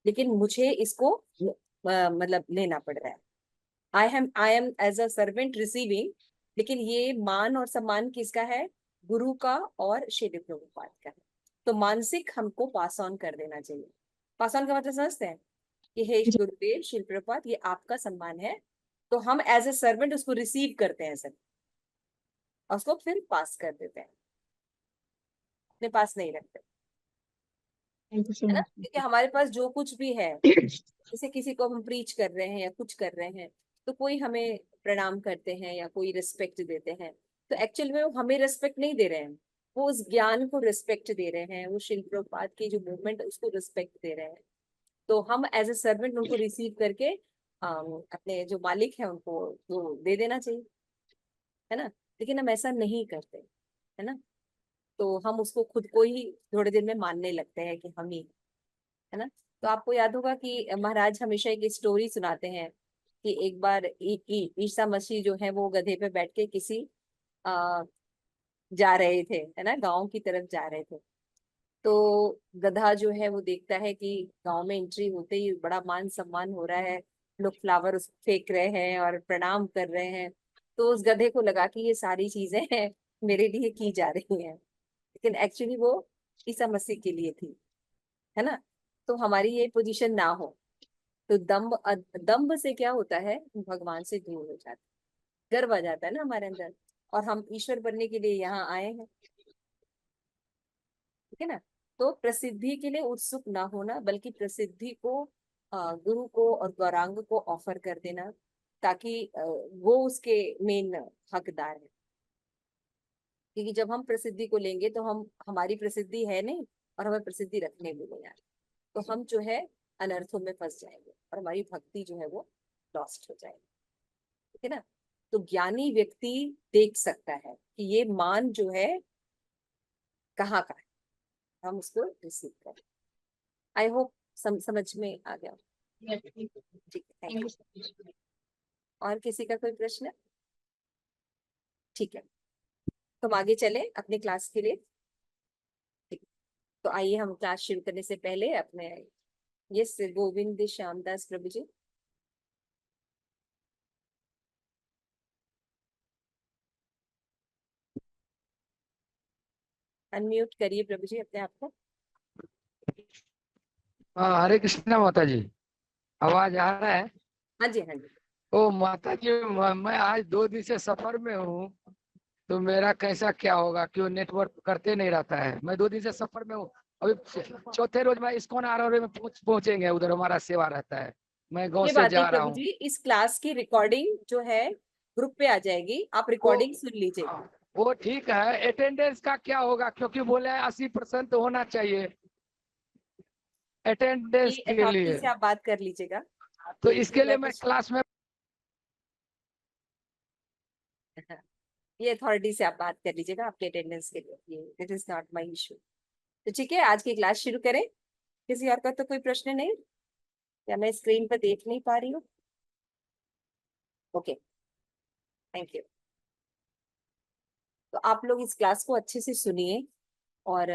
लेकिन मुझे इसको मतलब लेना पड़ रहा है। I am as a servant receiving, लेकिन ये मान और सम्मान किसका है? गुरु का और श्री प्रभुपाद का है। तो मानसिक हमको पास ऑन कर देना चाहिए। पास ऑन का मतलब समझते हैं कि हे जी। गुरुदेव श्री प्रभुपाद, ये आपका सम्मान है। तो हम एज ए सर्वेंट उसको रिसीव करते हैं सर, और उसको फिर पास कर देते हैं, अपने पास नहीं रखते। थैंक यू सो है ना? मच। क्योंकि हमारे पास जो कुछ भी है, जैसे किसी को हम प्रीच कर रहे हैं या कुछ कर रहे हैं, तो कोई हमें प्रणाम करते हैं या कोई रिस्पेक्ट देते हैं, तो एक्चुअल में वो हमें रिस्पेक्ट नहीं दे रहे हैं, वो उस ज्ञान को रिस्पेक्ट दे रहे हैं, वो शिल प्रभुपाद की जो मूवमेंट है उसको रिस्पेक्ट दे रहे हैं। तो हम एज ए सर्वेंट उनको रिसीव करके अपने जो मालिक है उनको वो दे देना चाहिए, है ना? लेकिन हम ऐसा नहीं करते, है ना? तो हम उसको खुद को ही थोड़े दिन में मानने लगते हैं कि हम ही, है ना? तो आपको याद होगा कि महाराज हमेशा एक स्टोरी सुनाते हैं कि एक बार ईसा मसीह जो है वो गधे पे बैठ के किसी आ, जा रहे थे, है ना, गांव की तरफ जा रहे थे। तो गधा जो है वो देखता है कि गांव में एंट्री होते ही बड़ा मान सम्मान हो रहा है, लोग फ्लावर उस फेंक रहे हैं और प्रणाम कर रहे हैं। तो उस गधे को लगा कि ये सारी चीजें हैं मेरे लिए की जा रही हैं, लेकिन एक्चुअली वो ईसा मसीह के लिए थी, है ना? तो हमारी ये पोजीशन ना हो, तो दम्भ से क्या होता है, भगवान से दूर हो जाता है, गर्व आ जाता है ना हमारे अंदर, और हम ईश्वर बनने के लिए यहाँ आए हैं, ठीक है ना? तो प्रसिद्धि के लिए उत्सुक ना होना, बल्कि प्रसिद्धि को गुरु को और गौरांग को ऑफर कर देना, ताकि वो उसके मेन हकदार है। क्योंकि जब हम प्रसिद्धि को लेंगे तो हम, हमारी प्रसिद्धि है नहीं, और हमें प्रसिद्धि रखने भी नहीं आए, तो हम जो है अनर्थों में फंस जाएंगे और हमारी भक्ति जो है वो लॉस्ट हो जाएगी, ठीक है ना? तो ज्ञानी व्यक्ति देख सकता है कि ये मान जो है कहाँ का है, हम उसको रिसीव करें। आई होप समझ में आ गया। ठीक है, thank thank you. You so much. और किसी का कोई प्रश्न? ठीक है, तो हम आगे चले अपने क्लास के लिए। ठीक, तो आइए हम क्लास शुरू करने से पहले अपने, यस, गोविंद श्यामदास प्रभु जी, अनम्यूट करिए प्रभु जी अपने आप को। हाँ, हरे कृष्णा माता जी। आवाज आ रहा है? हाँ जी, हाँ जी। ओ माता जी, मैं आज 2 दिन से सफर में हूँ। तो मेरा कैसा क्या होगा, क्यों नेटवर्क करते नहीं रहता है? मैं 2 दिन से सफर में हूँ। अभी चौथे रोज मैं इस्कॉन आ रहा हूँ, पहुंचेंगे उधर, हमारा सेवा रहता है। मैं गांव ये से बात नहीं जा रहा प्रभु हूँ। जी, इस क्लास की रिकॉर्डिंग जो है ग्रुप पे आ जाएगी, आप वो रिकॉर्डिंग सुन लीजिएगा। वो ठीक है, अटेंडेंस का क्या होगा? क्योंकि बोले 80% होना चाहिए ये अटेंडेंस के अथॉरिटी लिए। से आप बात कर लीजिएगा तो कि इसके लिए मैं मैं कुछ क्लास में। ये अथॉरिटी से आप बात कर लीजिएगा आपके अटेंडेंस के लिए, ये it is not my issue. तो ठीक है, आज की क्लास शुरू करें। किसी और का तो कोई प्रश्न नहीं, या मैं स्क्रीन पर देख नहीं पा रही हूँ? Okay, thank you. तो आप लोग इस क्लास को अच्छे से सुनिए, और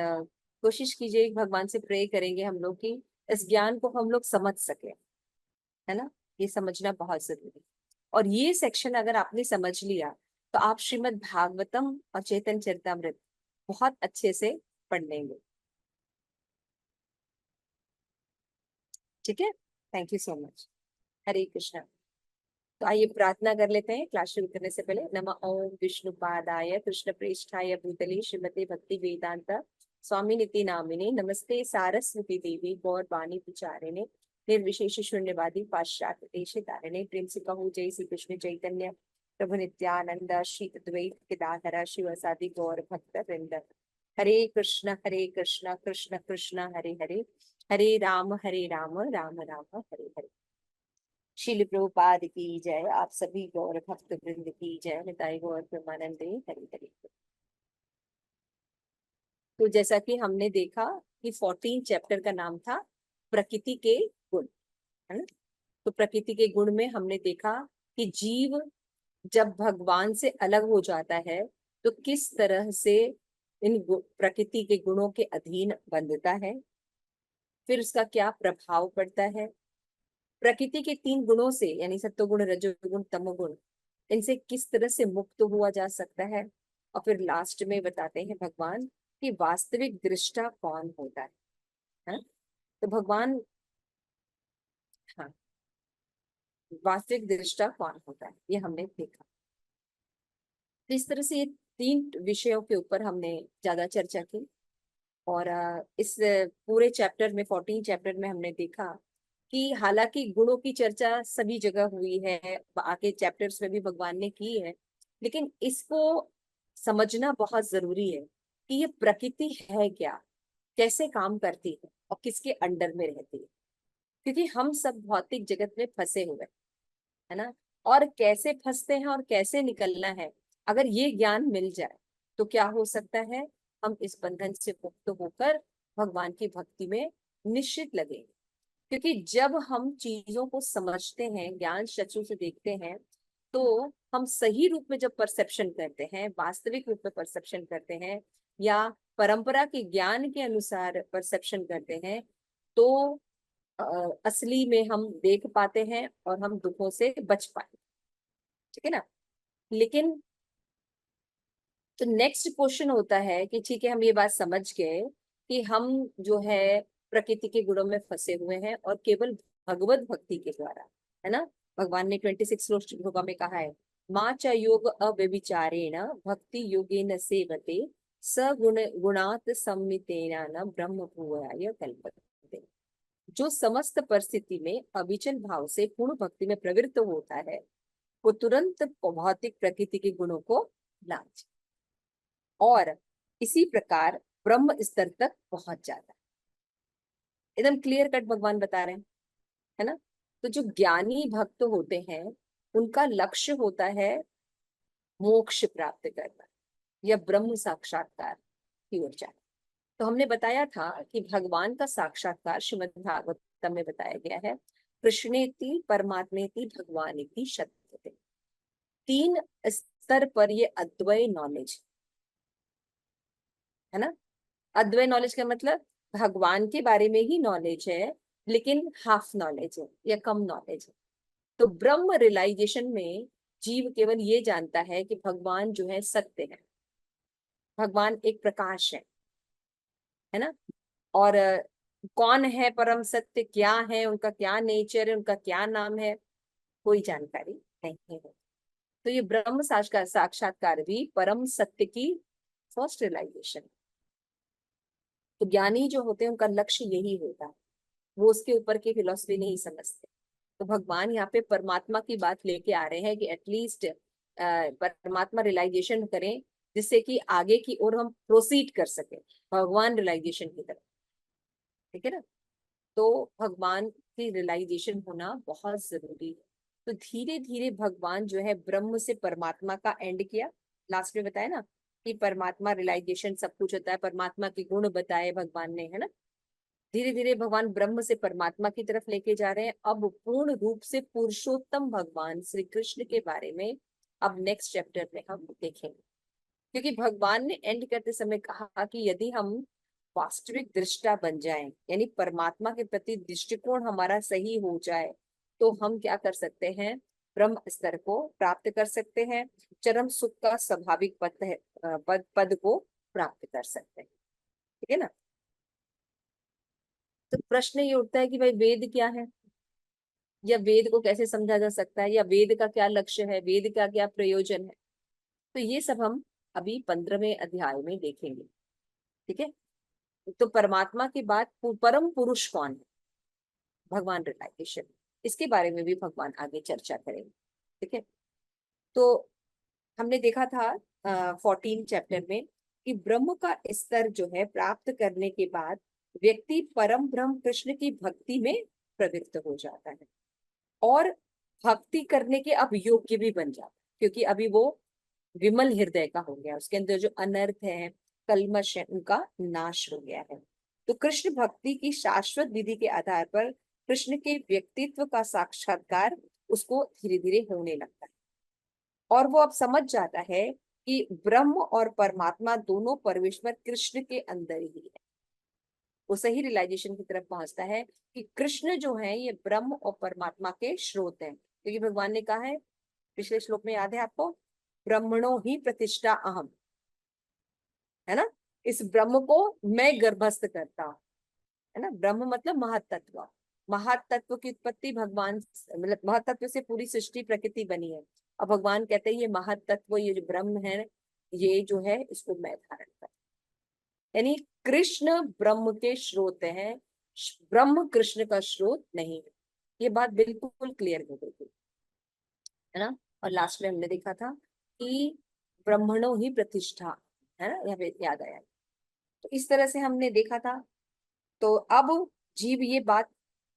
कोशिश कीजिए, भगवान से प्रे करेंगे हम लोग कि इस ज्ञान को हम लोग समझ सके, है ना? ये समझना बहुत जरूरी है। और ये सेक्शन अगर आपने समझ लिया, तो आप श्रीमद् भागवतम और चैतन्य चरितमृत बहुत अच्छे से पढ़ लेंगे, ठीक है? Thank you so much. Hare Krishna. तो आइए प्रार्थना कर लेते हैं क्लास शुरू करने से पहले। नमः ओम विष्णु पादाय कृष्ण प्रेष्ठाय भूतले श्रीमते भक्ति वेदांत स्वामी निति नामिने नमस्ते सारस्वती देवी गौर वाणी विचारिणे निर्विशेष शून्यवादी पाश्चात्य देश तारिणे प्रेम से कहूँ जय श्री कृष्ण चैतन्य प्रभु नित्यानंद श्री अद्वैत केदाधर शिवसादि गौर भक्त वृंद। हरे कृष्ण कृष्ण कृष्ण हरे हरे, हरे राम राम राम हरे हरे। शिल प्रभुपाद की जय। आप सभी गौर भक्त वृंद की जय। निताई गौर प्रेमानंदे हरि हरि। तो जैसा कि हमने देखा कि 14 चैप्टर का नाम था प्रकृति के गुण, है ना? तो प्रकृति के गुण में हमने देखा कि जीव जब भगवान से अलग हो जाता है तो किस तरह से इन प्रकृति के गुणों के अधीन बंधता है, फिर उसका क्या प्रभाव पड़ता है, प्रकृति के 3 गुणों से यानी सत्वगुण, रजोगुण, तमोगुण, इनसे किस तरह से मुक्त हुआ जा सकता है, और फिर लास्ट में बताते हैं भगवान कि वास्तविक दृष्टा कौन होता है। हाँ? तो भगवान, हाँ, वास्तविक दृष्टा कौन होता है ये हमने देखा। तो इस तरह से ये 3 विषयों के ऊपर हमने ज्यादा चर्चा की, और इस पूरे चैप्टर में 14 चैप्टर में हमने देखा कि हालांकि गुणों की चर्चा सभी जगह हुई है, आगे चैप्टर्स में भी भगवान ने की है, लेकिन इसको समझना बहुत जरूरी है कि ये प्रकृति है क्या, कैसे काम करती है और किसके अंडर में रहती है, क्योंकि हम सब भौतिक जगत में फंसे हुए हैं, है ना। और कैसे फंसते हैं और कैसे निकलना है, अगर ये ज्ञान मिल जाए तो क्या हो सकता है, हम इस बंधन से मुक्त होकर भगवान की भक्ति में निश्चित लगेंगे। क्योंकि जब हम चीजों को समझते हैं, ज्ञान चक्षु से देखते हैं, तो हम सही रूप में जब परसेप्शन करते हैं, वास्तविक रूप में परसेप्शन करते हैं, या परंपरा के ज्ञान के अनुसार परसेप्शन करते हैं, तो असली में हम देख पाते हैं और हम दुखों से बच पाते, ठीक है ना। लेकिन तो नेक्स्ट क्वेश्चन होता है कि ठीक है, हम ये बात समझ गए कि हम जो है प्रकृति के गुणों में फंसे हुए हैं, और केवल भगवत भक्ति के द्वारा, है ना। भगवान ने 26 श्लोक में कहा है, माँ च योग अव्यभिचारेण भक्ति योगेन सेवते सगुण गुणात सम्मितेन न ब्रह्म भूयाय कल्पते। जो समस्त परिस्थिति में अविचल भाव से पूर्ण भक्ति में प्रवृत्त होता है, वो तुरंत भौतिक प्रकृति के गुणों को लाज, और इसी प्रकार ब्रह्म स्तर तक पहुंच जाता है। एकदम क्लियर कट भगवान बता रहे हैं, है ना। तो जो ज्ञानी भक्त होते हैं, उनका लक्ष्य होता है मोक्ष प्राप्त करना या ब्रह्म साक्षात्कार की ओर जाना। तो हमने बताया था कि भगवान का साक्षात्कार श्रीमद् भागवतम में बताया गया है, कृष्णेति परमात्मेति भगवानेति शब्द। 3 स्तर पर ये अद्वैय नॉलेज, है ना। अद्वैय नॉलेज का मतलब भगवान के बारे में ही नॉलेज है, लेकिन हाफ नॉलेज है या कम नॉलेज है। तो ब्रह्म रियलाइजेशन में जीव केवल ये जानता है कि भगवान जो है सत्य है, भगवान एक प्रकाश है ना। और कौन है परम सत्य, क्या है उनका, क्या नेचर है उनका, क्या नाम है, कोई जानकारी नहीं है। तो ये ब्रह्म साक्षात्कार भी परम सत्य की फर्स्ट रियलाइजेशन। तो ज्ञानी जो होते हैं उनका लक्ष्य यही होता है, वो उसके ऊपर की फिलॉसफी नहीं समझते। तो भगवान यहाँ पे परमात्मा की बात लेके आ रहे हैं कि एटलीस्ट परमात्मा रियलाइजेशन करें, जिससे कि आगे की ओर हम प्रोसीड कर सके भगवान रियलाइजेशन की तरफ, ठीक है ना। तो भगवान की रियलाइजेशन होना बहुत जरूरी है। तो धीरे धीरे भगवान जो है ब्रह्म से परमात्मा का एंड किया, लास्ट में बताया ना कि परमात्मा रियलाइजेशन सब कुछ होता है, परमात्मा के गुण बताए भगवान ने, है ना। धीरे धीरे भगवान ब्रह्म से परमात्मा की तरफ लेके जा रहे हैं। अब पूर्ण रूप से पुरुषोत्तम भगवान श्री कृष्ण के बारे में अब नेक्स्ट चैप्टर में हम देखेंगे, क्योंकि भगवान ने एंड करते समय कहा कि यदि हम वास्तविक दृष्टा बन जाएं, यानी परमात्मा के प्रति दृष्टिकोण हमारा सही हो जाए, तो हम क्या कर सकते हैं, ब्रह्म स्तर को प्राप्त कर सकते हैं, चरम सुख का स्वाभाविक पद को प्राप्त कर सकते हैं, ठीक है ना। तो प्रश्न ये उठता है कि भाई वेद क्या है, या वेद को कैसे समझा जा सकता है, या वेद का क्या लक्ष्य है, वेद का क्या प्रयोजन है। तो ये सब हम अभी 15वें अध्याय में देखेंगे, ठीक है। तो परमात्मा के बाद परम पुरुष कौन है, भगवान रियलाइजेशन, इसके बारे में भी भगवान आगे चर्चा करेंगे, ठीक है। तो हमने देखा था 14 चैप्टर में कि ब्रह्म का स्तर जो है प्राप्त करने के बाद व्यक्ति परम ब्रह्म कृष्ण की भक्ति में प्रवृत्त हो जाता है, और भक्ति करने के अब योग्य भी बन जाता है, क्योंकि अभी वो विमल हृदय का हो गया, उसके अंदर जो अनर्थ है, कल्मश है, उनका नाश हो गया है। तो कृष्ण भक्ति की शाश्वत विधि के आधार पर कृष्ण के व्यक्तित्व का साक्षात्कार उसको धीरे धीरे होने लगता है, और वो अब समझ जाता है कि ब्रह्म और परमात्मा दोनों परमेश्वर कृष्ण के अंदर ही है। वो सही रियलाइजेशन की तरफ पहुंचता है कि कृष्ण जो है ये ब्रह्म और परमात्मा के स्रोत हैं, क्योंकि भगवान ने कहा है पिछले श्लोक में, याद है आपको, ब्रह्मणो ही प्रतिष्ठा अहम, है ना, इस ब्रह्म को मैं गर्भस्थ करता हूं, है ना। ब्रह्म मतलब महातत्व, महातत्व की उत्पत्ति भगवान, मतलब महातत्व से पूरी सृष्टि प्रकृति बनी है। और भगवान कहते हैं ये महातत्व, ये जो ब्रह्म है, ये जो है इसको मैं धारण कर, यानी कृष्ण ब्रह्म के स्रोत हैं, ब्रह्म कृष्ण का स्रोत नहीं है। ये बात बिल्कुल क्लियर हो गई, है ना। और लास्ट में हमने देखा था कि ब्रह्मणो ही प्रतिष्ठा, है ना, यहाँ पे याद आया। तो इस तरह से हमने देखा था। तो अब जीव ये बात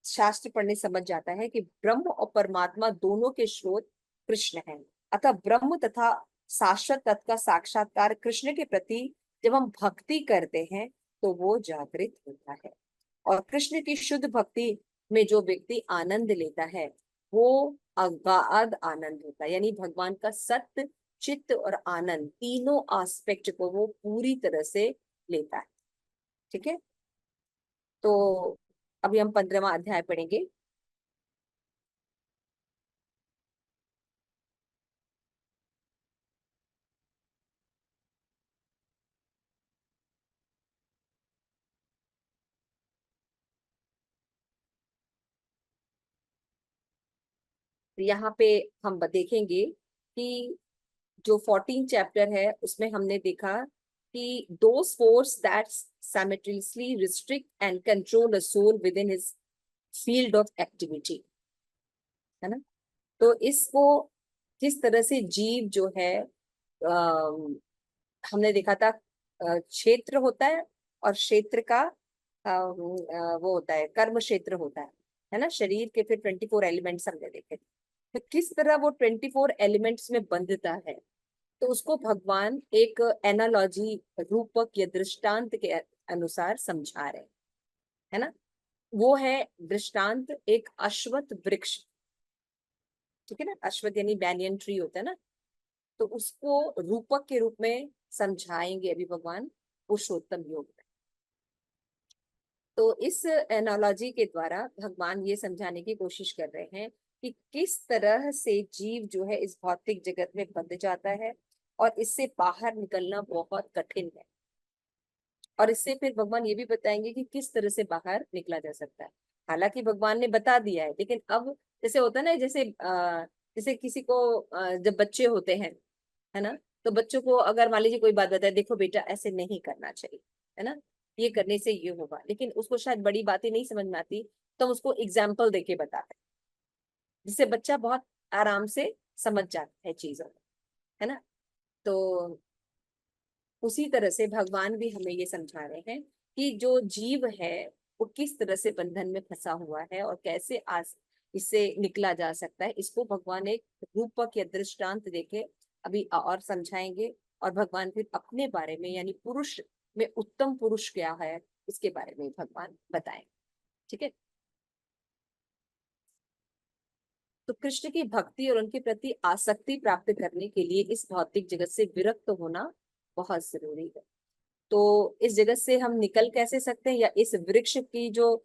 शास्त्र पढ़ने समझ जाता है कि ब्रह्म और परमात्मा दोनों के स्रोत कृष्ण हैं। अतः ब्रह्म तथा शाश्वत तत्व का साक्षात्कार कृष्ण के प्रति जब हम भक्ति करते हैं तो वो जागृत होता है। और कृष्ण की शुद्ध भक्ति में जो व्यक्ति आनंद लेता है वो अगाध आनंद होता है, यानी भगवान का सत्य, चित्त और आनंद तीनों एस्पेक्ट को वो पूरी तरह से लेता है। ठीक है, तो अभी हम 15वां अध्याय पढ़ेंगे। यहाँ पे हम देखेंगे कि जो 14 चैप्टर है उसमें हमने देखा कि those force that simultaneously restrict and control a soul within his field of activity, है ना। तो इसको किस तरह से जीव जो है, हमने देखा था क्षेत्र होता है और क्षेत्र का वो होता है कर्म क्षेत्र होता है ना। शरीर के फिर 24 एलिमेंट्स हमने देखे थे। तो किस तरह वो 24 एलिमेंट्स में बंधता है, तो उसको भगवान एक एनालॉजी, रूपक या दृष्टांत के अनुसार समझा रहे हैं, है ना। वो है दृष्टांत एक अश्वत्थ वृक्ष, ठीक है ना। अश्वत्थ यानी बैनियन ट्री होता है ना, तो उसको रूपक के रूप में समझाएंगे अभी भगवान पुरुषोत्तम योग में। तो इस एनालॉजी के द्वारा भगवान ये समझाने की कोशिश कर रहे हैं कि किस तरह से जीव जो है इस भौतिक जगत में बंध जाता है और इससे बाहर निकलना बहुत कठिन है। और इससे फिर भगवान ये भी बताएंगे कि किस तरह से बाहर निकला जा सकता है। हालांकि भगवान ने बता दिया है, लेकिन अब जैसे होता है ना, जैसे किसी को जब बच्चे होते हैं, है ना, तो बच्चों को अगर मान लीजिए कोई बात बताए, देखो बेटा ऐसे नहीं करना चाहिए, है ना, ये करने से ये होगा, लेकिन उसको शायद बड़ी बातें नहीं समझ में आती, तो हम उसको एग्जाम्पल देके बताते हैं, जिससे बच्चा बहुत आराम से समझ जाता है चीजों को, है ना। तो उसी तरह से भगवान भी हमें ये समझा रहे हैं कि जो जीव है वो किस तरह से बंधन में फंसा हुआ है और कैसे इससे निकला जा सकता है। इसको भगवान एक रूपक या दृष्टांत देके अभी और समझाएंगे। और भगवान फिर अपने बारे में, यानी पुरुष में उत्तम पुरुष क्या है, इसके बारे में भगवान बताएंगे। ठीक है, तो कृष्ण की भक्ति और उनके प्रति आसक्ति प्राप्त करने के लिए इस भौतिक जगत से विरक्त होना बहुत जरूरी है। तो इस जगत से हम निकल कैसे सकते हैं, या इस वृक्ष की जो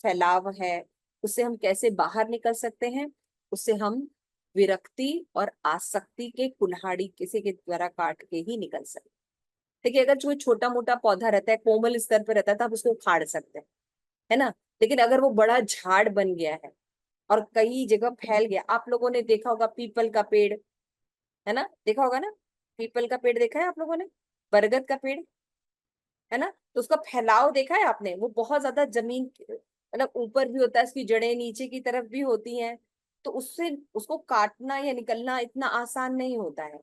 फैलाव है उससे हम कैसे बाहर निकल सकते हैं, उससे हम विरक्ति और आसक्ति के कुल्हाड़ी किसी के द्वारा काट के ही निकल सकते हैं। देखिए, अगर जो छोटा मोटा पौधा रहता है, कोमल स्तर पर रहता है, तो आप उसको उखाड़ सकते हैं, है ना। लेकिन अगर वो बड़ा झाड़ बन गया है और कई जगह फैल गया, आप लोगों ने देखा होगा पीपल का पेड़, है ना, देखा होगा ना, पीपल का पेड़ देखा है आप लोगों ने, बरगद का पेड़, है ना। तो उसका फैलाव देखा है आपने, वो बहुत ज्यादा जमीन मतलब ऊपर भी होता है, उसकी जड़ें नीचे की तरफ भी होती हैं। तो उससे उसको काटना या निकलना इतना आसान नहीं होता है।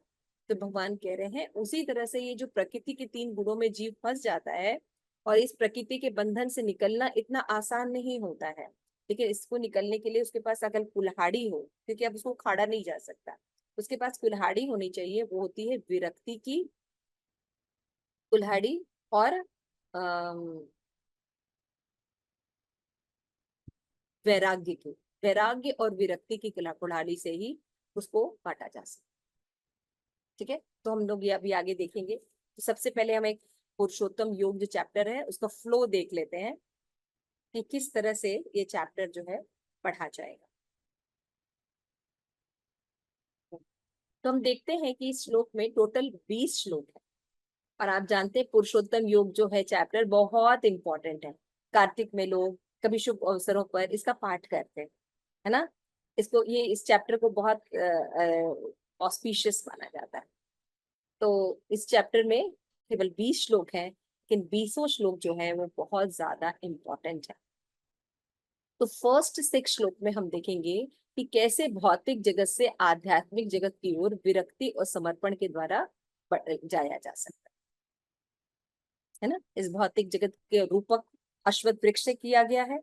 तो भगवान कह रहे हैं उसी तरह से ये जो प्रकृति के 3 गुणों में जीव फंस जाता है और इस प्रकृति के बंधन से निकलना इतना आसान नहीं होता है। लेकिन इसको निकलने के लिए उसके पास अगर कुल्हाड़ी हो, क्योंकि अब उसको खाड़ा नहीं जा सकता, उसके पास कुल्हाड़ी होनी चाहिए, वो होती है विरक्ति की कुल्हाड़ी। और वैराग्य की, वैराग्य और विरक्ति की कुल्हाड़ी से ही उसको काटा जा सकता। ठीक है, तो हम लोग ये अभी आगे देखेंगे। तो सबसे पहले हम एक पुरुषोत्तम योग जो चैप्टर है उसका फ्लो देख लेते हैं कि किस तरह से ये चैप्टर जो है पढ़ा जाएगा। तो हम देखते हैं कि इस श्लोक में टोटल 20 श्लोक है और आप जानते हैं पुरुषोत्तम योग जो है चैप्टर बहुत इंपॉर्टेंट है। कार्तिक में लोग कभी शुभ अवसरों पर इसका पाठ करते हैं, है ना। इसको ये इस चैप्टर को बहुत ऑस्पिशियस माना जाता है। तो इस चैप्टर में केवल 20 श्लोक हैं, लेकिन 20 श्लोक जो है वो बहुत ज्यादा इम्पोर्टेंट है। तो फर्स्ट 6 श्लोक में हम देखेंगे कि कैसे भौतिक जगत से आध्यात्मिक जगत की ओर विरक्ति और समर्पण के द्वारा जाया जा सकता है ना। इस भौतिक जगत के रूपक अश्वत्थ वृक्ष से किया गया है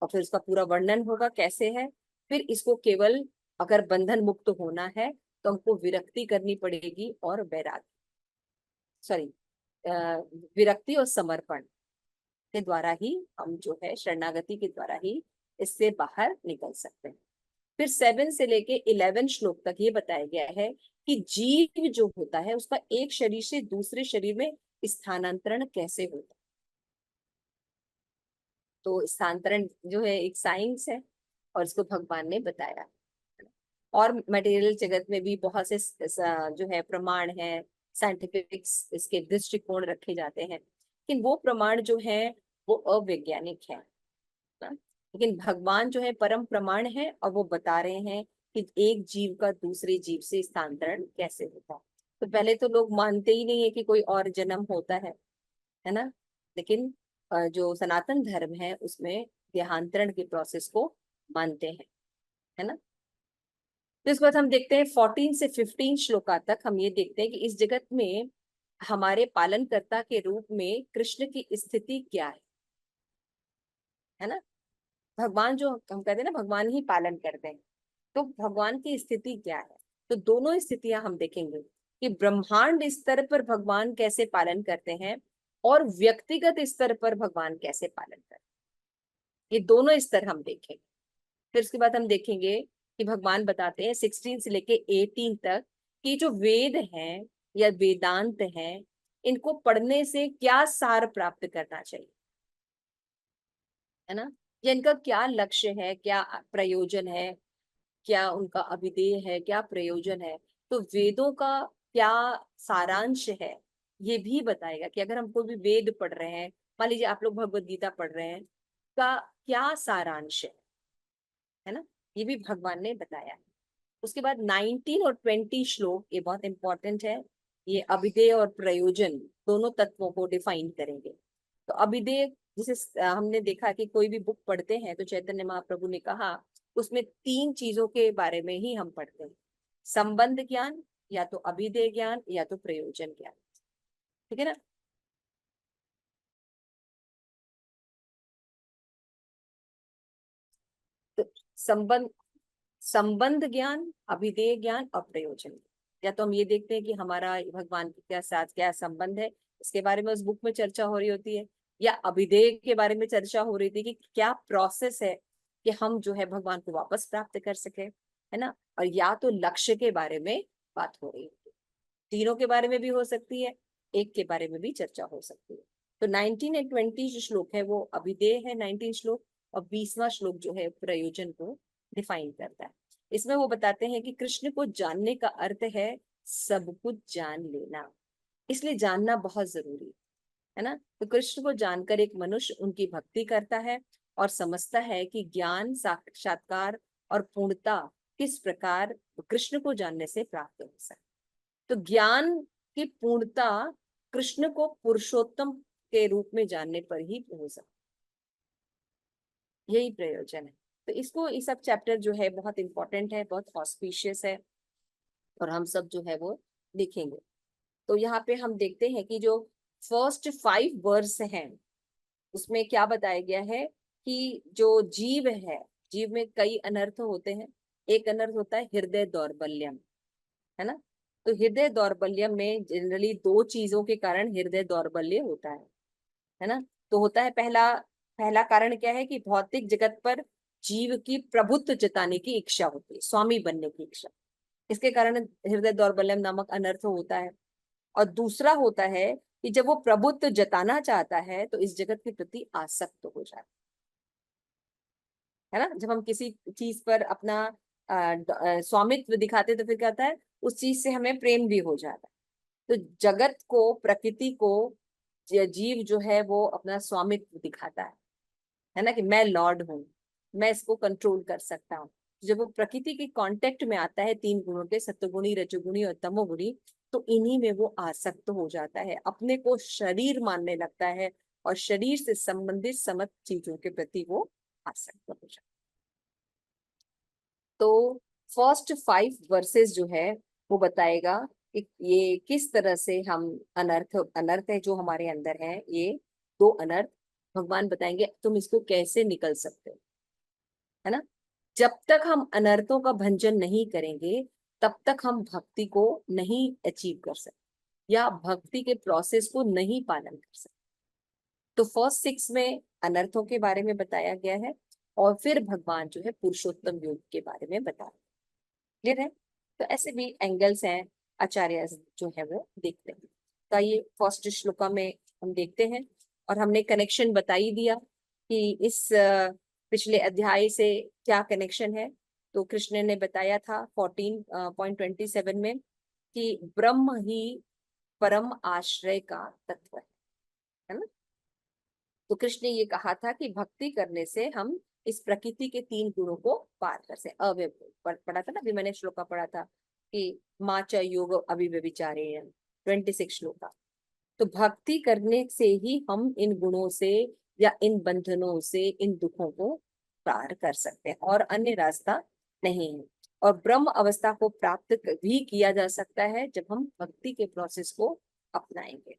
और फिर उसका पूरा वर्णन होगा कैसे है। फिर इसको केवल अगर बंधन मुक्त होना है तो हमको विरक्ति करनी पड़ेगी और विरक्ति और समर्पण के द्वारा ही हम जो है शरणागति के द्वारा ही इससे बाहर निकल सकते हैं। फिर 7 से लेके 11 श्लोक तक ये बताया गया है कि जीव जो होता है उसका एक शरीर से दूसरे शरीर में स्थानांतरण कैसे होता है। तो स्थानांतरण जो है एक साइंस है और इसको भगवान ने बताया। और मटेरियल जगत में भी बहुत से जो है प्रमाण है, साइंटिफिक इसके दृष्टिकोण रखे जाते हैं, लेकिन वो प्रमाण जो है वो अवैज्ञानिक है ना? लेकिन भगवान जो है परम प्रमाण है और वो बता रहे हैं कि एक जीव का दूसरे जीव से स्थानांतरण कैसे होता है। तो पहले तो लोग मानते ही नहीं है कि कोई और जन्म होता है ना। लेकिन जो सनातन धर्म है उसमें देहांतरण के प्रोसेस को मानते हैं, है ना। तो इसके बाद हम देखते हैं 14 से 15 श्लोका तक हम ये देखते हैं कि इस जगत में हमारे पालनकर्ता के रूप में कृष्ण की स्थिति क्या है ना। भगवान जो हम कहते हैं ना भगवान ही पालन करते हैं, तो भगवान की स्थिति क्या है। तो दोनों स्थितियां हम देखेंगे कि ब्रह्मांड स्तर पर भगवान कैसे पालन करते हैं और व्यक्तिगत स्तर पर भगवान कैसे पालन करते हैं, ये दोनों स्तर हम देखेंगे। फिर उसके बाद हम देखेंगे कि भगवान बताते हैं 16 से लेके 18 तक कि जो वेद हैं या वेदांत हैं इनको पढ़ने से क्या सार प्राप्त करना चाहिए, है ना। या इनका क्या लक्ष्य है, क्या प्रयोजन है, क्या उनका अभिधेय है, क्या प्रयोजन है। तो वेदों का क्या सारांश है ये भी बताएगा कि अगर हम कोई भी वेद पढ़ रहे हैं, मान लीजिए आप लोग भगवत गीता पढ़ रहे हैं, का क्या सारांश है ना, ये भी भगवान ने बताया। उसके बाद 19 और 20 श्लोक ये बहुत इंपॉर्टेंट है, ये अभिधेय और प्रयोजन दोनों तत्वों को डिफाइन करेंगे। तो अभिधेय जिसे हमने देखा कि कोई भी बुक पढ़ते हैं तो चैतन्य महाप्रभु ने कहा उसमें 3 चीजों के बारे में ही हम पढ़ते हैं, संबंध ज्ञान, या तो अभिधेय ज्ञान, या तो प्रयोजन ज्ञान, ठीक है ना। तो संबंध ज्ञान, अभिधेय ज्ञान और प्रयोजन। या तो हम ये देखते हैं कि हमारा भगवान के साथ क्या संबंध है, इसके बारे में उस बुक में चर्चा हो रही होती है, या अभिधेय के बारे में चर्चा हो रही थी कि क्या प्रोसेस है कि हम जो है भगवान को वापस प्राप्त कर सके, है ना। और या तो लक्ष्य के बारे में बात हो रही होती है, तीनों के बारे में भी हो सकती है, एक के बारे में भी चर्चा हो सकती है। तो 19 और 20 जो श्लोक है वो अभिधेय है 19 श्लोक, और 20वां श्लोक जो है प्रयोजन को डिफाइन करता है। इसमें वो बताते हैं कि कृष्ण को जानने का अर्थ है सब कुछ जान लेना, इसलिए जानना बहुत जरूरी है ना। तो कृष्ण को जानकर एक मनुष्य उनकी भक्ति करता है और समझता है कि ज्ञान, साक्षात्कार और पूर्णता किस प्रकार कृष्ण को जानने से प्राप्त हो सकती। तो ज्ञान की पूर्णता कृष्ण को पुरुषोत्तम के रूप में जानने पर ही हो सकती, यही प्रयोजन है। तो इसको ये सब चैप्टर जो है बहुत इंपॉर्टेंट है, बहुत ऑस्पिशियस है और हम सब जो है वो देखेंगे। तो यहाँ पे हम देखते हैं कि जो फर्स्ट 5 वर्स हैं उसमें क्या बताया गया है कि जो जीव है, जीव में कई अनर्थ होते हैं। एक अनर्थ होता है हृदय दौर्बल्यम, है ना। तो हृदय दौर्बल्यम में जनरली 2 चीजों के कारण हृदय दौर्बल्य होता है ना। तो होता है पहला कारण क्या है कि भौतिक जगत पर जीव की प्रभुत्व जताने की इच्छा होती है, स्वामी बनने की इच्छा, इसके कारण हृदय दौर्बल्यम नामक अनर्थ होता है। और दूसरा होता है कि जब वो प्रभुत्व जताना चाहता है तो इस जगत के प्रति आसक्त हो जाता है ना। जब हम किसी चीज पर अपना स्वामित्व दिखाते तो फिर क्या होता है, उस चीज से हमें प्रेम भी हो जाता है। तो जगत को, प्रकृति को जीव जो है वो अपना स्वामित्व दिखाता है ना, कि मैं लॉर्ड हूँ, मैं इसको कंट्रोल कर सकता हूँ। जब वो प्रकृति के कांटेक्ट में आता है, तीन गुणों के, सत्वगुणी, रजोगुणी और तमोगुणी, तो इन्हीं में वो आसक्त हो जाता है, अपने को शरीर मानने लगता है और शरीर से संबंधित समस्त चीजों के प्रति वो आसक्त हो जाता है। तो फर्स्ट 5 वर्सेस जो है वो बताएगा कि ये किस तरह से हम अनर्थ अनर्थ है जो हमारे अंदर है, ये 2 अनर्थ भगवान बताएंगे तुम इसको कैसे निकल सकते हो, है ना। जब तक हम अनर्थों का भंजन नहीं करेंगे तब तक हम भक्ति को नहीं अचीव कर सकते या भक्ति के प्रोसेस को नहीं पालन कर सकते। तो फर्स्ट 6 में अनर्थों के बारे में बताया गया है और फिर भगवान जो है पुरुषोत्तम योग के बारे में बताया। क्लियर है। तो ऐसे भी एंगल्स हैं, आचार्य जो है वो देखते हैं। तो ये फर्स्ट श्लोका में हम देखते हैं और हमने कनेक्शन बता ही दिया कि इस पिछले अध्याय से क्या कनेक्शन है। तो कृष्ण ने बताया था 14.27 में कि ब्रह्म ही परम आश्रय का तत्व है ना। तो कृष्ण ने ये कहा था कि भक्ति करने से हम इस प्रकृति के 3 गुणों को पार कर से अव्यय पढ़ा था ना, अभी मैंने श्लोका पढ़ा था कि माँ च योग अभिव्यभिचारे 26 श्लोका। तो भक्ति करने से ही हम इन गुणों से या इन बंधनों से, इन दुखों को पार कर सकते हैं और अन्य रास्ता नहीं है। और ब्रह्म अवस्था को प्राप्त भी किया जा सकता है जब हम भक्ति के प्रोसेस को अपनाएंगे।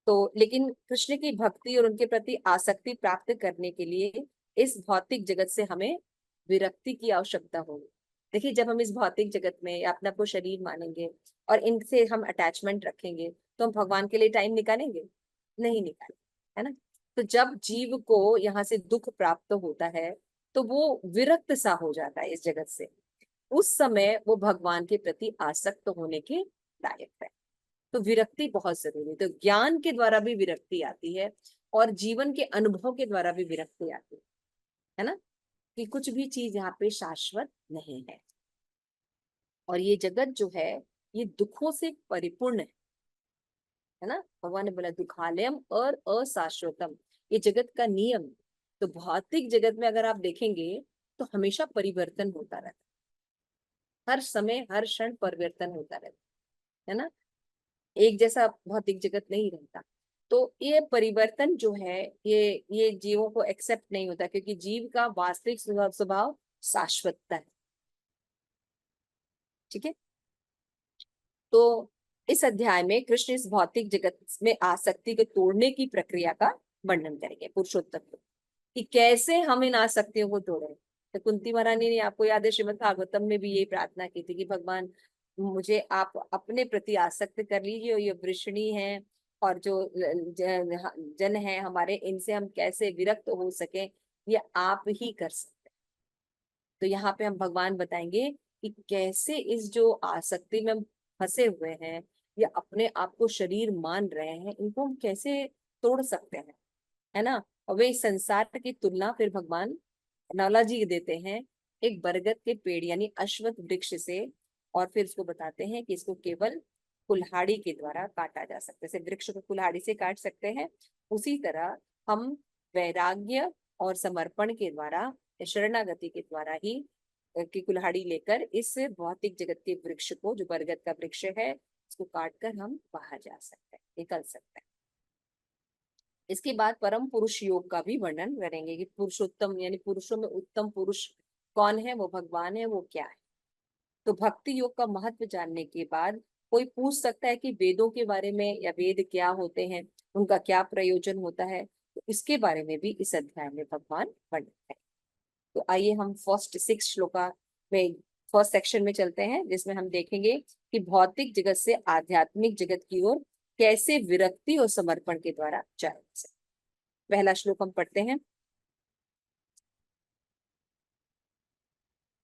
तो लेकिन कृष्ण की भक्ति और उनके प्रति आसक्ति प्राप्त करने के लिए इस भौतिक जगत से हमें विरक्ति की आवश्यकता होगी। देखिए, जब हम इस भौतिक जगत में अपने को शरीर मानेंगे और इनसे हम अटैचमेंट रखेंगे तो हम भगवान के लिए टाइम निकालेंगे, नहीं निकालेंगे, है ना। तो जब जीव को यहाँ से दुख प्राप्त होता है तो वो विरक्त सा हो जाता है इस जगत से, उस समय वो भगवान के प्रति आसक्त होने के लायक है। तो विरक्ति बहुत जरूरी है। तो ज्ञान के द्वारा भी विरक्ति आती है और जीवन के अनुभव के द्वारा भी विरक्ति आती है ना, कि कुछ भी चीज यहाँ पे शाश्वत नहीं है और ये जगत जो है ये दुखों से परिपूर्ण है ना। भगवान ने बोला दुखालयम और अशाश्वतम, ये जगत का नियम। तो भौतिक जगत में अगर आप देखेंगे तो हमेशा परिवर्तन होता रहता है, हर समय हर क्षण परिवर्तन होता रहता है ना, एक जैसा भौतिक जगत नहीं रहता। तो ये परिवर्तन जो है ये जीवों को एक्सेप्ट नहीं होता क्योंकि जीव का वास्तविक स्वभाव शाश्वतता है। ठीक है। तो इस अध्याय में कृष्ण इस भौतिक जगत में आसक्ति को तोड़ने की प्रक्रिया का वर्णन करेंगे, पुरुषोत्तम को, कि कैसे हम इन आसक्तियों को तोड़ें। तो कुंती महारानी ने, आपको याद है, श्रीमद् भागवतम में भी ये प्रार्थना की थी कि भगवान मुझे आप अपने प्रति आसक्त कर लीजिए और ये वृषणी है और जो जन है हमारे, इनसे हम कैसे विरक्त हो सके, ये आप ही कर सकते हैं। तो यहाँ पे हम भगवान बताएंगे कि कैसे इस जो आसक्ति में हम फंसे हुए हैं या अपने आप को शरीर मान रहे हैं, इनको हम कैसे तोड़ सकते हैं, है ना। और वे संसार की तुलना फिर भगवान एनालॉजी देते हैं एक बरगद के पेड़ यानी अश्वत्थ वृक्ष से, और फिर उसको बताते हैं कि इसको केवल कुल्हाड़ी के द्वारा काटा जा सकता है। जैसे वृक्ष को कुल्हाड़ी से काट सकते हैं, उसी तरह हम वैराग्य और समर्पण के द्वारा, शरणागति के द्वारा ही की कुल्हाड़ी लेकर इस भौतिक जगत के वृक्ष को, जो बरगद का वृक्ष है, उसको काट कर हम बाहर जा सकते हैं, निकल सकते हैं। इसके बाद परम पुरुष योग का भी वर्णन करेंगे कि पुरुषोत्तम यानी पुरुषों में उत्तम पुरुष कौन है, वो भगवान है, वो क्या है। तो भक्ति योग का महत्व जानने के बाद कोई पूछ सकता है कि वेदों के बारे में या वेद क्या होते हैं, उनका क्या प्रयोजन होता है, तो इसके बारे में भी इस अध्याय में भगवान वर्णन करेंगे। तो आइए हम फर्स्ट 6 श्लोका में, फर्स्ट सेक्शन में चलते हैं, जिसमें हम देखेंगे कि भौतिक जगत से आध्यात्मिक जगत की ओर कैसे विरक्ति और समर्पण के द्वारा जाए। पहला श्लोक हम पढ़ते हैं।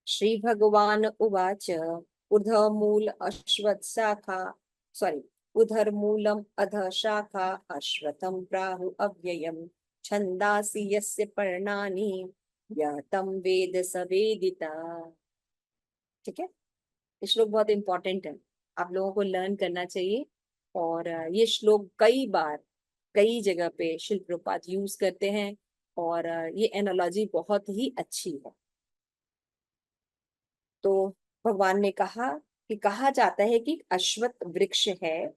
श्री भगवान उवाच ऊर्ध्वमूल अश्वत्थ शाखा उधर मूलम अधः शाखा अश्वत्थं प्राहु अव्ययम् छंदासि यस्य पर्णानि यः तं वेद स वेदिता। ठीक है, ये श्लोक बहुत इंपॉर्टेंट है, आप लोगों को लर्न करना चाहिए। और ये श्लोक कई बार कई जगह पे शिल प्रभुपाद यूज करते हैं, और ये एनालॉजी बहुत ही अच्छी है। तो भगवान ने कहा कि कहा जाता है कि अश्वत्थ वृक्ष है,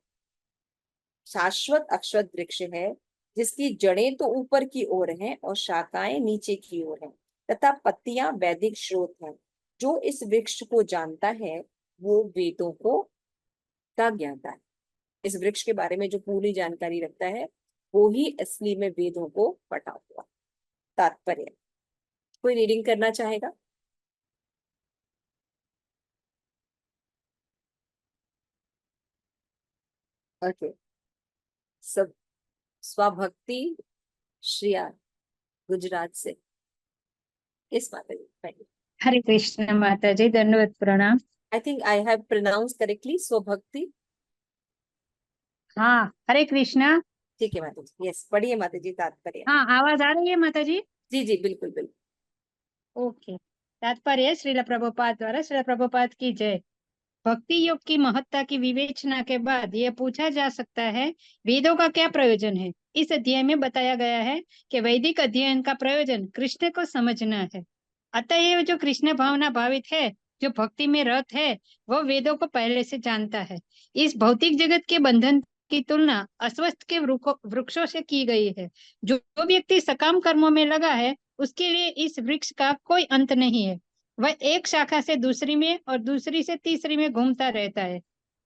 शाश्वत अश्वत्थ वृक्ष है, जिसकी जड़ें तो ऊपर की ओर हैं और शाखाएं नीचे की ओर हैं, तथा पत्तियां वैदिक स्रोत हैं। जो इस वृक्ष को जानता है वो वेदों को का ज्ञाता है। इस वृक्ष के बारे में जो पूरी जानकारी रखता है वो ही असली में वेदों को पढ़ा हुआ। तात्पर्य, कोई रीडिंग करना चाहेगा? ओके, सब स्वभक्ति श्रिया गुजरात से। इस माता जी पहले, हरे कृष्ण माता जी, दंडवत प्रणाम। I think I have pronounce correctly, Swabhakti. हाँ, हरे कृष्णा। ठीक है माता जी, यस, पढ़िए माता जी तात्पर्य। हाँ, आवाज आ रही है माता जी? जी जी बिल्कुल बिल्कुल। ओके। तात्पर्य श्रील प्रभुपाद द्वारा। श्रील प्रभुपाद की जय। भक्ति योग की महत्ता की विवेचना के बाद यह पूछा जा सकता है, वेदों का क्या प्रयोजन है। इस अध्याय में बताया गया है कि वैदिक अध्ययन का प्रयोजन कृष्ण को समझना है। अतएव जो कृष्ण भावना भावित है, जो भक्ति में रत है, वह वेदों को पहले से जानता है। इस भौतिक जगत के बंधन की तुलना अस्वस्थ के वृक्षों से की गई है। जो व्यक्ति सकाम कर्मों में लगा है, उसके लिए इस वृक्ष का कोई अंत नहीं है। वह एक शाखा से दूसरी में और दूसरी से तीसरी में घूमता रहता है।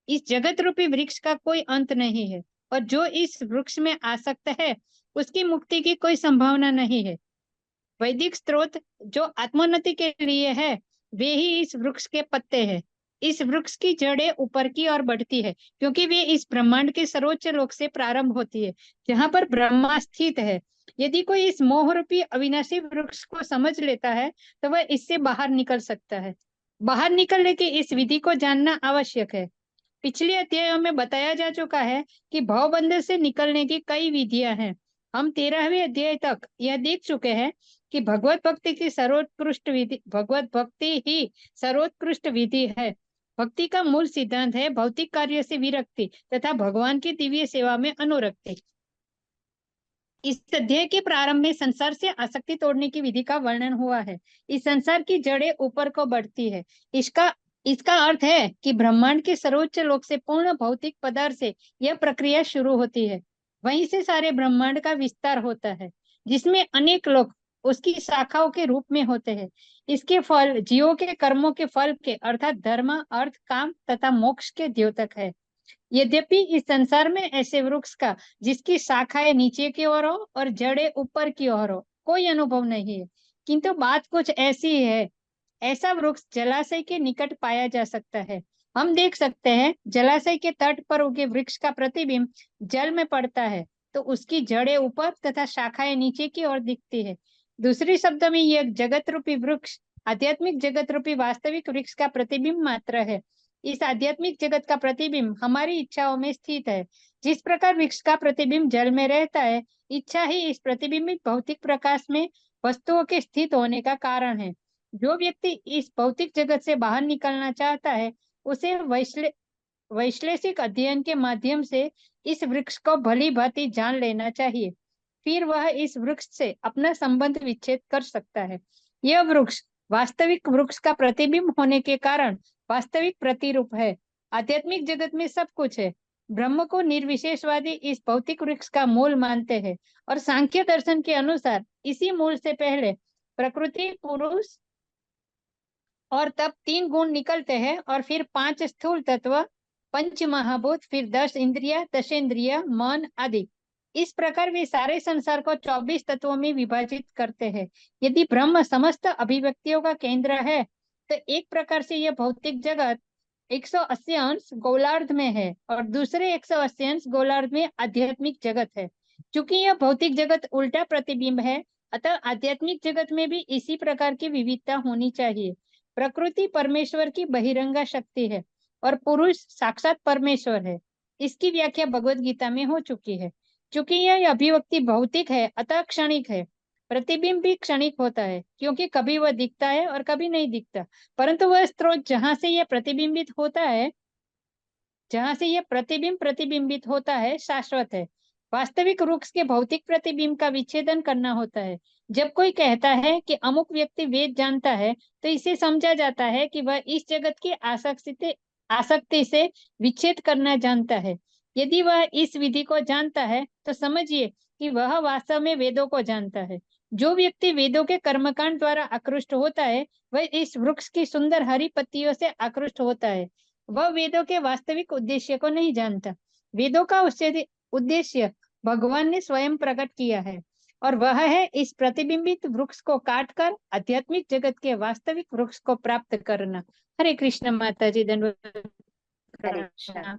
इस जगत रूपी वृक्ष का कोई अंत नहीं है, और जो इस वृक्ष में आसक्त है, उसकी मुक्ति की कोई संभावना नहीं है। वैदिक स्रोत जो आत्मोन्नति के लिए है, वे ही इस वृक्ष के पत्ते हैं। इस वृक्ष की जड़ें ऊपर की ओर बढ़ती है, क्योंकि वे इस ब्रह्मांड के सर्वोच्च लोक से प्रारंभ होती है, जहाँ पर ब्रह्मा स्थित है। यदि कोई इस मोह रूपी अविनाशी वृक्ष को समझ लेता है, तो वह इससे बाहर निकल सकता है। बाहर निकलने की इस विधि को जानना आवश्यक है। पिछले अध्यायों में बताया जा चुका है कि भवबंधन से निकलने की कई विधियां हैं। हम 13वें अध्याय तक यह देख चुके हैं कि भगवत भक्ति की सर्वोत्कृष्ट विधि, भगवत भक्ति ही सर्वोत्कृष्ट विधि है। भक्ति का मूल सिद्धांत है भौतिक कार्य से विरक्ति तथा भगवान की दिव्य सेवा में अनुरक्ति। इस अध्याय के प्रारंभ में संसार से आसक्ति तोड़ने की विधि का वर्णन हुआ है। इस संसार की जड़ें ऊपर को बढ़ती है। इसका इसका अर्थ है कि ब्रह्मांड के सर्वोच्च लोक से पूर्ण भौतिक पदार्थ से यह प्रक्रिया शुरू होती है। वहीं से सारे ब्रह्मांड का विस्तार होता है, जिसमें अनेक लोक उसकी शाखाओं के रूप में होते हैं। इसके फल जीवों के कर्मों के फल के अर्थात धर्म, अर्थ, काम तथा मोक्ष के द्योतक है। यद्यपि इस संसार में ऐसे वृक्ष का जिसकी शाखाएं नीचे की ओर हो और जड़ें ऊपर की ओर हो, कोई अनुभव नहीं है। किंतु बात कुछ ऐसी है। ऐसा वृक्ष जलाशय के निकट पाया जा सकता है। हम देख सकते हैं जलाशय के तट पर उगे वृक्ष का प्रतिबिंब जल में पड़ता है, तो उसकी जड़ें ऊपर तथा शाखाएं नीचे की ओर दिखती है। दूसरे शब्दों में यह जगत रूपी वृक्ष आध्यात्मिक जगत रूपी वास्तविक वृक्ष का प्रतिबिंब मात्र है। इस आध्यात्मिक जगत का प्रतिबिंब हमारी इच्छाओं में स्थित है। जिस प्रकार वृक्ष का प्रतिबिंब जल में रहता है, इच्छा ही इस प्रतिबिंबित भौतिक प्रकाश में वस्तुओं के स्थित होने का कारण है। जो व्यक्ति इस भौतिक जगत से बाहर निकलना चाहता है, उसे वैश्लेषिक अध्ययन के माध्यम से इस वृक्ष को भली भांति जान लेना चाहिए। फिर वह इस वृक्ष से अपना संबंध विच्छेद कर सकता है। यह वृक्ष वास्तविक वृक्ष का प्रतिबिंब होने के कारण वास्तविक प्रतिरूप है। आध्यात्मिक जगत में सब कुछ है। ब्रह्म को निर्विशेषवादी इस भौतिक वृक्ष का मूल मानते हैं, और सांख्य दर्शन के अनुसार इसी मूल से पहले प्रकृति, पुरुष और तब 3 गुण निकलते हैं, और फिर 5 स्थूल तत्व, 5 महाभूत, फिर 10 इंद्रिया, 10 इंद्रिया, मन आदि। इस प्रकार वे सारे संसार को 24 तत्वों में विभाजित करते हैं। यदि ब्रह्म समस्त अभिव्यक्तियों का केंद्र है, तो एक प्रकार से यह भौतिक जगत 180 अंश गोलार्ध में है, और दूसरे 180 अंश गोलार्ध में आध्यात्मिक जगत है। चूंकि यह भौतिक जगत उल्टा प्रतिबिंब है, अतः आध्यात्मिक जगत में भी इसी प्रकार की विविधता होनी चाहिए। प्रकृति परमेश्वर की बहिरंगा शक्ति है, और पुरुष साक्षात परमेश्वर है। इसकी व्याख्या भगवत गीता में हो चुकी है। चूंकि यह अभिव्यक्ति भौतिक है अतः क्षणिक है। प्रतिबिंब भी क्षणिक होता है क्योंकि कभी वह दिखता है और कभी नहीं दिखता, परंतु वह स्रोत जहां से यह प्रतिबिंबित होता है, जहां से यह प्रतिबिंब प्रतिबिंबित होता है, शाश्वत है। वास्तविक वृक्ष के भौतिक प्रतिबिंब का विच्छेदन करना होता है। जब कोई कहता है कि अमुक व्यक्ति वेद जानता है, तो इसे समझा जाता है कि वह इस जगत की आसक्ति से विच्छेद करना जानता है। यदि वह इस विधि को जानता है तो समझिए कि वह वास्तव में वेदों को जानता है। जो व्यक्ति वेदों के कर्मकांड द्वारा आकृष्ट होता है, वह इस वृक्ष की सुंदर हरी पत्तियों से आकृष्ट होता है। वह वेदों के वास्तविक उद्देश्य को नहीं जानता। वेदों का उद्देश्य भगवान ने स्वयं प्रकट किया है, और वह है इस प्रतिबिंबित वृक्ष को काटकर आध्यात्मिक जगत के वास्तविक वृक्ष को प्राप्त करना। हरे कृष्ण माता जी, दंडवत हरे कृष्णा। प्रणाम।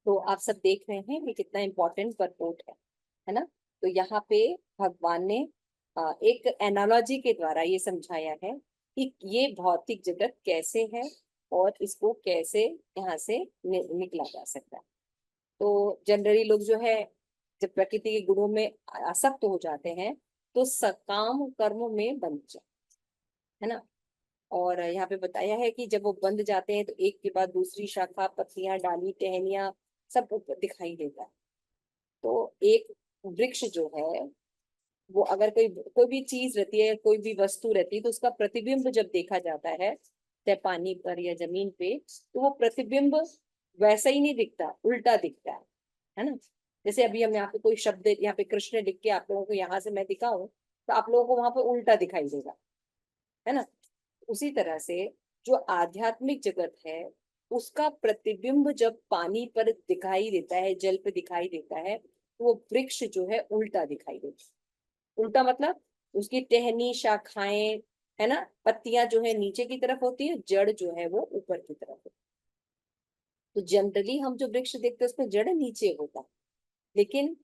तो आप सब देख रहे हैं ये कितना इम्पोर्टेंट परपोर्ट है ना। तो यहाँ पे भगवान ने एक एनालॉजी के द्वारा ये समझाया है कि ये भौतिक जगत कैसे है और इसको कैसे यहाँ से निकला जा सकता है। तो जनरली लोग जो है जब प्रकृति के गुणों में आसक्त हो जाते हैं तो सकाम कर्म में बंध जाते, है ना। और यहाँ पे बताया है कि जब वो बंध जाते हैं तो एक के बाद दूसरी शाखा, पत्तियां, डाली, टहनियां सब ऊपर दिखाई देता है। तो एक वृक्ष जो है वो अगर कोई कोई भी चीज रहती है, कोई भी वस्तु रहती है, तो उसका प्रतिबिंब जब देखा जाता है चाहे पानी पर या जमीन पे, तो वो प्रतिबिंब वैसा ही नहीं दिखता, उल्टा दिखता है ना। जैसे अभी हम यहाँ पे कोई शब्द यहाँ पे कृष्ण लिख के आप लोगों को यहाँ से मैं दिखाऊं तो आप लोगों को वहां पे उल्टा दिखाई देगा, है ना। उसी तरह से जो आध्यात्मिक जगत है उसका प्रतिबिंब जब पानी पर दिखाई देता है, जल पे दिखाई देता है, तो वो वृक्ष जो है उल्टा दिखाई देता है। उल्टा मतलब उसकी टहनी, शाखाएं, है ना, पत्तियां जो है नीचे की तरफ होती है, जड़ जो है वो ऊपर की तरफ होती है। तो जनरली हम जो वृक्ष देखते हैं उसमें जड़ नीचे होता है, लेकिन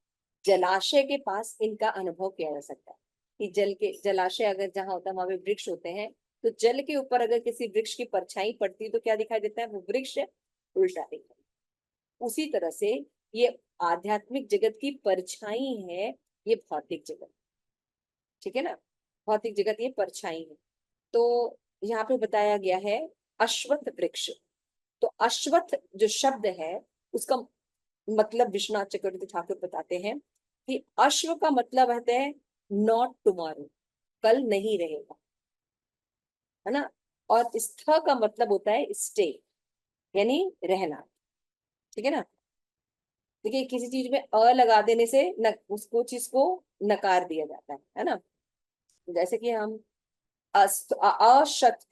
जलाशय के पास इनका अनुभव किया जा सकता है कि जलाशय अगर जहाँ होता है वहां पे वृक्ष होते हैं, तो जल के ऊपर अगर किसी वृक्ष की परछाई पड़ती है तो क्या दिखाई देता है, वो वृक्ष उल्टा दिखाई। उसी तरह से ये आध्यात्मिक जगत की परछाई है, ये भौतिक जगत, ठीक है ना। भौतिक जगत ये परछाई है। तो यहाँ पे बताया गया है अश्वत्थ वृक्ष। तो अश्वत्थ जो शब्द है उसका मतलब विश्वनाथ चक्रवर्ती ठाकुर बताते हैं कि अश्व का मतलब होता है नॉट टुमारो, कल नहीं रहेगा, है ना। और स्थ का मतलब होता है स्टे, यानी रहना, ठीक है ना। देखिए किसी चीज में अ लगा देने से उसको चीज को नकार दिया जाता है ना। जैसे कि हम अश्वत्थ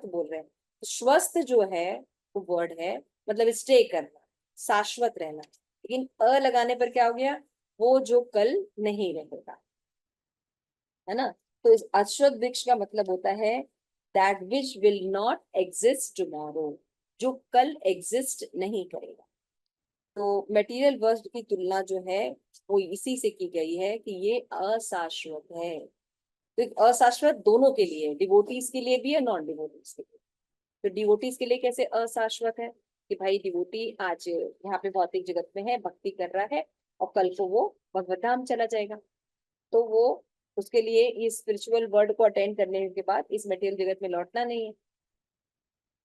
बोल रहे हैं, तो स्वस्थ जो है वो वर्ड है मतलब स्टे करना, शाश्वत रहना। लेकिन अ लगाने पर क्या हो गया, वो जो कल नहीं रहेगा, है ना। तो इस अश्वत्थ वृक्ष का मतलब होता है that which will not exist tomorrow, जो कल एग्जिस्ट नहीं करेगा। तो मटेरियल वर्ल्ड की तुलना जो है वो इसी से की गई है कि ये अशाश्वत है। तो एक अशाश्वत दोनों के लिए, डिवोटीज के लिए भी है, नॉन डिवोटीज के लिए। तो डिवोटीज के लिए कैसे अशाश्वत है कि भाई डिवोटी आज यहाँ पे भौतिक जगत में है, भक्ति कर रहा है, और कल को वो भगवत धाम चला जाएगा। तो वो उसके लिए इस स्पिरिचुअल वर्ल्ड को अटेंड करने के बाद इस मटेरियल जगत में लौटना नहीं है,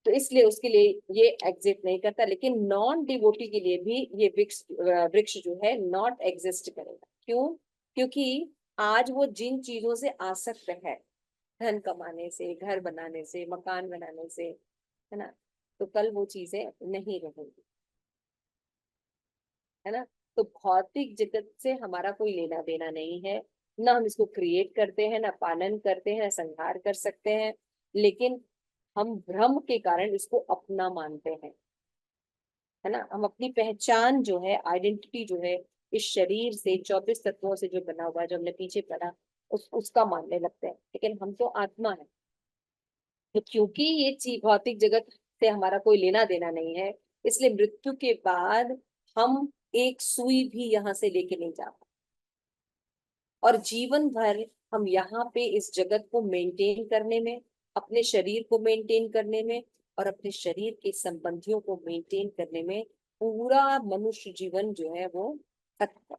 तो इसलिए उसके लिए ये एग्जिस्ट नहीं करता। लेकिन नॉन डिवोटी के लिए भी ये वृक्ष जो है नॉट एग्जिस्ट करेगा। क्यों? क्योंकि आज वो जिन चीजों से आसक्त है, धन कमाने से, घर बनाने से, मकान बनाने से, है ना, तो कल वो चीजें नहीं रहेंगी, है ना। तो भौतिक जगत से हमारा कोई लेना देना नहीं है, ना हम इसको क्रिएट करते हैं, ना पालन करते हैं, ना संहार कर सकते हैं। लेकिन हम भ्रम के कारण इसको अपना मानते हैं, है ना। हम अपनी पहचान जो है, आइडेंटिटी जो है, इस शरीर से 24 तत्वों से जो बना हुआ है, जो हमने पीछे पढ़ा, उसका मानने लगते हैं। लेकिन हम तो आत्मा है। तो क्योंकि ये चीज भौतिक जगत से हमारा कोई लेना देना नहीं है, इसलिए मृत्यु के बाद हम एक सुई भी यहाँ से लेके नहीं जा पाते, और जीवन भर हम यहाँ पे इस जगत को मेंटेन करने में, अपने शरीर को मेंटेन करने में, और अपने शरीर के संबंधियों को मेंटेन करने में पूरा मनुष्य जीवन जो है वो खत्म।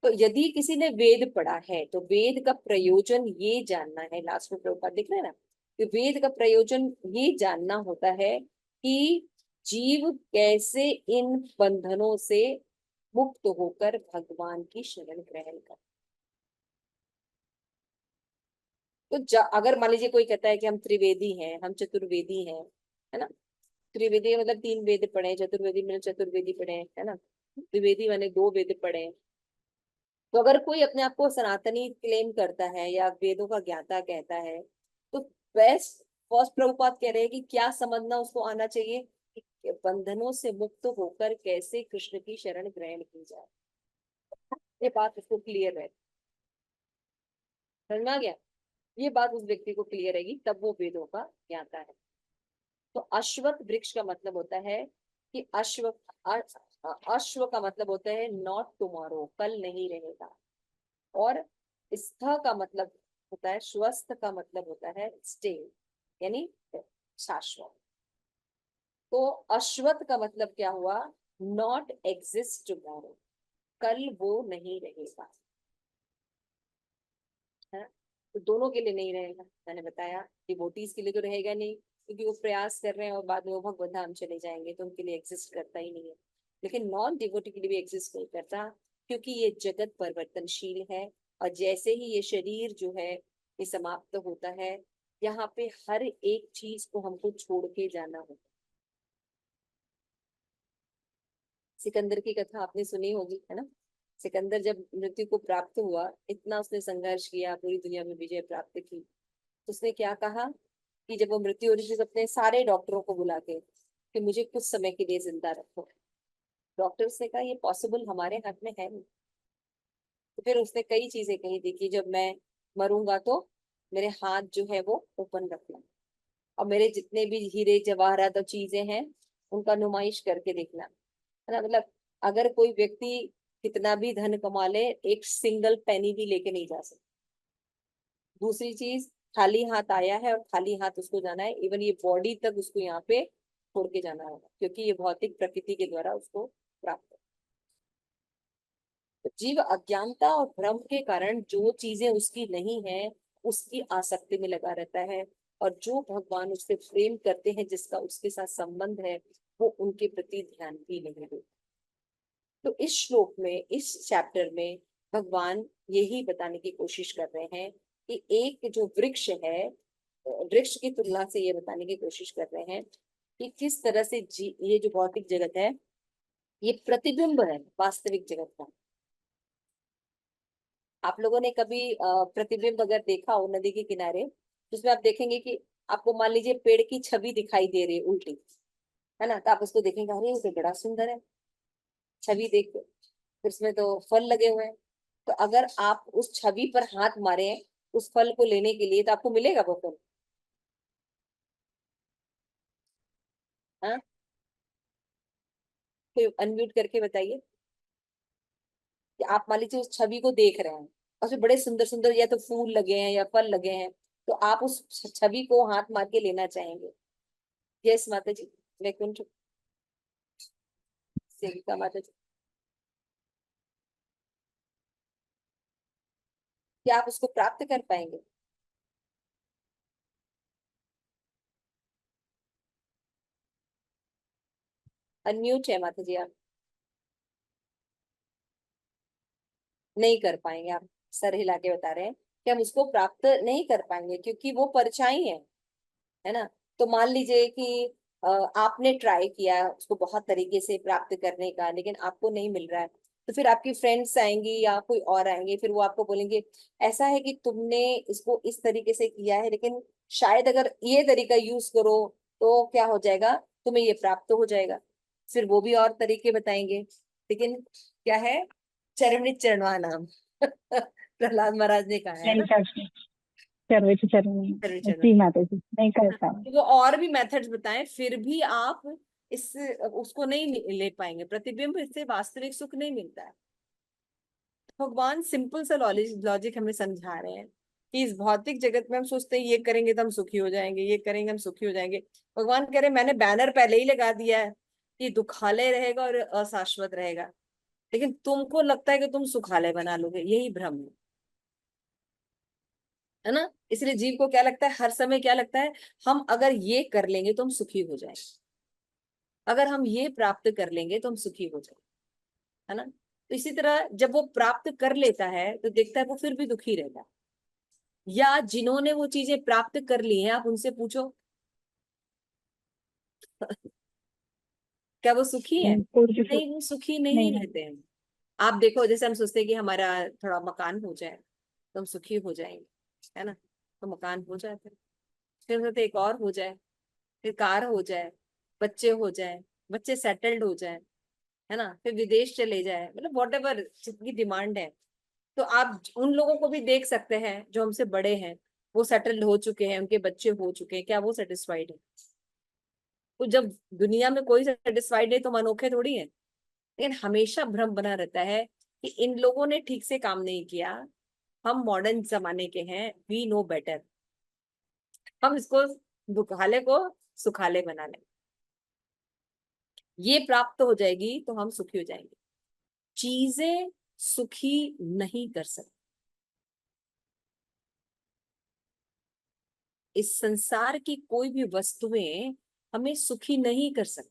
तो यदि किसी ने वेद पढ़ा है तो वेद का प्रयोजन ये जानना है, लास्ट में प्रभुपाद दिख रहे हैं ना, कि वेद का प्रयोजन ये जानना होता है कि जीव कैसे इन बंधनों से मुक्त होकर भगवान की शरण ग्रहण कर। तो अगर मान लीजिए कोई कहता है कि हम त्रिवेदी हैं, हम चतुर्वेदी हैं, है ना, त्रिवेदी मतलब 3 वेद पढ़े हैं, चतुर्वेदी में चतुर्वेदी पढ़े हैं, है ना, त्रिवेदी माने 2 वेद पढ़े हैं। तो अगर कोई अपने आप को सनातनी क्लेम करता है या वेदों का ज्ञाता कहता है, तो बेस्ट फर्स्ट प्रभुपाद कह रहे हैं कि क्या समझना उसको आना चाहिए कि बंधनों से मुक्त होकर कैसे कृष्ण की शरण ग्रहण की जाए। ये बात उसको क्लियर है, समझ में आ गया? ये बात उस व्यक्ति को क्लियर रहेगी तब वो वेदों का ज्ञाता है। तो अश्वत्थ वृक्ष का मतलब होता है कि अश्व का मतलब होता है नॉट टुमारो, कल नहीं रहेगा। और स्थ का मतलब होता है, स्वस्थ का मतलब होता है स्टे, यानी शाश्वत। तो अश्वत्थ का मतलब क्या हुआ? नॉट एग्जिस्ट टुमारो, कल वो नहीं रहेगा, है ना? तो दोनों के लिए नहीं रहेगा, मैंने बताया डिवोटीज के लिए तो रहेगा नहीं, क्योंकि वो प्रयास कर रहे हैं और बाद में वो भगवत धाम चले जाएंगे तो उनके लिए एग्जिस्ट करता ही नहीं है। लेकिन नॉन डिवोटी के लिए भी एग्जिस्ट नहीं करता, क्योंकि ये जगत परिवर्तनशील है। और जैसे ही ये शरीर जो है ये समाप्त होता है, यहाँ पे हर एक चीज को हमको छोड़ के जाना होगा। सिकंदर की कथा आपने सुनी होगी, है ना? सिकंदर जब मृत्यु को प्राप्त हुआ, इतना उसने संघर्ष किया, पूरी दुनिया में विजय प्राप्त की, तो उसने क्या कहा कि जब वो मृत्यु हो रही थी तो अपने सारे डॉक्टरों को बुला के कि मुझे कुछ समय के लिए जिंदा रखो। डॉक्टर्स ने कहा ये पॉसिबल हमारे हाथ में है नहीं। तो फिर उसने कई चीजें कही थी कि जब मैं मरूंगा तो मेरे हाथ जो है वो ओपन रखना, और मेरे जितने भी हीरे जवाहरात और चीजें हैं उनका नुमाइश करके देखना, है ना। मतलब अगर कोई व्यक्ति कितना भी धन कमा ले, एक सिंगल पेनी भी लेके नहीं जा सकता। दूसरी चीज, खाली हाथ आया है और खाली हाथ उसको जाना है, इवन ये बॉडी तक उसको यहाँ पे छोड़ के जाना होगा, क्योंकि ये भौतिक प्रकृति के द्वारा उसको प्राप्त है। तो जीव अज्ञानता और भ्रम के कारण जो चीजें उसकी नहीं है उसकी आसक्ति में लगा रहता है, और जो भगवान उससे प्रेम करते हैं, जिसका उसके साथ संबंध है, वो उनके प्रति ध्यान भी नहीं देते। तो इस श्लोक में, इस चैप्टर में भगवान यही बताने की कोशिश कर रहे हैं कि एक जो वृक्ष है, वृक्ष की तुलना से ये बताने की कोशिश कर रहे हैं कि किस तरह से ये जो भौतिक जगत है ये प्रतिबिंब है वास्तविक जगत का। आप लोगों ने कभी प्रतिबिंब अगर देखा हो नदी के किनारे, तो उसमें आप देखेंगे कि आपको मान लीजिए पेड़ की छवि दिखाई दे रही है उल्टी, है ना, तो आप उसको देखेंगे, अरे ये तो बड़ा सुंदर है, छवि देख के, फिर उसमें तो फल लगे हुए हैं। तो अगर आप उस छवि पर हाथ मारे उस फल को लेने के लिए, तो आपको मिलेगा वो फल? हाँ, कोई अनम्यूट करके बताइए कि आप मान लीजिए उस छवि को देख रहे हैं और उसमें बड़े सुंदर सुंदर या तो फूल लगे हैं या फल लगे हैं, तो आप उस छवि को हाथ मार के लेना चाहेंगे? यस माता जी, वैकुंठ सेविका माता जी, क्या आप उसको प्राप्त कर पाएंगे? अनम्यूट है माता जी आप, नहीं कर पाएंगे। आप सर हिला के बता रहे हैं कि हम उसको प्राप्त नहीं कर पाएंगे क्योंकि वो परछाई है ना। तो मान लीजिए कि आपने ट्राई किया उसको बहुत तरीके से प्राप्त करने का, लेकिन आपको नहीं मिल रहा है, तो फिर आपकी फ्रेंड्स आएंगी या कोई और आएंगे, फिर वो आपको बोलेंगे ऐसा है कि तुमने इसको इस तरीके से किया है, लेकिन शायद अगर ये तरीका यूज करो तो क्या हो जाएगा, तुम्हें ये प्राप्त हो जाएगा। फिर वो भी और तरीके बताएंगे, लेकिन क्या है, चरणित चरणवा नाम प्रहलाद महाराज ने कहा है नहीं ना, करते, सर्वे तो चरणित चरण चरणवा। जी माता जी नहीं कर पाए। तो वो और भी मेथड्स बताएं, फिर भी आप इस उसको नहीं ले पाएंगे, प्रतिबिंब इससे वास्तविक सुख नहीं मिलता है। भगवान सिंपल सा लॉजिक हमें समझा रहे हैं कि इस भौतिक जगत में हम सोचते हैं ये करेंगे तो हम सुखी हो जाएंगे, ये करेंगे हम सुखी हो जाएंगे। भगवान कह रहे मैंने बैनर पहले ही लगा दिया है कि दुखालय रहेगा और अशाश्वत रहेगा, लेकिन तुमको लगता है कि तुम सुखालय बना लोगे, यही भ्रम है ना। इसलिए जीव को क्या लगता है, हर समय क्या लगता है, हम अगर ये कर लेंगे तो हम सुखी हो जाएंगे, अगर हम ये प्राप्त कर लेंगे तो हम सुखी हो जाएंगे, है ना। तो इसी तरह जब वो प्राप्त कर लेता है तो देखता है वो फिर भी दुखी रहता है। या जिन्होंने वो चीजें प्राप्त कर ली हैं आप उनसे पूछो क्या वो सुखी है, कोई भी नहीं वो सुखी नहीं नहीं है। रहते हैं। आप देखो जैसे हम सोचते हैं कि हमारा थोड़ा मकान हो जाए तो हम सुखी हो जाएंगे, है ना, तो मकान हो जाते हैं, फिर सोचते एक और हो जाए, फिर कार हो जाए, बच्चे हो जाए, बच्चे सेटल्ड हो जाए, है ना, फिर विदेश चले जाए, मतलब वॉट एवर जितनी डिमांड है। तो आप उन लोगों को भी देख सकते हैं जो हमसे बड़े हैं, वो सेटल्ड हो चुके हैं, उनके बच्चे हो चुके हैं, क्या वो सेटिस्फाइड है। तो जब दुनिया में कोई सेटिस्फाइड है तो हम अनोखे थोड़ी है। लेकिन हमेशा भ्रम बना रहता है कि इन लोगों ने ठीक से काम नहीं किया, हम मॉडर्न जमाने के हैं, वी नो बेटर, हम इसको दुखाले को सुखाले बना लें, ये प्राप्त हो जाएगी तो हम सुखी हो जाएंगे। चीजें सुखी नहीं कर सकती, इस संसार की कोई भी वस्तुएं हमें सुखी नहीं कर सकती,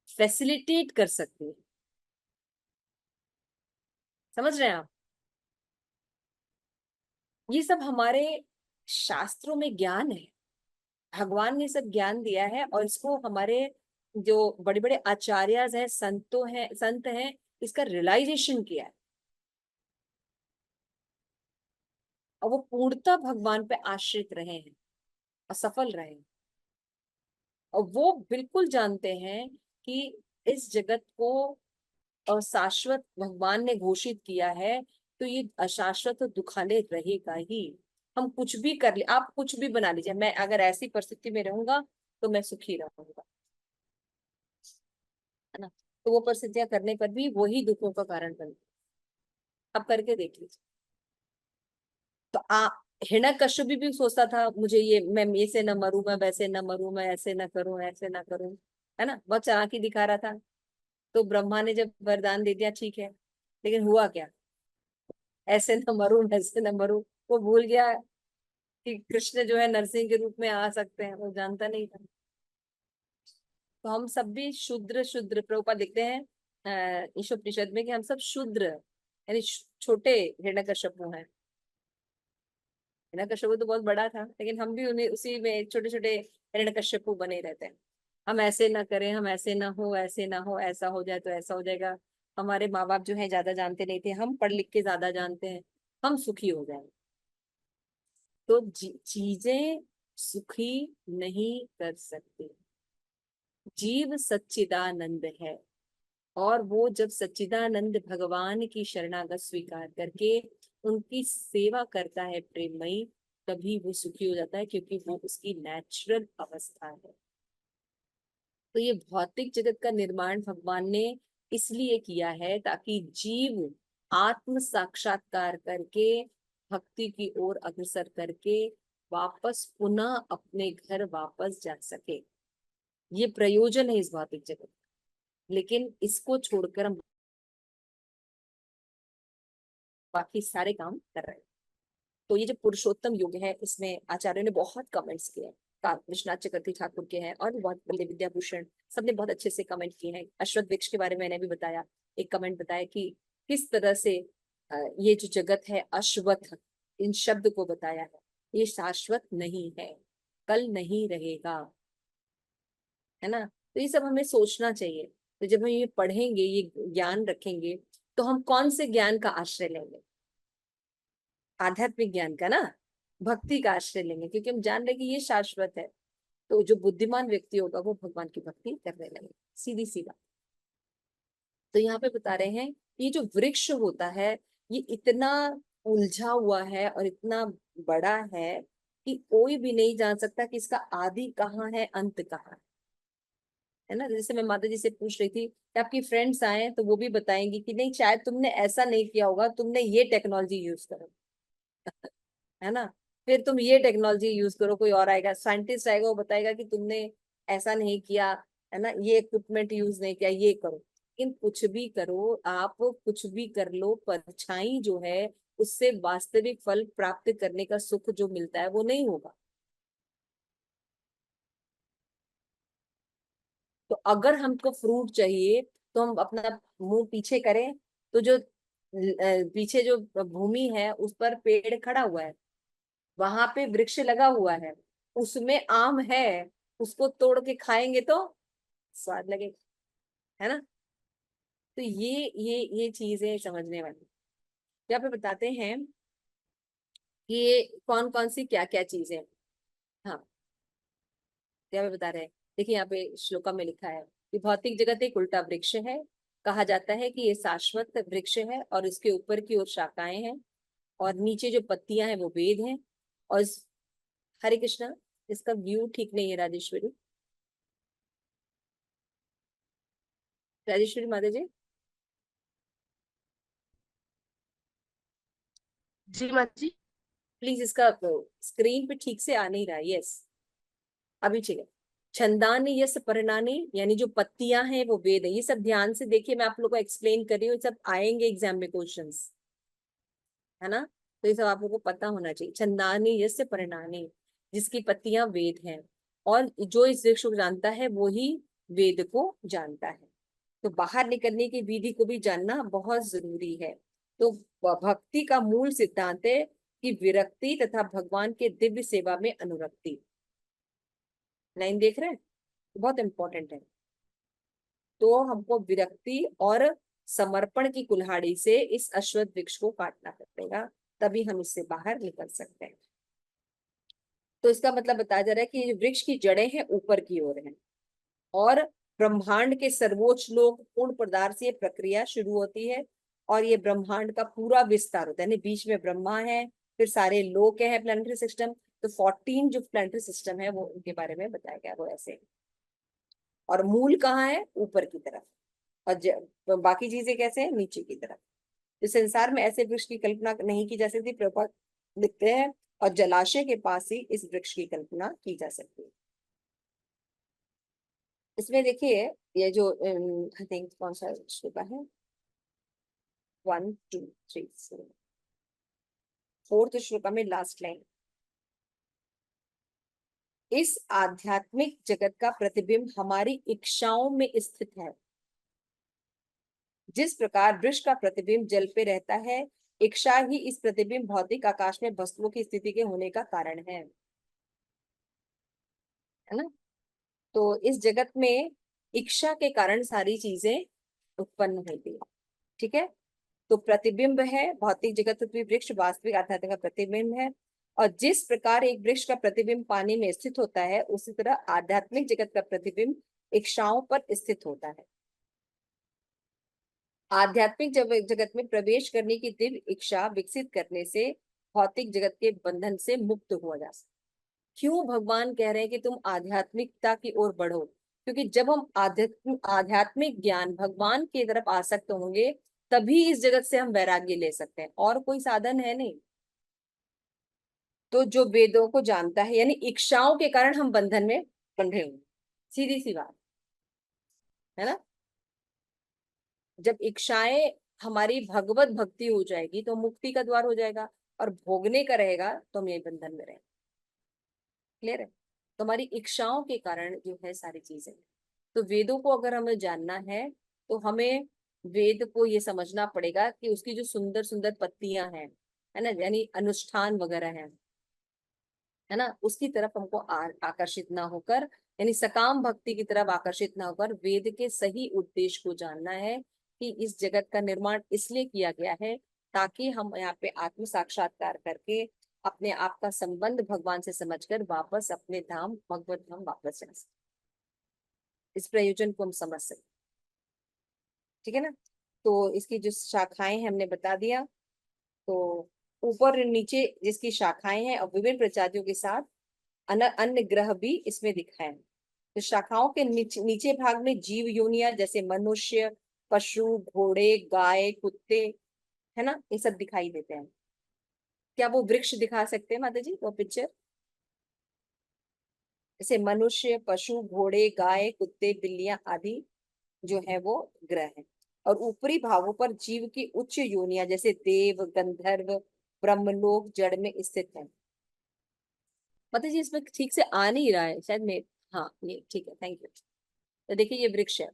फैसिलिटेट कर सकती है। समझ रहे हैं आप, ये सब हमारे शास्त्रों में ज्ञान है, भगवान ने सब ज्ञान दिया है और इसको हमारे जो बड़े बड़े आचार्य हैं, संत हैं, इसका रियलाइजेशन किया है और वो पूर्णतः भगवान पे आश्रित रहे हैं, असफल रहे हैं। और वो बिल्कुल जानते हैं कि इस जगत को अशाश्वत भगवान ने घोषित किया है, तो ये अशाश्वत और दुखालय रहेगा ही। हम कुछ भी कर ले, आप कुछ भी बना लीजिए, मैं अगर ऐसी परिस्थिति में रहूंगा तो मैं सुखी रहूंगा, है ना, तो वो परिस्थितियां करने पर भी वही दुखों का कारण बनती। अब करके देख लीजिए। तो हिरण्यकश्यप भी सोचता था मुझे ये, मैं ये से न मरूं, मैं वैसे न मरूं, मैं ऐसे न करूं, ऐसे न करूं, है ना, बहुत चालाकी दिखा रहा था। तो ब्रह्मा ने जब वरदान दे दिया ठीक है, लेकिन हुआ क्या, ऐसे न मरूं वैसे न मरूं, वो भूल गया कि कृष्ण जो है नरसिंह के रूप में आ सकते हैं, वो जानता नहीं था। तो हम सब भी शूद्र शूद्र, प्रभुपाद लिखते हैं ईशोपनिषद में कि हम सब शूद्र यानी छोटे हिरण्यकश्यप हैं। हिरण्यकश्यप तो बहुत बड़ा था, लेकिन हम भी उन्हें उसी में छोटे छोटे हिरण्यकश्यप बने रहते हैं। हम ऐसे ना करें, हम ऐसे ना हो, ऐसे ना हो, ऐसा हो जाए तो ऐसा हो जाएगा। हमारे माँ बाप जो है ज्यादा जानते नहीं थे, हम पढ़ लिख के ज्यादा जानते हैं, हम सुखी हो जाएंगे। तो चीजें सुखी नहीं कर सकती, जीव सच्चिदानंद है। और वो जब सच्चिदानंद भगवान की शरणागत स्वीकार करके उनकी सेवा करता है प्रेममयी, तभी वो सुखी हो जाता है, क्योंकि वो उसकी नेचुरल अवस्था है। तो ये भौतिक जगत का निर्माण भगवान ने इसलिए किया है ताकि जीव आत्म साक्षात्कार करके भक्ति की ओर अग्रसर करके वापस पुनः अपने घर वापस जा सके। ये प्रयोजन है इस भौतिक जगत का। लेकिन इसको छोड़कर हम बाकी सारे काम कर रहे हैं। तो ये जो पुरुषोत्तम युग है, इसमें आचार्यों ने बहुत कमेंट्स किए हैं। विश्वनाथ चक्रवर्ती ठाकुर के हैं और भी बहुत बड़े, विद्याभूषण, सबने बहुत अच्छे से कमेंट किए हैं। अश्वत्थ वृक्ष के बारे में मैंने भी बताया, एक कमेंट बताया कि किस तरह से ये जो जगत है अश्वत्थ, इन शब्द को बताया है, ये शाश्वत नहीं है, कल नहीं रहेगा, है ना। तो ये सब हमें सोचना चाहिए। तो जब हम ये पढ़ेंगे, ये ज्ञान रखेंगे, तो हम कौन से ज्ञान का आश्रय लेंगे, आध्यात्मिक ज्ञान का ना, भक्ति का आश्रय लेंगे, क्योंकि हम जान रहे कि ये शाश्वत है। तो जो बुद्धिमान व्यक्ति होगा वो भगवान की भक्ति करने लगे, सीधी सी बात। तो यहाँ पे बता रहे हैं ये जो वृक्ष होता है, ये इतना उलझा हुआ है और इतना बड़ा है कि कोई भी नहीं जान सकता कि इसका आदि कहाँ है, अंत कहाँ है ना। जैसे मैं माता जी से पूछ रही थी कि आपकी फ्रेंड्स आए तो वो भी बताएंगी कि नहीं शायद तुमने ऐसा नहीं किया होगा, तुमने ये टेक्नोलॉजी यूज करो, है ना। फिर तुम ये टेक्नोलॉजी यूज करो, कोई और आएगा, साइंटिस्ट आएगा, वो बताएगा कि तुमने ऐसा नहीं किया, है ना, ये इक्विपमेंट यूज नहीं किया, ये करो। लेकिन कुछ भी करो आप, कुछ भी कर लो, परछाई जो है उससे वास्तविक फल प्राप्त करने का सुख जो मिलता है वो नहीं होगा। तो अगर हमको फ्रूट चाहिए तो हम अपना मुंह पीछे करें, तो जो पीछे जो भूमि है उस पर पेड़ खड़ा हुआ है, वहां पे वृक्ष लगा हुआ है, उसमें आम है, उसको तोड़ के खाएंगे तो स्वाद लगेगा, है ना। तो ये चीजें समझने वाली। यहाँ पे बताते हैं कि ये कौन कौन सी क्या क्या चीजें हैं। हाँ, यहाँ पे बता रहे हैं, देखिए यहाँ पे श्लोका में लिखा है कि भौतिक जगत एक उल्टा वृक्ष है। कहा जाता है कि ये शाश्वत वृक्ष है और इसके ऊपर की ओर शाखाएं हैं और नीचे जो पत्तियां हैं वो वेद हैं। और हरे कृष्णा, इसका व्यू ठीक नहीं है राजेश्वरी। राजेश्वरी माता जी, जी माँ जी। प्लीज इसका स्क्रीन पे ठीक से आ नहीं रहा। यस, अभी ठीक है। छंदानी यस परिणानी, यानी जो पत्तियां हैं वो वेद है। ये सब ध्यान से देखिए, मैं आप लोग को एक्सप्लेन कर रही हूँ, सब आएंगे एग्जाम में क्वेश्चंस, है ना। तो ये सब आप लोगों को पता होना चाहिए। छंदानी यस परिणानी, जिसकी पत्तियां वेद हैं, और जो इस वृक्ष को जानता है वो ही वेद को जानता है। तो बाहर निकलने की विधि को भी जानना बहुत जरूरी है। तो भक्ति का मूल सिद्धांत है कि विरक्ति तथा भगवान के दिव्य सेवा में अनुरक्ति। लाइन देख रहे हैं, बहुत इंपॉर्टेंट है। तो हमको विरक्ति और समर्पण की कुल्हाड़ी से इस अश्वत्थ वृक्ष को काटना पड़ेगा, तभी हम इससे बाहर निकल सकते हैं। तो इसका मतलब बताया जा रहा है कि ये वृक्ष की जड़ें हैं ऊपर की ओर हैं, और ब्रह्मांड के सर्वोच्च लोक पूर्ण पदार्थ से ये प्रक्रिया शुरू होती है, और ये ब्रह्मांड का पूरा विस्तार होता है, यानी बीच में ब्रह्मा है, फिर सारे लोक है प्लानिटरी सिस्टम। तो 14 जो प्लानिटरी सिस्टम है वो उनके बारे में बताया गया, वो ऐसे। और मूल कहाँ है? ऊपर की तरफ। और बाकी चीजें कैसे हैं? नीचे की तरफ। इस संसार में ऐसे वृक्ष की कल्पना नहीं की जा सकती, प्रभुपाद लिखते हैं, और जलाशय के पास ही इस वृक्ष की कल्पना की जा सकती है। इसमें देखिए, ये जो आई थिंक कौन सा श्लोक है, 1 2 3 4th श्लोक में लास्ट लाइन, इस आध्यात्मिक जगत का प्रतिबिंब हमारी इच्छाओं में स्थित है। जिस प्रकार वृक्ष का प्रतिबिंब जल पे रहता है, इच्छा ही इस प्रतिबिंब भौतिक आकाश में वस्तुओं की स्थिति के होने का कारण है ना। तो इस जगत में इच्छा के कारण सारी चीजें उत्पन्न होती है, ठीक है। तो प्रतिबिंब है भौतिक जगत, पृथ्वी, वृक्ष वास्तविक आध्यात्मिक का प्रतिबिंब है। और जिस प्रकार एक वृक्ष का प्रतिबिंब पानी में स्थित होता है, उसी तरह आध्यात्मिक जगत का प्रतिबिंब इच्छाओं पर स्थित होता है। आध्यात्मिक जगत में प्रवेश करने की दिव्य इच्छा विकसित करने से भौतिक जगत के बंधन से मुक्त हुआ जा सकता। क्यों भगवान कह रहे हैं कि तुम आध्यात्मिकता की ओर बढ़ो? क्योंकि जब हम आध्यात्मिक ज्ञान भगवान की तरफ आसक्त होंगे, तभी इस जगत से हम वैराग्य ले सकते हैं, और कोई साधन है नहीं। तो जो वेदों को जानता है, यानी इच्छाओं के कारण हम बंधन में बंधे हुए, सीधी सी बात है ना। जब इच्छाएं हमारी भगवत भक्ति हो जाएगी तो मुक्ति का द्वार हो जाएगा, और भोगने का रहेगा तो हम ये बंधन में रहेंगे। क्लियर है? तो हमारी इच्छाओं के कारण जो है सारी चीजें। तो वेदों को अगर हमें जानना है तो हमें वेद को ये समझना पड़ेगा कि उसकी जो सुंदर सुंदर पत्तियां हैं, है ना, यानी अनुष्ठान वगैरह है ना, उसकी तरफ हमको आकर्षित ना होकर, यानी सकाम भक्ति की तरफ आकर्षित ना होकर वेद के सही उद्देश्य को जानना है कि इस जगत का निर्माण इसलिए किया गया है ताकि हम यहाँ पे आत्म साक्षात्कार करके अपने आप का संबंध भगवान से समझकर वापस अपने धाम भगवत धाम वापस जा सके। इस प्रयोजन को हम समझ सकते, ठीक है ना। तो इसकी जो शाखाएं हैं हमने बता दिया। तो ऊपर नीचे जिसकी शाखाएं हैं और विभिन्न प्रजातियों के साथ अन्य ग्रह भी इसमें दिखाए। तो शाखाओं के नीचे भाग में जीव योनिया जैसे मनुष्य, पशु, घोड़े, गाय, कुत्ते, है ना, ये सब दिखाई देते हैं। क्या वो वृक्ष दिखा सकते हैं माता जी, वो पिक्चर? जैसे मनुष्य, पशु, घोड़े, गाय, कुत्ते, बिल्लियां आदि जो है वो ग्रह हैं। और ऊपरी भावों पर जीव की उच्च योनियां जैसे देव, गंधर्व, ब्रह्मलोक जड़ में स्थित है। माता जी इसमें ठीक से आ नहीं रहा है शायद मैं, हाँ ये ठीक है, थैंक यू। तो देखिए ये वृक्ष है,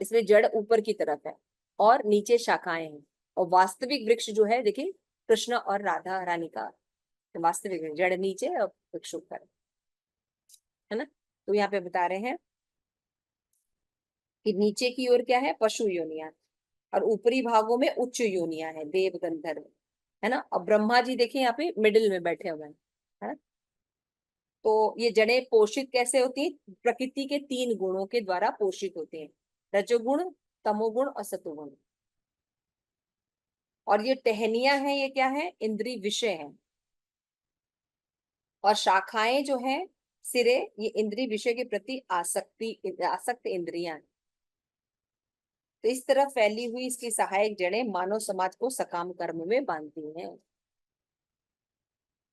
इसमें जड़ ऊपर की तरफ है और नीचे शाखाएं हैं। और वास्तविक वृक्ष जो है देखिए कृष्ण और राधा रानी का वास्तविक वृक्ष, जड़ नीचे और वृक्ष ऊपर, है ना। तो यहाँ पे बता रहे हैं कि नीचे की ओर क्या है, पशु योनियां, और ऊपरी भागों में उच्च योनियां है, देव गंधर्व, है ना। और ब्रह्मा जी देखिए यहाँ पे मिडिल में बैठे हुए हैं, है ना। तो ये जड़ें पोषित कैसे होती हैं? प्रकृति के 3 गुणों के द्वारा पोषित होती हैं, रजोगुण, तमोगुण और सतोगुण। और ये टहनियां हैं, ये क्या है, इंद्रिय विषय है। और शाखाएं जो है, सिरे, ये इंद्रिय विषय के प्रति आसक्त इंद्रियां हैं। तो इस तरह फैली हुई इसकी सहायक जड़ें मानव समाज को सकाम कर्म में बांधती हैं।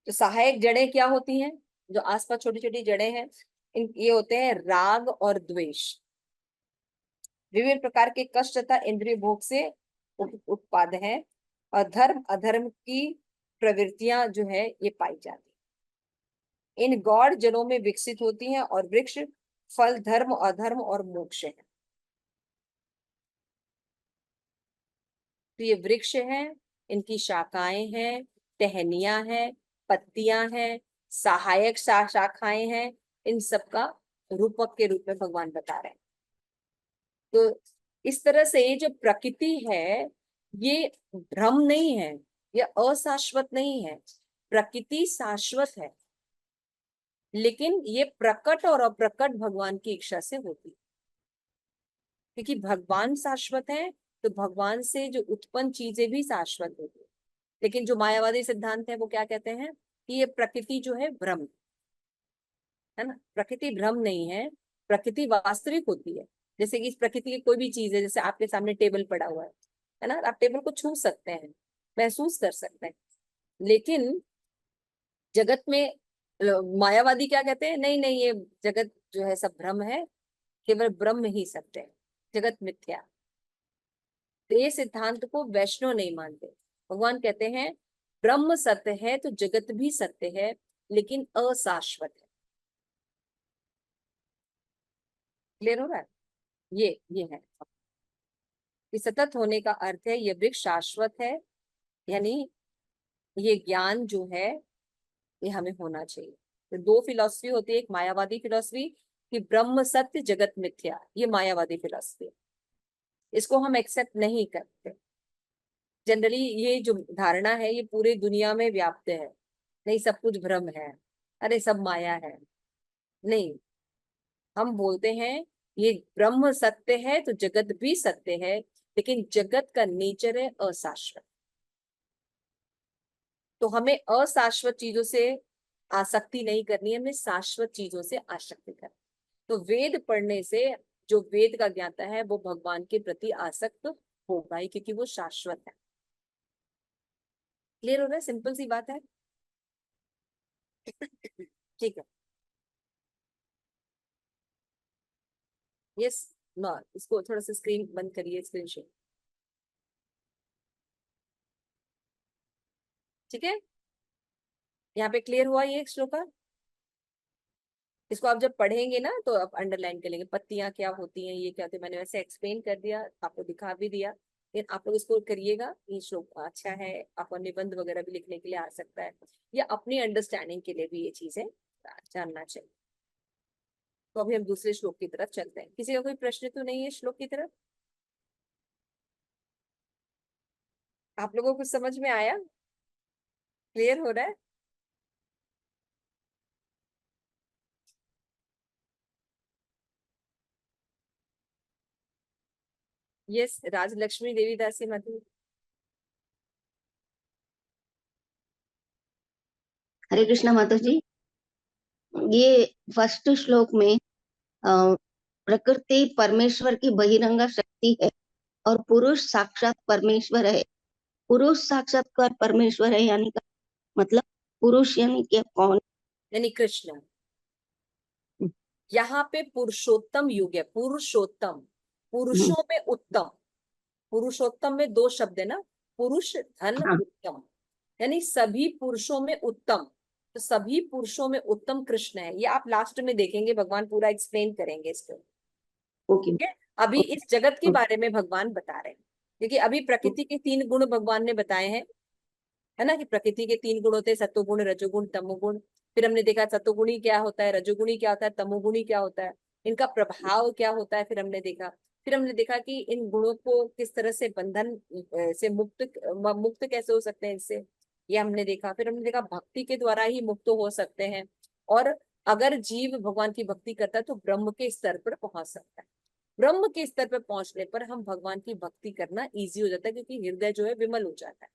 तो सहायक जड़ें क्या होती हैं? जो आसपास छोटी छोटी जड़ें हैं, ये होते हैं राग और द्वेष, विभिन्न प्रकार के कष्ट तथा इंद्रिय भोग से उत्पाद है। और धर्म अधर्म की प्रवृत्तियां जो है ये पाई जाती है, इन गौड़ जड़ों में विकसित होती हैं। और वृक्ष फल धर्म, अधर्म और मोक्ष है। तो ये वृक्ष हैं, इनकी शाखाएं हैं, टहनियां हैं, पत्तियां हैं, सहायक शाखाएं हैं, इन सब का रूपक के रूप में भगवान बता रहे हैं। तो इस तरह से ये जो प्रकृति है ये भ्रम नहीं है, ये अशाश्वत नहीं है, प्रकृति शाश्वत है। लेकिन ये प्रकट और अप्रकट भगवान की इच्छा से होती है। क्योंकि भगवान शाश्वत है तो भगवान से जो उत्पन्न चीजें भी शाश्वत होती है। लेकिन जो मायावादी सिद्धांत है वो क्या कहते हैं कि ये प्रकृति जो है भ्रम है ना, प्रकृति भ्रम नहीं है, प्रकृति वास्तविक होती है। जैसे कि इस प्रकृति की कोई भी चीज है, जैसे आपके सामने टेबल पड़ा हुआ है ना, आप टेबल को छू सकते हैं, महसूस कर सकते हैं। लेकिन जगत में मायावादी क्या कहते हैं, नहीं नहीं ये जगत जो है सब भ्रम है, केवल ब्रह्म ही सत्य है, जगत मिथ्या। तो ये सिद्धांत को वैष्णव नहीं मानते। भगवान कहते हैं ब्रह्म सत्य है तो जगत भी सत्य है, लेकिन अशाश्वत है। क्लियर हो रहा है? ये है कि सतत होने का अर्थ है ये वृक्ष शाश्वत है, यानी ये ज्ञान जो है ये हमें होना चाहिए। तो 2 फिलॉसफी होती है, एक मायावादी फिलॉसफी कि ब्रह्म सत्य जगत मिथ्या, ये मायावादी फिलॉसफी, इसको हम एक्सेप्ट नहीं करते। जनरली ये जो धारणा है ये पूरी दुनिया में व्याप्त है, नहीं सब कुछ भ्रम है, अरे सब माया है, नहीं। हम बोलते हैं ये ब्रह्म सत्य है तो जगत भी सत्य है, लेकिन जगत का नेचर है अशाश्वत। तो हमें अशाश्वत चीजों से आसक्ति नहीं करनी है, हमें शाश्वत चीजों से आसक्ति करनी। तो वेद पढ़ने से जो वेद का ज्ञाता है वो भगवान के प्रति आसक्त होगा ही, क्योंकि वो शाश्वत है। क्लियर हो रहा है? सिंपल सी बात है। ठीक है, यस। ना इसको थोड़ा सा स्क्रीन बंद करिए, स्क्रीन शेयर। ठीक है, यहाँ पे क्लियर हुआ ये श्लोक? इसको आप जब पढ़ेंगे ना तो आप अंडरलाइन कर लेंगे, पत्तियां क्या होती हैं, ये क्या होती है। मैंने वैसे एक्सप्लेन कर दिया, आपको दिखा भी दिया, लेकिन आप लोग इसको करिएगा। ये श्लोक अच्छा है, आपको निबंध वगैरह भी लिखने के लिए आ सकता है, या अपनी अंडरस्टैंडिंग के लिए भी ये चीजें जानना चाहिए। तो अभी हम दूसरे श्लोक की तरफ चलते हैं। किसी का कोई प्रश्न तो नहीं है श्लोक की तरफ? आप लोगों को समझ में आया? क्लियर हो रहा है? यस, राजलक्ष्मी देवी दासी मधु। हरे कृष्णा माता जी, ये फर्स्ट श्लोक में प्रकृति परमेश्वर की बहिरंगा शक्ति है और पुरुष साक्षात परमेश्वर है। पुरुष साक्षात्कार परमेश्वर है यानी मतलब पुरुष यानी कि कौन? यानी कृष्ण। यहाँ पे पुरुषोत्तम युग है, पुरुषोत्तम, पुरुषों में उत्तम। पुरुषोत्तम में दो शब्द है ना, पुरुष धन हाँ। उत्तम, यानी सभी पुरुषों में उत्तम। तो सभी पुरुषों में उत्तम कृष्ण है, ये आप लास्ट में देखेंगे, भगवान पूरा एक्सप्लेन करेंगे इसको। ओके। ठीक है, अभी ओके। इस जगत के ओके। बारे में भगवान बता रहे हैं, क्योंकि अभी प्रकृति के 3 गुण भगवान ने बताए हैं, है ना, कि प्रकृति के 3 गुण होते हैं, सत्वगुण, रजोगुण, तमोगुण। फिर हमने देखा सत्वगुणी क्या होता है, रजोगुणी क्या होता है, तमोगुणी क्या होता है, इनका प्रभाव क्या होता है, फिर हमने देखा कि इन गुणों को किस तरह से बंधन से मुक्त कैसे हो सकते हैं इससे, ये हमने देखा। फिर हमने देखा भक्ति के द्वारा ही मुक्त हो सकते हैं, और अगर जीव भगवान की भक्ति करता है तो ब्रह्म के स्तर पर पहुंच सकता है। ब्रह्म के स्तर पर पहुंचने पर हम भगवान की भक्ति करना इजी हो जाता है, क्योंकि हृदय जो है विमल हो जाता है।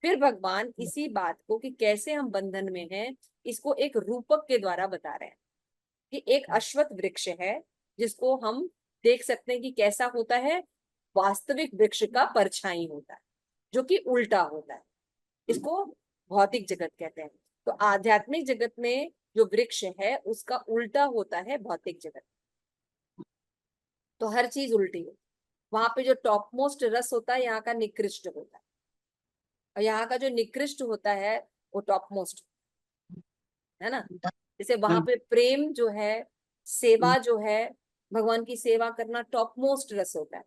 फिर भगवान इसी बात को कि कैसे हम बंधन में हैं, इसको एक रूपक के द्वारा बता रहे हैं, कि एक अश्वत्थ वृक्ष है जिसको हम देख सकते हैं कि कैसा होता है, वास्तविक वृक्ष का परछाई होता है, जो कि उल्टा होता है। इसको भौतिक जगत कहते हैं। तो आध्यात्मिक जगत में जो वृक्ष है उसका उल्टा होता है भौतिक जगत। तो हर चीज उल्टी है। वहां पे जो टॉप मोस्ट रस होता है यहाँ का निकृष्ट होता है, और यहाँ का जो निकृष्ट होता है वो टॉप मोस्ट, है ना। जैसे वहां पे प्रेम जो है, सेवा जो है, भगवान की सेवा करना टॉप मोस्ट रस होता है।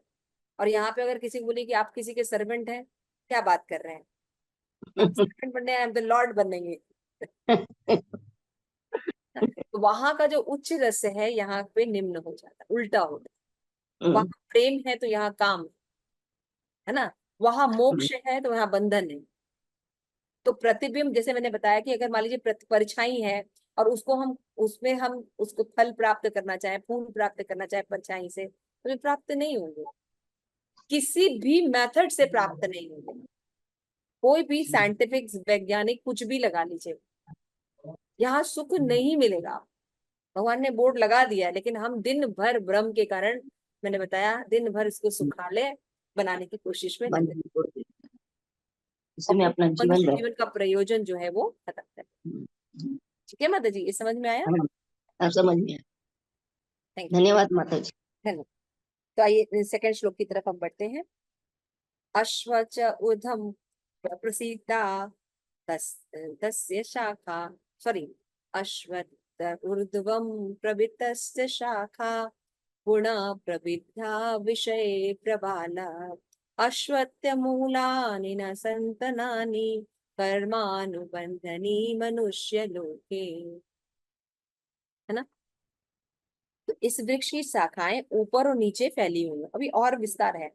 और यहाँ पे अगर किसी को बोले कि आप किसी के सर्वेंट हैं, क्या बात कर रहे हैं, हम सर्वेंट बनने हैं, हम तो लॉर्ड बनेंगे। तो वहां का जो उच्च रस है यहाँ पे निम्न हो जाता है, उल्टा होता है। वहां प्रेम है तो यहाँ काम है ना, वहां मोक्ष है तो यहाँ बंधन है। तो प्रतिबिंब, जैसे मैंने बताया कि अगर मान लीजिए परछाई है और उसको हम उसमें हम उसको फल प्राप्त करना चाहे, फूल प्राप्त करना चाहे परछाई से, तो ये प्राप्त नहीं होंगे, किसी भी मेथड से प्राप्त नहीं होंगे। कोई भी साइंटिफिक वैज्ञानिक कुछ भी लगा लीजिए, यहाँ सुख नहीं मिलेगा। भगवान ने बोर्ड लगा दिया है, लेकिन हम दिन भर भ्रम के कारण, मैंने बताया, दिन भर इसको सुखालय बनाने की कोशिश में लगे, इसमें अपना जीवन मनुष्य जीवन का प्रयोजन जो है वो खत्म कर। ठीक है माता जी, ये समझ में आया? समझ में आया। थैंक यू, धन्यवाद माता जी। धन्यवाद। तो आइए सेकंड श्लोक की तरफ हम बढ़ते हैं। अश्वच ऊर्ध्वं प्रसीदा तस्य शाखा, सॉरी, अश्वत्थ ऊर्ध्वं प्रवृत्तस्य शाखा, गुण प्रविद्या विषये प्रबाला, अश्वत्थ मूलानि न सन्तनानि, कर्मानुबन्धनी मनुष्य लोके, है ना। तो इस वृक्ष की शाखाएं ऊपर और नीचे फैली हुई है, अभी और विस्तार है,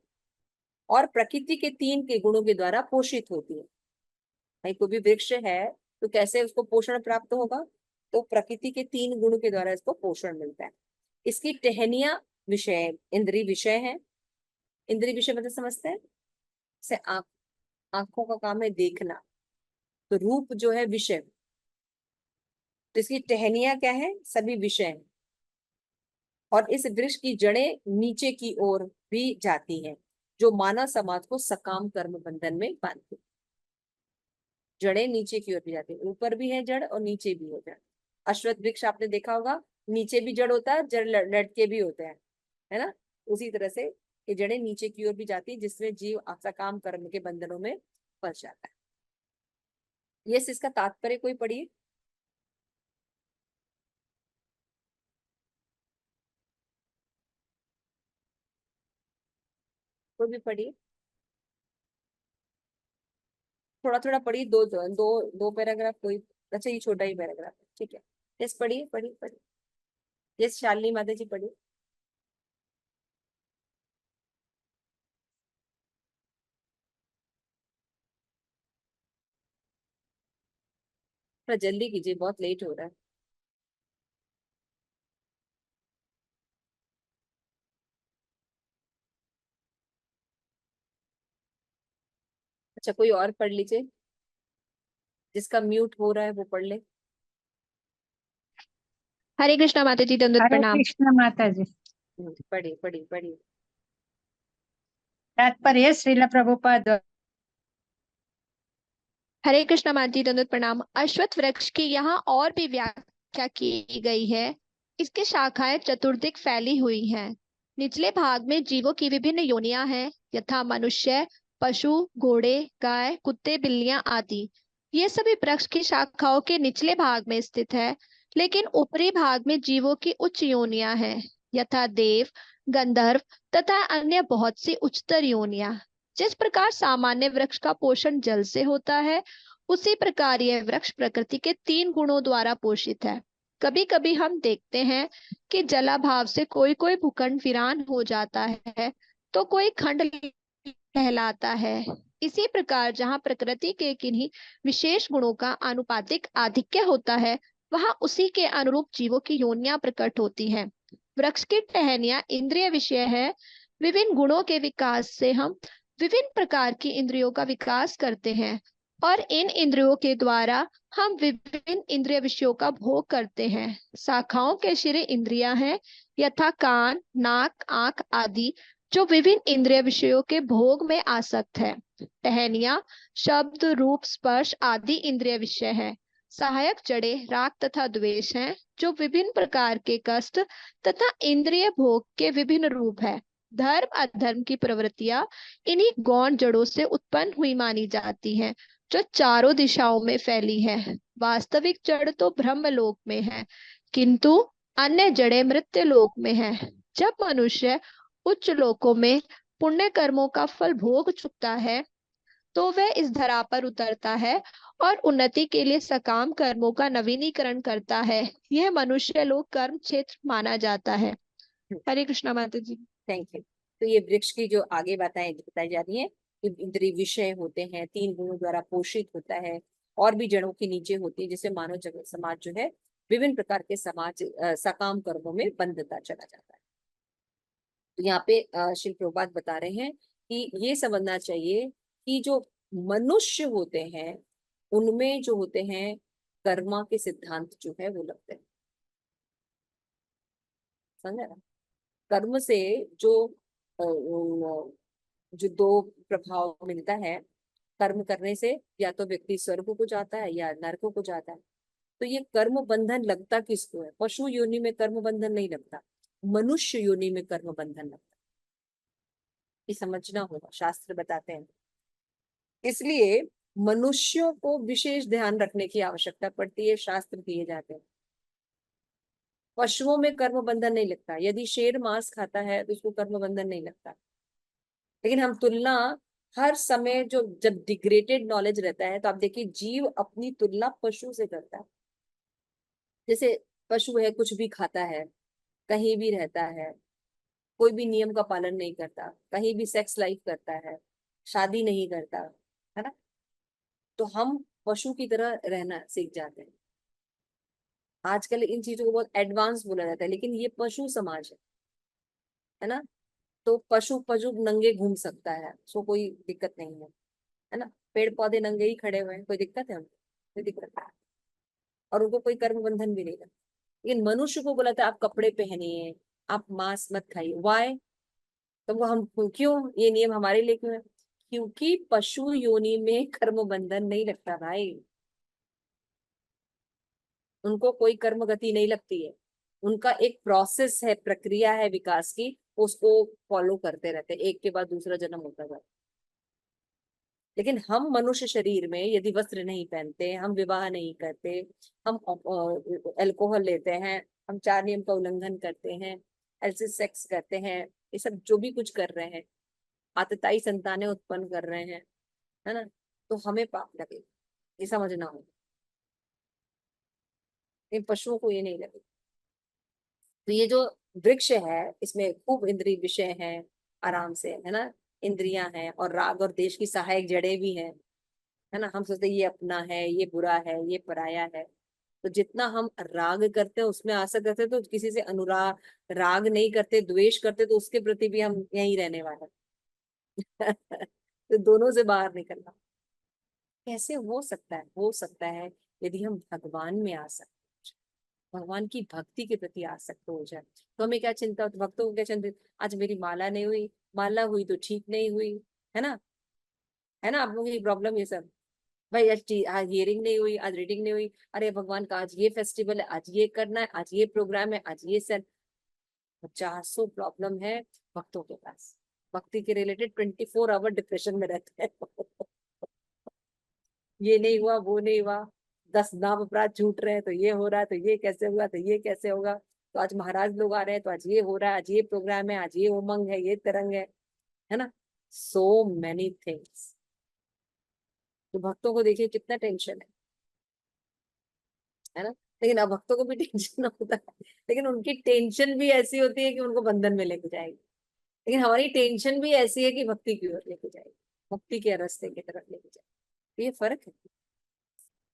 और प्रकृति के 3 के गुणों के द्वारा पोषित होती है। भाई कोई भी वृक्ष है तो कैसे उसको पोषण प्राप्त होगा, तो प्रकृति के 3 गुणों के द्वारा इसको पोषण मिलता है। इसकी टहनियां विषय, इंद्रिय विषय है। इंद्रिय विषय मतलब समझते हैं, जैसे आंखों का काम है देखना, तो रूप जो है विषय, तो इसकी टहनियां क्या है, सभी विषय है। और इस वृक्ष की जड़ें नीचे की ओर भी जाती हैं, जो मानव समाज को सकाम कर्म बंधन में बांधती। जड़ें नीचे की ओर भी जाती है, ऊपर भी है जड़ और नीचे भी है जड़। अश्वत्थ वृक्ष आपने देखा होगा, नीचे भी जड़ होता है, जड़ लटके भी होते हैं, है ना। उसी तरह से ये जड़ें नीचे की ओर भी जाती है, जिसमें जीव सकाम कर्म के बंधनों में फंस जाता है। ये इसका तात्पर्य कोई पढ़िए। कोई भी पढ़िए, थोड़ा थोड़ा पढ़िए, दो दो दो, दो पैराग्राफ कोई। अच्छा ये छोटा ही पैराग्राफ है, ठीक है। यस पढ़िए पढ़िए पढ़िए, यस शालिनी माता जी पढ़िए। थोड़ा जल्दी कीजिए, बहुत लेट हो रहा है। अच्छा कोई और पढ़ लीजिए, जिसका म्यूट हो रहा है वो पढ़ ले। हरे कृष्णा माता जी, दंडवत हरे प्रणाम। कृष्ण माता जी। पढ़िए पढ़िए पढ़िए। तात्पर्य श्रील प्रभुपाद। हरे कृष्णा माता जी, दंडवत प्रणाम। अश्वत्थ वृक्ष की यहाँ और भी व्याख्या की गई है। इसकी शाखाएं चतुर्दिक फैली हुई हैं। निचले भाग में जीवों की विभिन्न योनियां हैं, यथा मनुष्य, पशु, घोड़े, गाय, कुत्ते, बिल्लियां आदि। ये सभी वृक्ष की शाखाओं के निचले भाग में स्थित है, लेकिन ऊपरी भाग में जीवों की उच्च योनियां हैं, यथा देव, गंधर्व तथा अन्य बहुत सी उच्चतर योनियां। जिस प्रकार सामान्य वृक्ष का पोषण जल से होता है, उसी प्रकार यह वृक्ष प्रकृति के 3 गुणों द्वारा पोषित है। कभी कभी हम देखते हैं कि जलाभाव से कोई कोई भूखंड वीरान हो जाता है, तो कोई खंड कहलाता है। इसी प्रकार जहाँ प्रकृति के किन्हीं विशेष गुणों का आनुपातिक आधिक्य होता है, वहां उसी के अनुरूप जीवों की योनियां प्रकट होती हैं। वृक्ष की टहनियां इंद्रिय विषय है। विभिन्न गुणों के विकास से हम विभिन्न प्रकार की इंद्रियों का विकास करते हैं, और इन इंद्रियों के द्वारा हम विभिन्न इंद्रिय विषयों का भोग करते हैं। शाखाओं के सिरे इंद्रियां हैं, यथा कान, नाक, आंख आदि, जो विभिन्न इंद्रिय विषयों के भोग में आसक्त है। टहनियां शब्द, रूप, स्पर्श आदि इंद्रिय विषय है। सहायक जड़े राग तथा द्वेष हैं, जो विभिन्न प्रकार के कष्ट तथा इंद्रिय भोग के विभिन्न रूप है। धर्म अधर्म की प्रवृत्तियां इन्हीं गौण जड़ों से उत्पन्न हुई मानी जाती हैं, जो चारों दिशाओं में फैली है। वास्तविक जड़ तो ब्रह्मलोक में है, किंतु अन्य जड़ें मृत्यु लोक में है। जब मनुष्य उच्च लोकों में पुण्य कर्मों का फल भोग चुकता है, तो वह इस धरा पर उतरता है और उन्नति के लिए सकाम कर्मों का नवीनीकरण करता है। यह मनुष्य लोक कर्म क्षेत्र माना जाता है। हरे कृष्णा माता जी। Thank you. तो ये वृक्ष की जो आगे बातें बताई जा रही है, इंद्रिय विषय होते हैं, 3 गुणों द्वारा पोषित होता है, और भी जड़ों के नीचे होती है, जिससे मानव जगत समाज जो है विभिन्न प्रकार के समाज सकाम कर्मों में बंधता चला जाता है। तो यहाँ पे श्री प्रभुपाद बता रहे हैं कि ये समझना चाहिए कि जो मनुष्य होते हैं, उनमें जो होते हैं कर्मा के सिद्धांत जो है वो लगते हैं। समझा ना? कर्म से जो जो 2 प्रभाव मिलता है, कर्म करने से या तो व्यक्ति स्वर्ग को जाता है या नरक को जाता है। तो ये कर्म बंधन लगता किसको है? पशु योनि में कर्म बंधन नहीं लगता, मनुष्य योनि में कर्म बंधन लगता है। ये समझना होगा, शास्त्र बताते हैं। इसलिए मनुष्यों को विशेष ध्यान रखने की आवश्यकता पड़ती है, शास्त्र दिए जाते हैं। पशुओं में कर्म बंधन नहीं लगता। यदि शेर मांस खाता है तो उसको कर्म बंधन नहीं लगता। लेकिन हम तुलना हर समय, जो जब डिग्रेडेड नॉलेज रहता है, तो आप देखिए जीव अपनी तुलना पशु से करता है। जैसे पशु है, कुछ भी खाता है, कहीं भी रहता है, कोई भी नियम का पालन नहीं करता, कहीं भी सेक्स लाइफ करता है, शादी नहीं करता, है ना? तो हम पशु की तरह रहना सीख जाते हैं। आजकल इन चीजों को बहुत एडवांस बोला जाता है, लेकिन ये पशु समाज है ना? तो पशु पशु नंगे घूम सकता है, उसको कोई दिक्कत नहीं है ना? पेड़ पौधे नंगे ही खड़े हुए हैं, कोई दिक्कत है उनको? कोई दिक्कत नहीं, और उनको कोई कर्म बंधन भी नहीं है। लेकिन मनुष्य को बोला था आप कपड़े पहनिए, आप मांस मत खाइए। वाई? तो हम क्यों, ये नियम हमारे लिए क्यों है? क्योंकि पशु योनि में कर्म बंधन नहीं लगता भाई। उनको कोई कर्म गति नहीं लगती है। उनका एक प्रोसेस है, प्रक्रिया है विकास की, उसको फॉलो करते रहते हैं, एक के बाद दूसरा जन्म होता जाता है। लेकिन हम मनुष्य शरीर में यदि वस्त्र नहीं पहनते, हम विवाह नहीं करते, हम अल्कोहल लेते हैं, हम 4 नियम का उल्लंघन करते हैं, ऐसे सेक्स करते हैं, ये सब जो भी कुछ कर रहे हैं, आतताई संतानें उत्पन्न कर रहे हैं, है ना? तो हमें पाप लगे, ये समझना होगा। इन पशुओं को ये नहीं लगे। तो ये जो वृक्ष है, इसमें खूब इंद्रिय विषय है, आराम से, है ना? इंद्रियां हैं और राग और देश की सहायक जड़ें भी हैं, है ना? हम सोचते ये अपना है, ये बुरा है, ये पराया है। तो जितना हम राग करते हैं उसमें आसक्त करते हैं, तो किसी से अनुराग राग नहीं करते, द्वेष करते, तो उसके प्रति भी हम यहीं रहने वाले हैं। तो दोनों से बाहर निकलना कैसे हो सकता है? हो सकता है यदि हम भगवान में आ सकते, भगवान की भक्ति के प्रति आसक्त हो जाए। तो हमें क्या चिंता होती? भक्तों को क्या चिंता? आज मेरी माला नहीं हुई, माला हुई तो ठीक नहीं हुई, है ना? है ना आप लोगों की प्रॉब्लम ये सब? भाई आज हियरिंग नहीं हुई, आज रीडिंग नहीं हुई, अरे भगवान का आज ये फेस्टिवल है, आज ये करना है, आज ये प्रोग्राम है, आज ये सर 50 प्रॉब्लम है भक्तों के पास। भक्ति के रिलेटेड 24 आवर डिप्रेशन में रहते हैं। ये नहीं हुआ, वो नहीं हुआ, 10 नाम अपराध छूट रहे हैं, तो ये हो रहा है, तो ये कैसे हुआ, तो ये कैसे होगा, तो आज महाराज लोग आ रहे हैं, तो आज ये हो रहा है, आज ये प्रोग्राम है, आज ये उमंग है, ये तरंग है ना। So many things. तो भक्तों को देखिए कितना टेंशन है ना। लेकिन अब भक्तों को भी टेंशन होता है, लेकिन उनकी टेंशन भी ऐसी होती है कि उनको बंधन में लेके जाएगी। लेकिन हमारी टेंशन भी ऐसी है कि भक्ति की ओर लेके जाएगी, भक्ति के रास्ते की तरफ लेके जाएगी। तो ये फर्क है।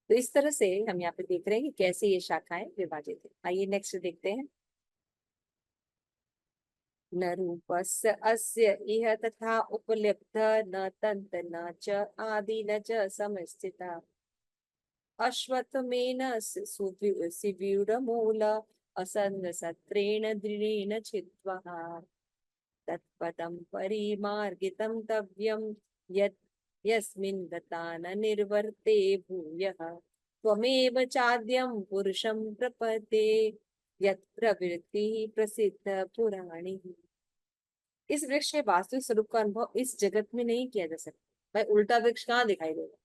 तो इस तरह से हम यहाँ पे देख रहे हैं कि कैसे ये शाखाएं विभाजित है। आइए नेक्स्ट देखते हैं। न रूपस्य अस्य इह तथा उपलब्ध न तंत्र न च आदि न च समस्थिता अश्वत्थमेन शिव्यूढमूल असंग सत्रेण दृढेन छित्त्वा तत्पदं परिमार्गितं तव्यं यत् यस्मिन् गता न निर्वर्ते भूयः त्वमेव चाद्यं पुरुषं प्रपदे यत् प्रवृत्तिः प्रसिद्ध पुराणी। इस वृक्ष के वास्तविक स्वरूप का अनुभव इस जगत में नहीं किया जा सकता। भाई उल्टा वृक्ष कहाँ दिखाई देगा?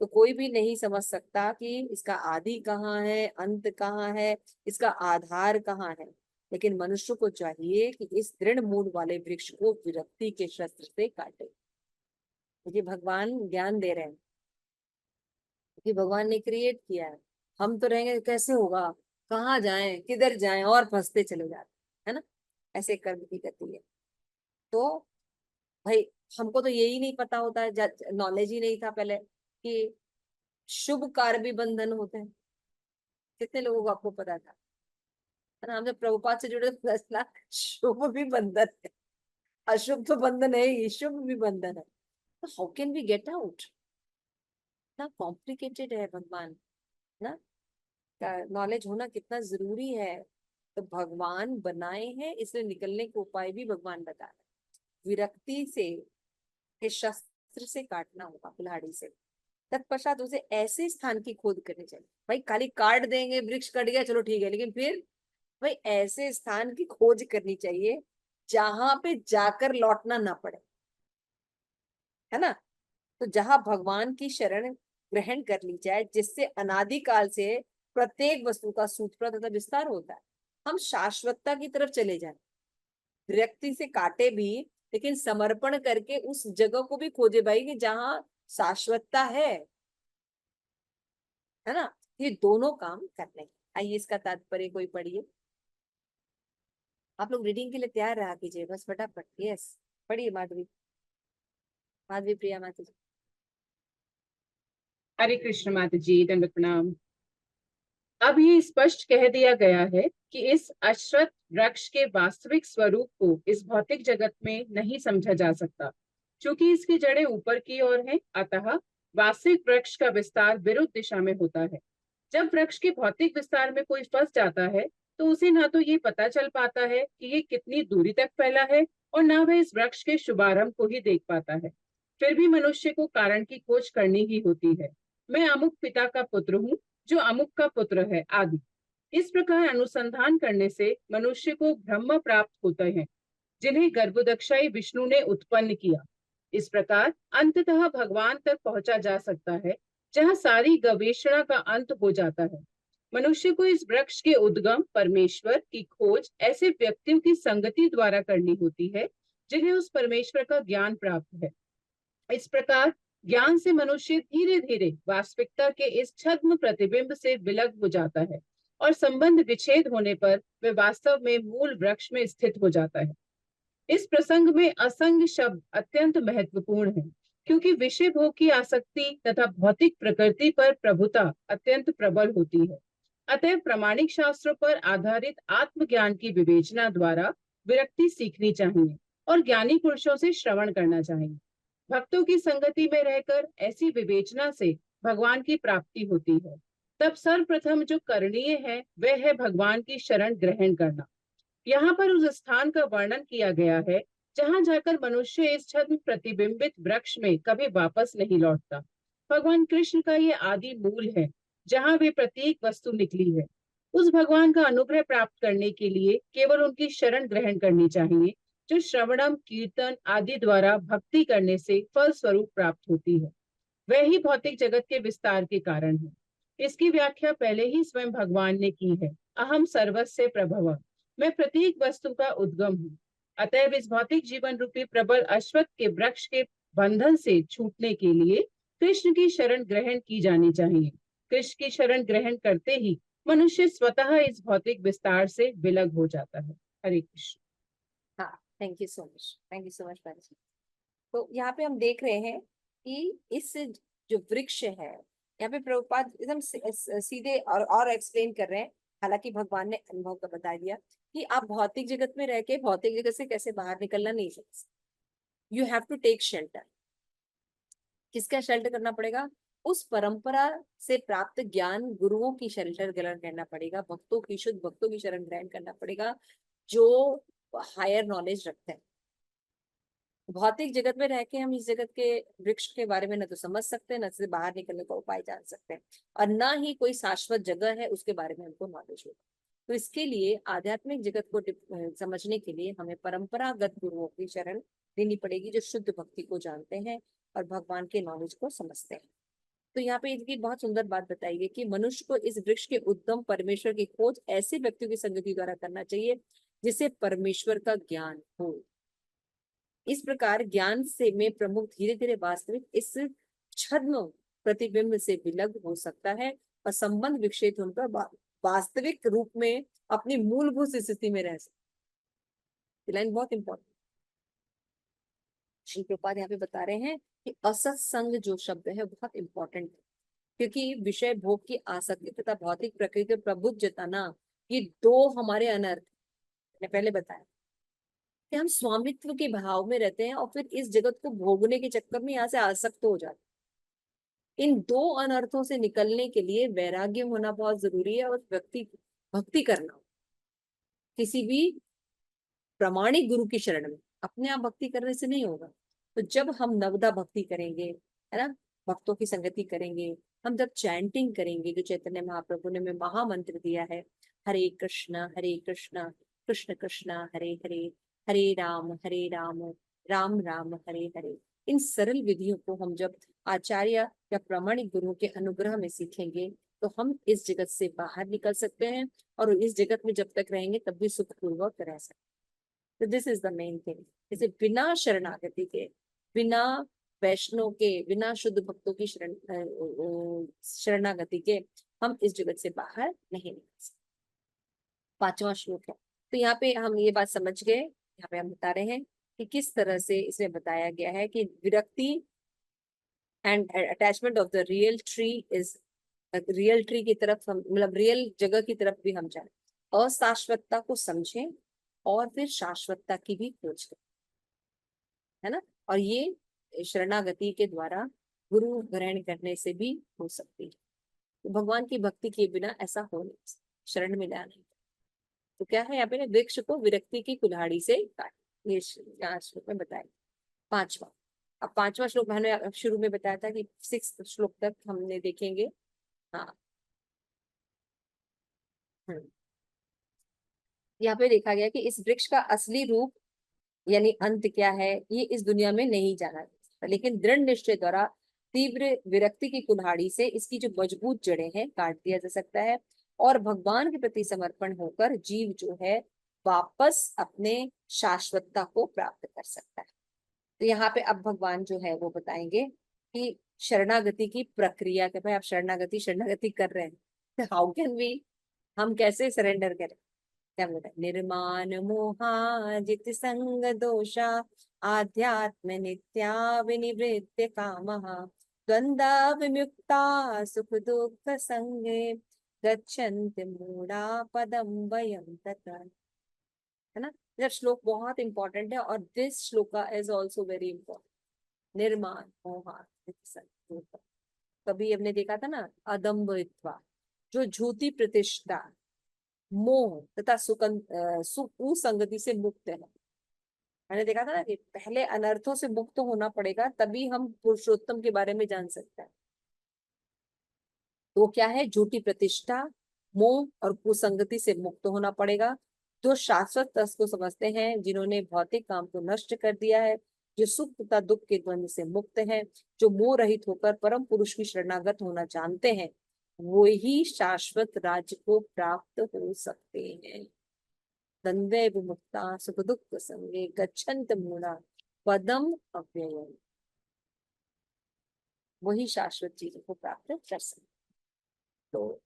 तो कोई भी नहीं समझ सकता कि इसका आदि कहाँ है, अंत कहाँ है, इसका आधार कहाँ है। लेकिन मनुष्य को चाहिए कि इस दृढ़ मूल वाले वृक्ष को विरक्ति के शस्त्र से काटे। क्योंकि भगवान ज्ञान दे रहे हैं, क्योंकि भगवान ने क्रिएट किया है। हम तो रहेंगे कैसे होगा, कहाँ जाएं, किधर जाएं, और फंसते चले जाते है ना। ऐसे कर्म की गति है। तो भाई हमको तो यही नहीं पता होता है, नॉलेज ही नहीं था पहले कि शुभ कार्य भी बंधन होते हैं। कितने लोगों को आपको पता था? है ना। हम जब प्रभुपाद से जुड़े तो फैसला शुभ भी बंधन है, अशुभ तो बंधन है ही, शुभ भी बंधन है। तो how can we get out? ना कॉम्प्लिकेटेड है भगवान ना, नॉलेज होना कितना जरूरी है। तो भगवान बनाए हैं, इसलिए निकलने के उपाय भी भगवान बता रहे। विरक्ति से के शस्त्र से काटना होगा, कुल्हाड़ी से। तत्पश्चात उसे ऐसे स्थान की खोज करनी चाहिए। भाई खाली काट देंगे, वृक्ष कट गया चलो ठीक है, लेकिन फिर भाई ऐसे स्थान की खोज करनी चाहिए जहां पे जाकर लौटना ना पड़े, है ना। तो जहां भगवान की शरण ग्रहण कर ली जाए, जिससे अनादिकाल से प्रत्येक वस्तु का सूत्र तथा विस्तार होता है। हम शाश्वतता की तरफ चले जाए, विरक्ति से काटे भी, लेकिन समर्पण करके उस जगह को भी खोजे भाई कि जहां शाश्वतता है ना। ये दोनों काम करने। आइए इसका तात्पर्य कोई पढ़िए। आप लोग रीडिंग के लिए तैयार रहा कीजिए बस फटाफट। यस पढ़िए माधवी, माधवी प्रिया माता जी। हरे कृष्ण माता जी, दंड प्रणाम। अब ये स्पष्ट कह दिया गया है कि इस अश्वत्थ वृक्ष के वास्तविक स्वरूप को इस भौतिक जगत में नहीं समझा जा सकता, क्योंकि इसकी जड़ें ऊपर की ओर हैं। अतः वास्तविक वृक्ष का विस्तार विरुद्ध दिशा में होता है। जब वृक्ष के भौतिक विस्तार में कोई फंस जाता है तो उसे ना तो ये पता चल पाता है कि ये कितनी दूरी तक फैला है, और ना वह इस वृक्ष के शुभारंभ को ही देख पाता है। फिर भी मनुष्य को कारण की खोज करनी ही होती है। मैं अमुक पिता का पुत्र हूँ, जो अमुक का पुत्र है, आदि। इस प्रकार अनुसंधान करने से मनुष्य को ब्रह्म प्राप्त होते हैं, जिन्हें गर्भोदक्षाई विष्णु ने उत्पन्न किया। इस प्रकार अंततः भगवान तक पहुंचा जा सकता है, जहां सारी गवेषणा का अंत हो जाता है। मनुष्य को इस वृक्ष के उद्गम परमेश्वर की खोज ऐसे व्यक्तियों की संगति द्वारा करनी होती है, जिन्हें उस परमेश्वर का ज्ञान प्राप्त है। इस प्रकार ज्ञान से मनुष्य धीरे धीरे वास्तविकता के इस छद्म प्रतिबिंब से विलग हो जाता है, और संबंध विच्छेद होने पर वह वास्तव में मूल वृक्ष में स्थित हो जाता है। इस प्रसंग में असंग शब्द अत्यंत महत्वपूर्ण है, क्योंकि विषय भोग की आसक्ति तथा भौतिक प्रकृति पर प्रभुता अत्यंत प्रबल होती है। अतः प्रामाणिक शास्त्रों पर आधारित आत्मज्ञान की विवेचना द्वारा विरक्ति सीखनी चाहिए और ज्ञानी पुरुषों से श्रवण करना चाहिए। भक्तों की संगति में रहकर ऐसी विवेचना से भगवान की प्राप्ति होती है। तब सर्वप्रथम जो करणीय है वह है भगवान की शरण ग्रहण करना। यहाँ पर उस स्थान का वर्णन किया गया है जहाँ जाकर मनुष्य इस छद्म प्रतिबिंबित वृक्ष में कभी वापस नहीं लौटता। भगवान कृष्ण का ये आदि मूल है जहाँ वे प्रत्येक वस्तु निकली है। उस भगवान का अनुग्रह प्राप्त करने के लिए केवल उनकी शरण ग्रहण करनी चाहिए, जो श्रवणम कीर्तन आदि द्वारा भक्ति करने से फल स्वरूप प्राप्त होती है। वह ही भौतिक जगत के विस्तार के कारण है। इसकी व्याख्या पहले ही स्वयं भगवान ने की है। अहम सर्वस्य प्रभव, मैं प्रत्येक वस्तु का उद्गम हूँ। अतएव इस भौतिक जीवन रूपी प्रबल अश्वत्थ के वृक्ष के बंधन से छूटने के लिए कृष्ण की शरण ग्रहण की जानी चाहिए। कृष्ण की शरण ग्रहण करते ही मनुष्य स्वतः इस भौतिक विस्तार से विलग हो जाता है। हरे कृष्ण। हाँ, thank you so much, thank you so much. तो यहाँ पे हम देख रहे हैं कि इस जो वृक्ष है, यहाँ पे प्रभुपाद एकदम सीधे और एक्सप्लेन कर रहे हैं। हालांकि भगवान ने अनुभव का बता दिया कि आप भौतिक जगत में रह के भौतिक जगत से कैसे बाहर निकलना नहीं सकते। You have to take shelter. किसका शेल्टर करना पड़ेगा? उस परंपरा से प्राप्त ज्ञान गुरुओं की शेल्टर ग्रहण करना पड़ेगा, भक्तों की, शुद्ध भक्तों की शरण ग्रहण करना पड़ेगा, जो हायर नॉलेज रखते हैं। भौतिक जगत में रह के हम इस जगत के वृक्ष के बारे में न तो समझ सकते हैं, न से बाहर निकलने का उपाय जान सकते हैं, और न ही कोई शाश्वत जगह है उसके बारे में हमको नॉलेज होगा। तो इसके लिए आध्यात्मिक जगत को समझने के लिए हमें परंपरागत गुरुओं की शरण लेनी पड़ेगी, जो शुद्ध भक्ति को जानते हैं और भगवान के नॉलेज को समझते हैं। तो यहाँ पे इनकी बहुत सुंदर बात बताई गई कि मनुष्य को इस वृक्ष के उद्गम परमेश्वर की खोज ऐसे व्यक्तियों की संगति द्वारा करना चाहिए जिसे परमेश्वर का ज्ञान हो। इस प्रकार ज्ञान से में प्रमुख धीरे धीरे वास्तविक इस छद्म प्रतिबिंब से विलग हो सकता है और संबंध विक्षेप होकर वास्तविक रूप में अपनी मूलभूत स्थिति में रह सकता। लाइन बहुत इंपॉर्टेंट। श्री प्रभुपाद यहाँ पे बता रहे हैं कि असत्संग जो शब्द है बहुत इंपॉर्टेंट है, क्योंकि विषय भोग की आसक्ति तथा भौतिक प्रकृति प्रबुद्ध जताना, ये दो हमारे अनर्थ। मैंने पहले बताया कि हम स्वामित्व के भाव में रहते हैं और फिर इस जगत को भोगने के चक्कर में यहाँ से आसक्त हो जाते हैं। इन दो अनर्थों से निकलने के लिए वैराग्य होना बहुत जरूरी है और भक्ति करना। किसी भी प्रामाणिक गुरु की शरण में अपने आप भक्ति करने से नहीं होगा। तो जब हम नवदा भक्ति करेंगे, है ना, भक्तों की संगति करेंगे, हम जब चैंटिंग करेंगे, जो चैतन्य महाप्रभु ने हमें महामंत्र दिया है, हरे कृष्ण कृष्ण कृष्ण हरे हरे, हरे राम राम राम हरे हरे, इन सरल विधियों को हम जब आचार्य या प्रामाणिक गुरु के अनुग्रह में सीखेंगे तो हम इस जगत से बाहर निकल सकते हैं और इस जगत में जब तक रहेंगे तब भी सुखपूर्वक रह सकते हैं। तो this is the main thing. जैसे बिना शरणागति के, बिना वैष्णव के, बिना शुद्ध भक्तों की शरणागति के हम इस जगत से बाहर नहीं निकल सकते। 5वां श्लोक है। तो यहाँ पे हम ये बात समझ गए। यहाँ पे हम बता रहे हैं कि किस तरह से इसमें बताया गया है कि विरक्ति and attachment of the real tree is, real tree की तरफ हम, मतलब रियल जगह की तरफ भी हम जाए, अशाश्वतता को समझें और फिर शाश्वतता की भी खोज करें, है ना। और ये शरणागति के द्वारा गुरु ग्रहण करने से भी हो सकती है। तो भगवान की भक्ति के बिना ऐसा हो नहीं, शरण में जाना नहीं। तो क्या है यहाँ पे, वृक्ष को विरक्ति की कुल्हाड़ी से काट, ये यहाँ श्लोक में बताया। 5वां, अब 5वां श्लोक मैंने शुरू में बताया था कि 6 श्लोक तक हमने देखेंगे। हाँ, यहाँ पे देखा गया कि इस वृक्ष का असली रूप यानी अंत क्या है, ये इस दुनिया में नहीं जाना जाता, लेकिन दृढ़ निश्चय द्वारा तीव्र विरक्ति की कुल्हाड़ी से इसकी जो मजबूत जड़ें हैं काट दिया जा सकता है और भगवान के प्रति समर्पण होकर जीव जो है वापस अपने शाश्वतता को प्राप्त कर सकता है। तो यहाँ पे अब भगवान जो है वो बताएंगे कि शरणागति की प्रक्रिया के, भाई आप शरणागति कर रहे हैं, हाउ कैन वी, हम कैसे सरेंडर करें। क्या बोलते हैं, निर्माण मोहाजित संग दोषा आध्यात्म नित्या विनिवृत्य कामः द्वंद्वा विमुक्ता सुख दुख संगे गच्छन्ति मूढ़ा पदम वयम तथा, है ना। यह श्लोक बहुत इंपॉर्टेंट है और this shloka is also very important. निर्माण मोहाजित संग, कभी हमने देखा था ना, अदम्भित्वा, जो झूठी प्रतिष्ठा, मोह तथा सुसंगति से मुक्त है। मैंने देखा था ना कि पहले अनर्थों से मुक्त होना पड़ेगा, तभी हम पुरुषोत्तम के बारे में जान सकते हैं। तो क्या है, झूठी प्रतिष्ठा, मोह और कुसंगति से मुक्त होना पड़ेगा। जो शाश्वत तत्व को समझते हैं, जिन्होंने भौतिक काम को नष्ट कर दिया है, जो सुख तथा दुख के द्वंद से मुक्त हैं, जो मोह रहित होकर परम पुरुष की शरणागत होना जानते हैं, वो ही शाश्वत राज्य को प्राप्त हो सकते हैं। द्वंद्वे विमुक्ता सुख दुख संगे गच्छन्त मूढ़ा पदम अव्ययम्। वही शाश्वत चीजों को प्राप्त कर सकते। तो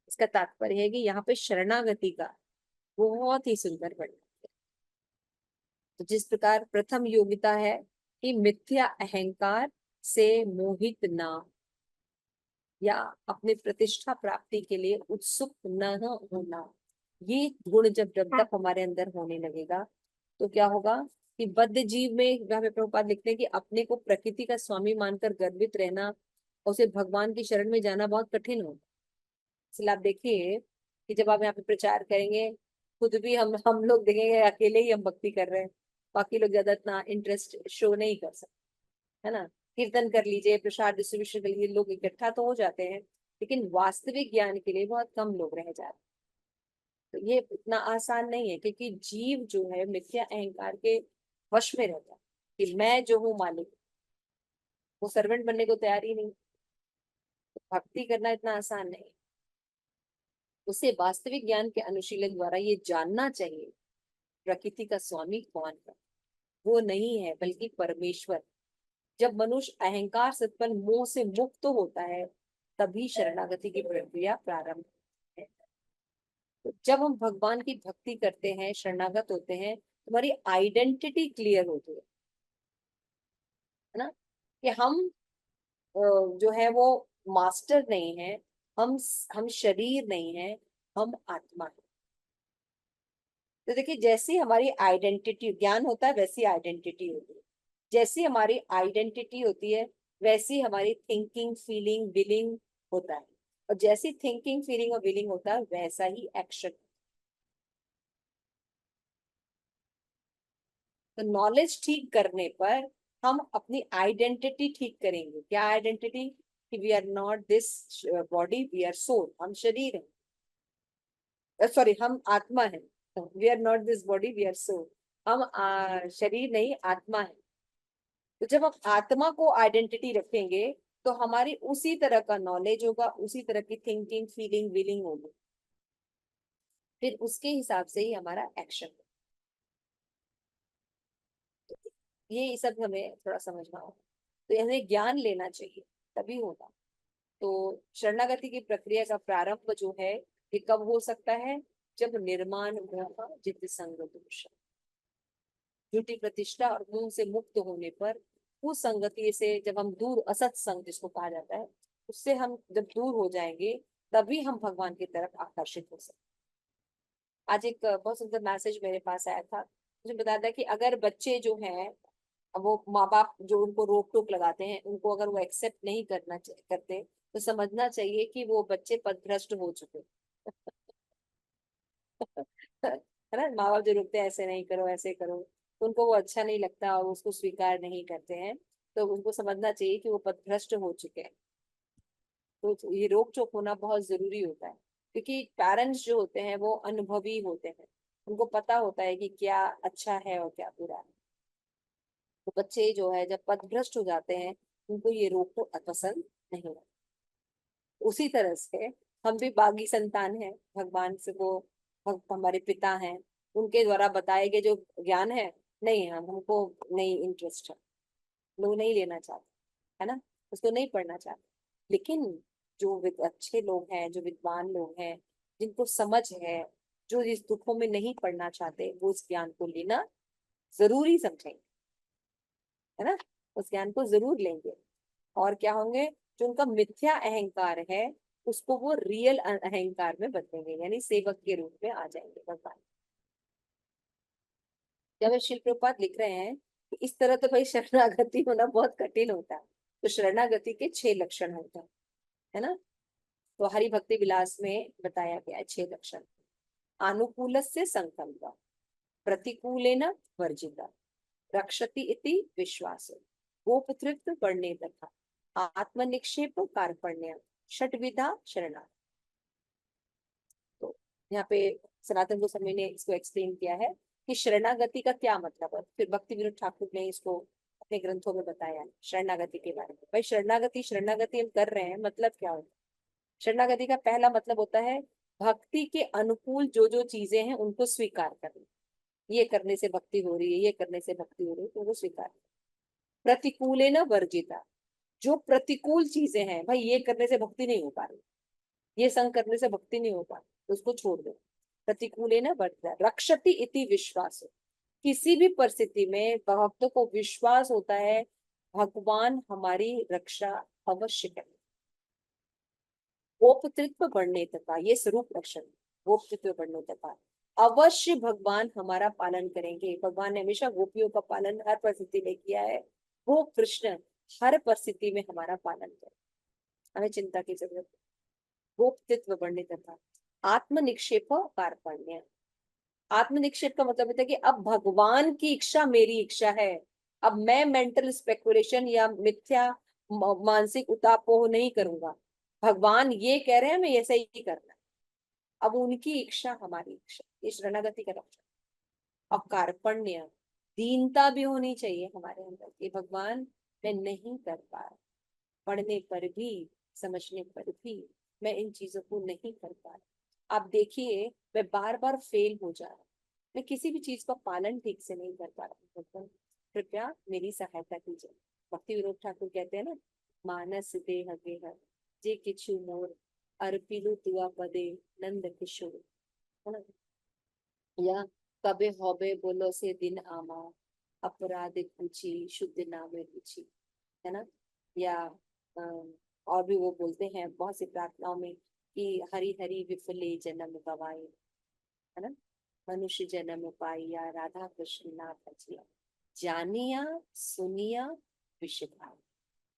इसका तात्पर्य है कि यहाँ पे शरणागति का बहुत ही सुंदर वर्णन है। तो जिस प्रकार प्रथम योग्यता है कि मिथ्या अहंकार से मोहित ना, या अपने प्रतिष्ठा प्राप्ति के लिए उत्सुक न होना, ये गुण जब तक हमारे अंदर होने लगेगा तो क्या होगा कि बद्ध जीव में, यहाँ पे प्रभुपाद लिखते हैं कि अपने को प्रकृति का स्वामी मानकर गर्वित रहना और उसे भगवान की शरण में जाना बहुत कठिन होगा। इसलिए आप देखिए कि जब आप यहाँ पे प्रचार करेंगे, खुद भी हम लोग देखेंगे अकेले ही हम भक्ति कर रहे हैं, बाकी लोग ज्यादा इतना इंटरेस्ट शो नहीं कर सकते, है ना। कीर्तन कर लीजिए, प्रसाद डिस्ट्रीब्यूशन के लिए लोग इकट्ठा तो हो जाते हैं, लेकिन वास्तविक ज्ञान के लिए बहुत कम लोग रह जाते हैं। तो ये इतना आसान नहीं है, क्योंकि जीव जो है मिथ्या अहंकार के वश में रहता है कि मैं जो हूँ मालिक, वो सर्वेंट बनने को तैयार ही नहीं। तो भक्ति करना इतना आसान नहीं। उसे वास्तविक ज्ञान के अनुशीलन द्वारा ये जानना चाहिए प्रकृति का स्वामी कौन है। वो नहीं है बल्कि परमेश्वर। जब मनुष्य अहंकार से उत्पन्न मोह से मुक्त होता है, तभी शरणागति की प्रक्रिया प्रारंभ है। तो जब हम भगवान की भक्ति करते हैं, शरणागत होते हैं, हमारी आइडेंटिटी क्लियर होती है ना, कि हम जो है वो मास्टर नहीं है, हम शरीर नहीं है, हम आत्मा है। तो देखिए, जैसी हमारी आइडेंटिटी, ज्ञान होता है वैसी आइडेंटिटी होती है। जैसी हमारी आइडेंटिटी होती है वैसी हमारी थिंकिंग, फीलिंग, विलिंग होता है, और जैसी थिंकिंग, फीलिंग और विलिंग होता है वैसा ही एक्शन। तो नॉलेज ठीक करने पर हम अपनी आइडेंटिटी ठीक करेंगे। क्या आइडेंटिटी? कि we are not this body, we are soul. हम शरीर हैं, सॉरी हम आत्मा है। We are not this body, we are soul. हम शरीर नहीं, आत्मा है। तो जब हम आत्मा को आइडेंटिटी रखेंगे तो हमारी उसी तरह का नॉलेज होगा, उसी तरह की थिंकिंग, फीलिंग, विलिंग होगी, फिर उसके हिसाब से ही हमारा एक्शन। ये सब हमें थोड़ा समझना होगा। तो हमें ज्ञान लेना चाहिए, तभी होगा। तो शरणागति की प्रक्रिया का प्रारंभ जो है ये कब हो सकता है? जब निर्माण मोह जित संग दोष, झूठी प्रतिष्ठा और मोह से मुक्त होने पर, उस संगति से जब हम दूर, असत संग जिसको कहा जाता है, उससे हम जब दूर हो जाएंगे, तभी हम भगवान की तरफ आकर्षित हो सकते। आज एक बहुत सुंदर मैसेज मेरे पास आया था, मुझे बताया था कि अगर बच्चे जो हैं, वो माँ बाप जो उनको रोक टोक लगाते हैं, उनको अगर वो एक्सेप्ट नहीं करते, तो समझना चाहिए कि वो बच्चे पथभ्रष्ट हो चुके है ना। माँ बाप जो रोकते हैं ऐसे नहीं करो, ऐसे करो, तो उनको वो अच्छा नहीं लगता और उसको स्वीकार नहीं करते हैं, तो उनको समझना चाहिए कि वो पथभ्रष्ट हो चुके हैं। तो ये रोक टोक होना बहुत जरूरी होता है, क्योंकि पेरेंट्स जो होते हैं वो अनुभवी होते हैं, उनको पता होता है कि क्या अच्छा है और क्या बुरा है। तो बच्चे जो है जब पथभ्रष्ट हो जाते हैं, उनको ये रोक टोक पसंद नहीं है। उसी तरह से हम भी बागी संतान हैं भगवान से, वो हमारे पिता हैं, उनके द्वारा बताए गए जो ज्ञान है, नहीं, हमको नहीं इंटरेस्ट है, लोग नहीं लेना चाहते, है ना, उसको नहीं पढ़ना चाहते। लेकिन जो अच्छे लोग हैं, जो विद्वान लोग हैं, जिनको समझ है, जो इस दुखों में नहीं पढ़ना चाहते, वो उस ज्ञान को लेना जरूरी समझेंगे, है ना, उस ज्ञान को जरूर लेंगे। और क्या होंगे? जो उनका मिथ्या अहंकार है उसको वो रियल अहंकार में बदलेंगे, यानी सेवक के रूप में आ जाएंगे भगवान। जब शिल प्रभुपाद लिख रहे हैं कि इस तरह तो भाई शरणागति होना बहुत कठिन होता है, तो शरणागति के 6 लक्षण होते हैं, है ना। तो हरि भक्ति विलास में बताया गया है 6 लक्षण। अनुकूल से संकल्प, प्रतिकूलेन वर्जिता, रक्षति इति विश्वास, गोपतृप्त वर्णे तथा, आत्मनिक्षेप कार्पण्य, षटविधा शरणागति। तो यहाँ पे सनातन गोस्वामी ने इसको एक्सप्लेन किया है कि शरणागति का क्या मतलब है। फिर भक्ति विनोद ठाकुर ने इसको अपने ग्रंथों में बताया है शरणागति के बारे में। भाई शरणागति शरणागति हम कर रहे हैं, मतलब क्या होता है? शरणागति का पहला मतलब होता है भक्ति के अनुकूल जो जो चीजें हैं उनको स्वीकार करना। ये करने से भक्ति हो रही है, ये करने से भक्ति हो रही है, तो वो स्वीकार। प्रतिकूले न वर्जिता, जो प्रतिकूल चीजें हैं, भाई ये करने से भक्ति नहीं हो पा रही, ये संग करने से भक्ति नहीं हो पा रही, तो उसको छोड़ दो। प्रतिकूले न वर्जिता। रक्षति इति विश्वास, किसी भी परिस्थिति में भक्तों को विश्वास होता है भगवान हमारी रक्षा अवश्य करें। गोपतृत्व बढ़ने तथा, ये स्वरूप लक्षण, गोपतृत्व बढ़ने तथा अवश्य भगवान हमारा पालन करेंगे। भगवान ने हमेशा गोपियों का पालन हर परिस्थिति में किया है, वो कृष्ण हर परिस्थिति में हमारा पालन करें, हमें चिंता की जरूरत है। गोपतृत्व बढ़ने तथा आत्म निक्षेप कार्पण्य। आत्म निक्षेप का मतलब होता है कि अब भगवान की इच्छा मेरी इच्छा है, अब मैं मेंटल स्पेकुलेशन या मिथ्या मानसिक उतापोह नहीं करूंगा। भगवान ये कह रहे हैं, मैं ऐसा ही करना है, अब उनकी इच्छा हमारी इच्छा, ये शरणागति का लक्षण। अब कार्पण्य, दीनता भी होनी चाहिए हमारे अंदर कि भगवान मैं नहीं कर पा रहा, पढ़ने पर भी समझने पर भी मैं इन चीजों को नहीं कर पा रहा। आप देखिए मैं बार बार फेल हो जा रहा हूँ, मैं किसी भी चीज का पालन ठीक से नहीं कर पा रहा हूँ, कृपया मेरी सहायता कीजिए। भक्ति विनोद ठाकुर कहते हैं ना, मानस देह गेह जे किछु मोर अर्पिलु तुआ पदे नंद किशोर, है ना। या कबे हौबे बोलो से दिन आमा अपराध पूछी शुद्ध नामे पूछी, है ना। या और भी वो बोलते हैं बहुत सी प्रार्थनाओं में कि हरि हरि विफले जन्म गवाए, है ना। मनुष्य जन्म पाइया राधा कृष्ण नाथ जिया, जानिया सुनिया विष खाए।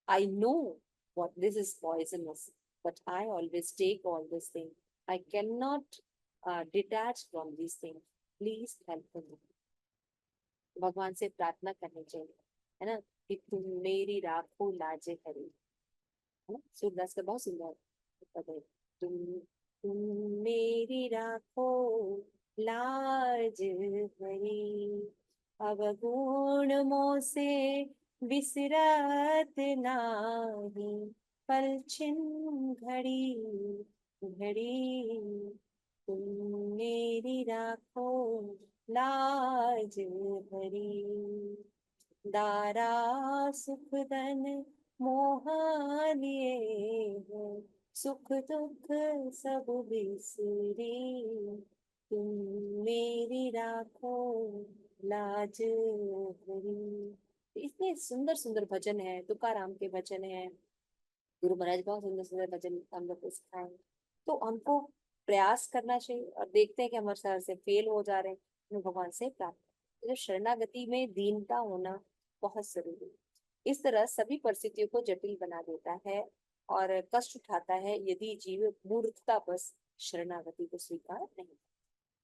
I know what this is poisonous, but I always take all this thing. I cannot detach from these things. Please help me. भगवान से प्रार्थना करनी चाहिए, है ना, कि तुम मेरी राखो लाजे हरी, है ना। सूरदास का बहुत सुंदर पद है, तुम मेरी राखो लाज हरी, अवगुण मोह से विसरत नाही, पलछिन घड़ी घड़ी, तुम मेरी राखो लाज भरी, दारा सुख धन मोह लिए हो, सुख दुख सब बिसरी, तुम मेरी राखो लाज भरी। इतने सुंदर सुंदर भजन है, तुकाराम के भजन है, गुरु महाराज बहुत सुंदर सुंदर भजन हम लोग को सिखाए। तो हमको प्रयास करना चाहिए और देखते हैं कि हमारे सर से फेल हो जा रहे हैं, हमें भगवान से प्रार्थना। तो शरणागति में दीनता होना बहुत जरूरी है। इस तरह सभी परिस्थितियों को जटिल बना देता है और कष्ट उठाता है यदि जीव मूर्खता बस शरणागति को स्वीकार नहीं।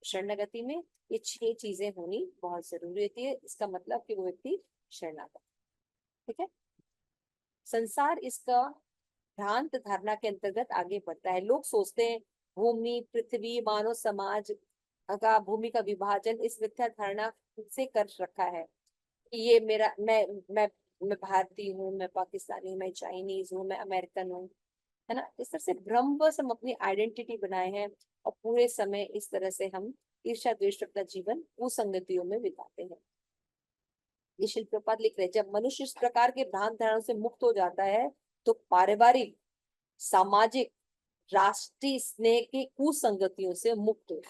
शरणागति में ये 6 चीजें होनी बहुत जरूरी होती है, इसका मतलब कि वो व्यक्ति शरणागत, ठीक है। संसार इसका भ्रांत धारणा के अंतर्गत आगे बढ़ता है। लोग सोचते हैं भूमि पृथ्वी मानव समाज का, भूमि का विभाजन इस मिथ्या धारणा से कर रखा है कि ये मेरा, मैं भारतीय हूँ, मैं पाकिस्तानी हूँ, मैं चाइनीज हूँ, मैं अमेरिकन हूँ, है ना। इस तरह से भ्रमवश हम अपनी आइडेंटिटी बनाए हैं और पूरे समय इस तरह से हम ईर्ष्या द्वेष अपना जीवन कुसंगतियों में बिताते हैं। ये शिल प्रपात लिख रहे हैं, जब मनुष्य इस प्रकार के भ्रांत धारणा से मुक्त हो जाता है तो पारिवारिक सामाजिक राष्ट्रीय स्नेह की कुसंगतियों से मुक्त हो,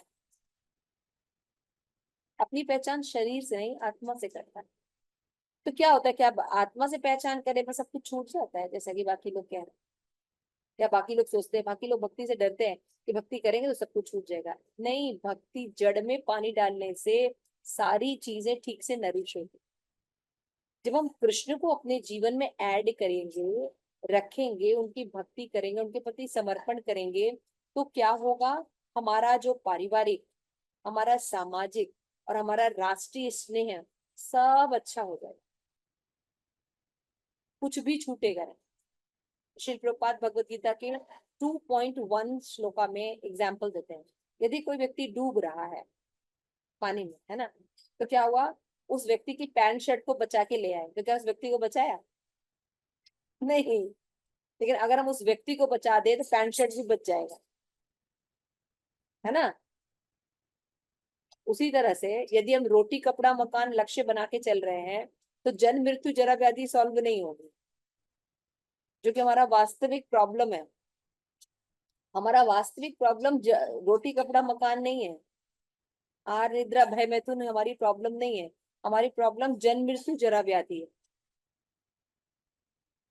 अपनी पहचान शरीर से नहीं आत्मा से करता है। तो क्या होता है, क्या आत्मा से पहचान करे पर सब कुछ छूट जाता है, जैसा कि बाकी लोग कह रहे हैं, या बाकी लोग सोचते हैं, बाकी लोग भक्ति से डरते हैं कि भक्ति करेंगे तो सब कुछ छूट जाएगा। नहीं, भक्ति जड़ में पानी डालने से सारी चीजें ठीक से नरिश होगी। जब हम कृष्ण को अपने जीवन में ऐड करेंगे, रखेंगे, उनकी भक्ति करेंगे, उनके प्रति समर्पण करेंगे, तो क्या होगा, हमारा जो पारिवारिक, हमारा सामाजिक और हमारा राष्ट्रीय स्नेह सब अच्छा हो जाएगा, कुछ भी छूटेगा नहीं। श्रील प्रभुपाद भगवत गीता के 2.1 श्लोका में एग्जाम्पल देते हैं। यदि कोई व्यक्ति डूब रहा है पानी में, है ना, तो क्या हुआ, उस व्यक्ति की पैंट शर्ट को बचा के ले आए, तो क्या उस व्यक्ति को बचाया? नहीं। लेकिन अगर हम उस व्यक्ति को बचा दे तो पैंट शर्ट भी बच जाएगा, है ना। उसी तरह से यदि हम रोटी कपड़ा मकान लक्ष्य बना के चल रहे हैं तो जन्म मृत्यु जरा व्याधि सॉल्व नहीं होगी, जो कि हमारा वास्तविक प्रॉब्लम है। हमारा वास्तविक प्रॉब्लम रोटी कपड़ा मकान नहीं है, आर निद्रा भय मैथुन हमारी प्रॉब्लम नहीं है। हमारी प्रॉब्लम जन्म मृत्यु जरा व्याधि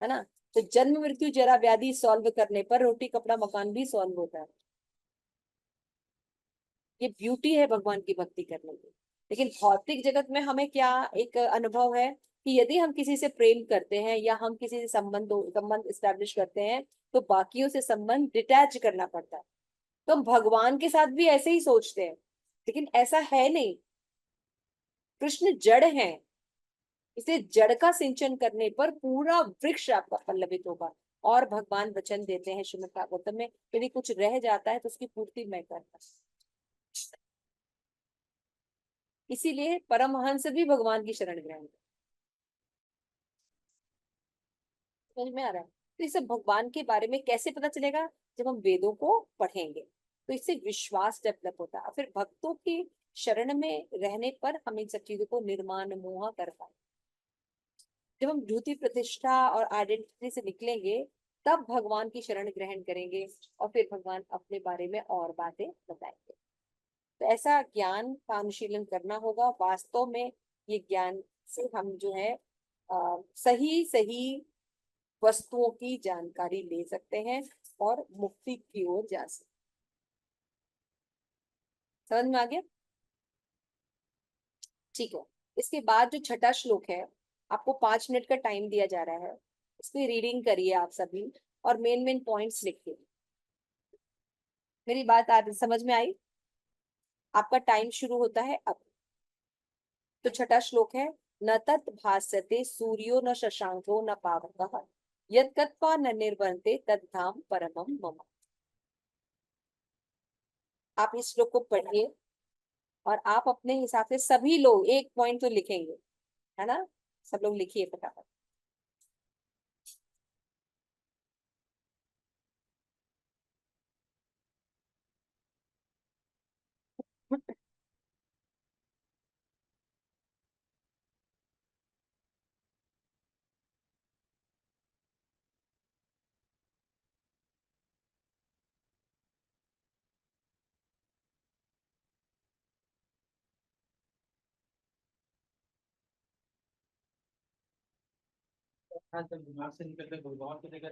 है ना। तो जन्म मृत्यु जरा व्याधि सॉल्व करने पर रोटी कपड़ा मकान भी सॉल्व होता है। ये ब्यूटी है भगवान की भक्ति करने की। लेकिन भौतिक जगत में हमें क्या एक अनुभव है कि यदि हम किसी से प्रेम करते हैं या हम किसी से संबंध स्टैब्लिश करते हैं तो बाकियों से संबंध डिटैच करना पड़ता है। तो हम भगवान के साथ भी ऐसे ही सोचते हैं, लेकिन ऐसा है नहीं। कृष्ण जड़ है, इसे जड़ का सिंचन करने पर पूरा वृक्ष आपका पल्लवित होगा। और भगवान वचन देते हैं श्रीमद् भागवतम में, यदि कुछ रह जाता है तो उसकी पूर्ति मैं करता। इसीलिए परमहंस भी भगवान की शरण ग्रहण। समझ में आ रहा है? तो इसे भगवान के बारे में कैसे पता चलेगा? जब हम वेदों को पढ़ेंगे तो इससे विश्वास डेवलप होता है। और फिर भक्तों की शरण में रहने पर हम इन सब चीजों को निर्माण मोह कर पाए। जब हम झूठी प्रतिष्ठा और आइडेंटिटी से निकलेंगे तब भगवान की शरण ग्रहण करेंगे और फिर भगवान अपने बारे में और बातें बताएंगे। तो ऐसा ज्ञान का अनुशीलन करना होगा। वास्तव में ये ज्ञान से हम जो है सही सही वस्तुओं की जानकारी ले सकते हैं और मुक्ति की ओर जा सकते। समझ में आ गया? ठीक है। इसके बाद जो छठा श्लोक है, आपको 5 मिनट का टाइम दिया जा रहा है, इसकी रीडिंग करिए आप सभी और मेन मेन पॉइंट्स लिखिए। मेरी बात आज समझ में आई? आपका टाइम शुरू होता है अब। तो छठा श्लोक है, न तत् भास्यते सूर्यो न शशांको न पावकः यत्कत्वा न निर्वन्ते तद्धाम परमं मम। आप इस श्लोक को पढ़िए और आप अपने हिसाब से सभी लोग एक पॉइंट तो लिखेंगे, है ना। सब लोग लिखिए फटाफट। दिमाग से निकल के गुड़गांव के जगह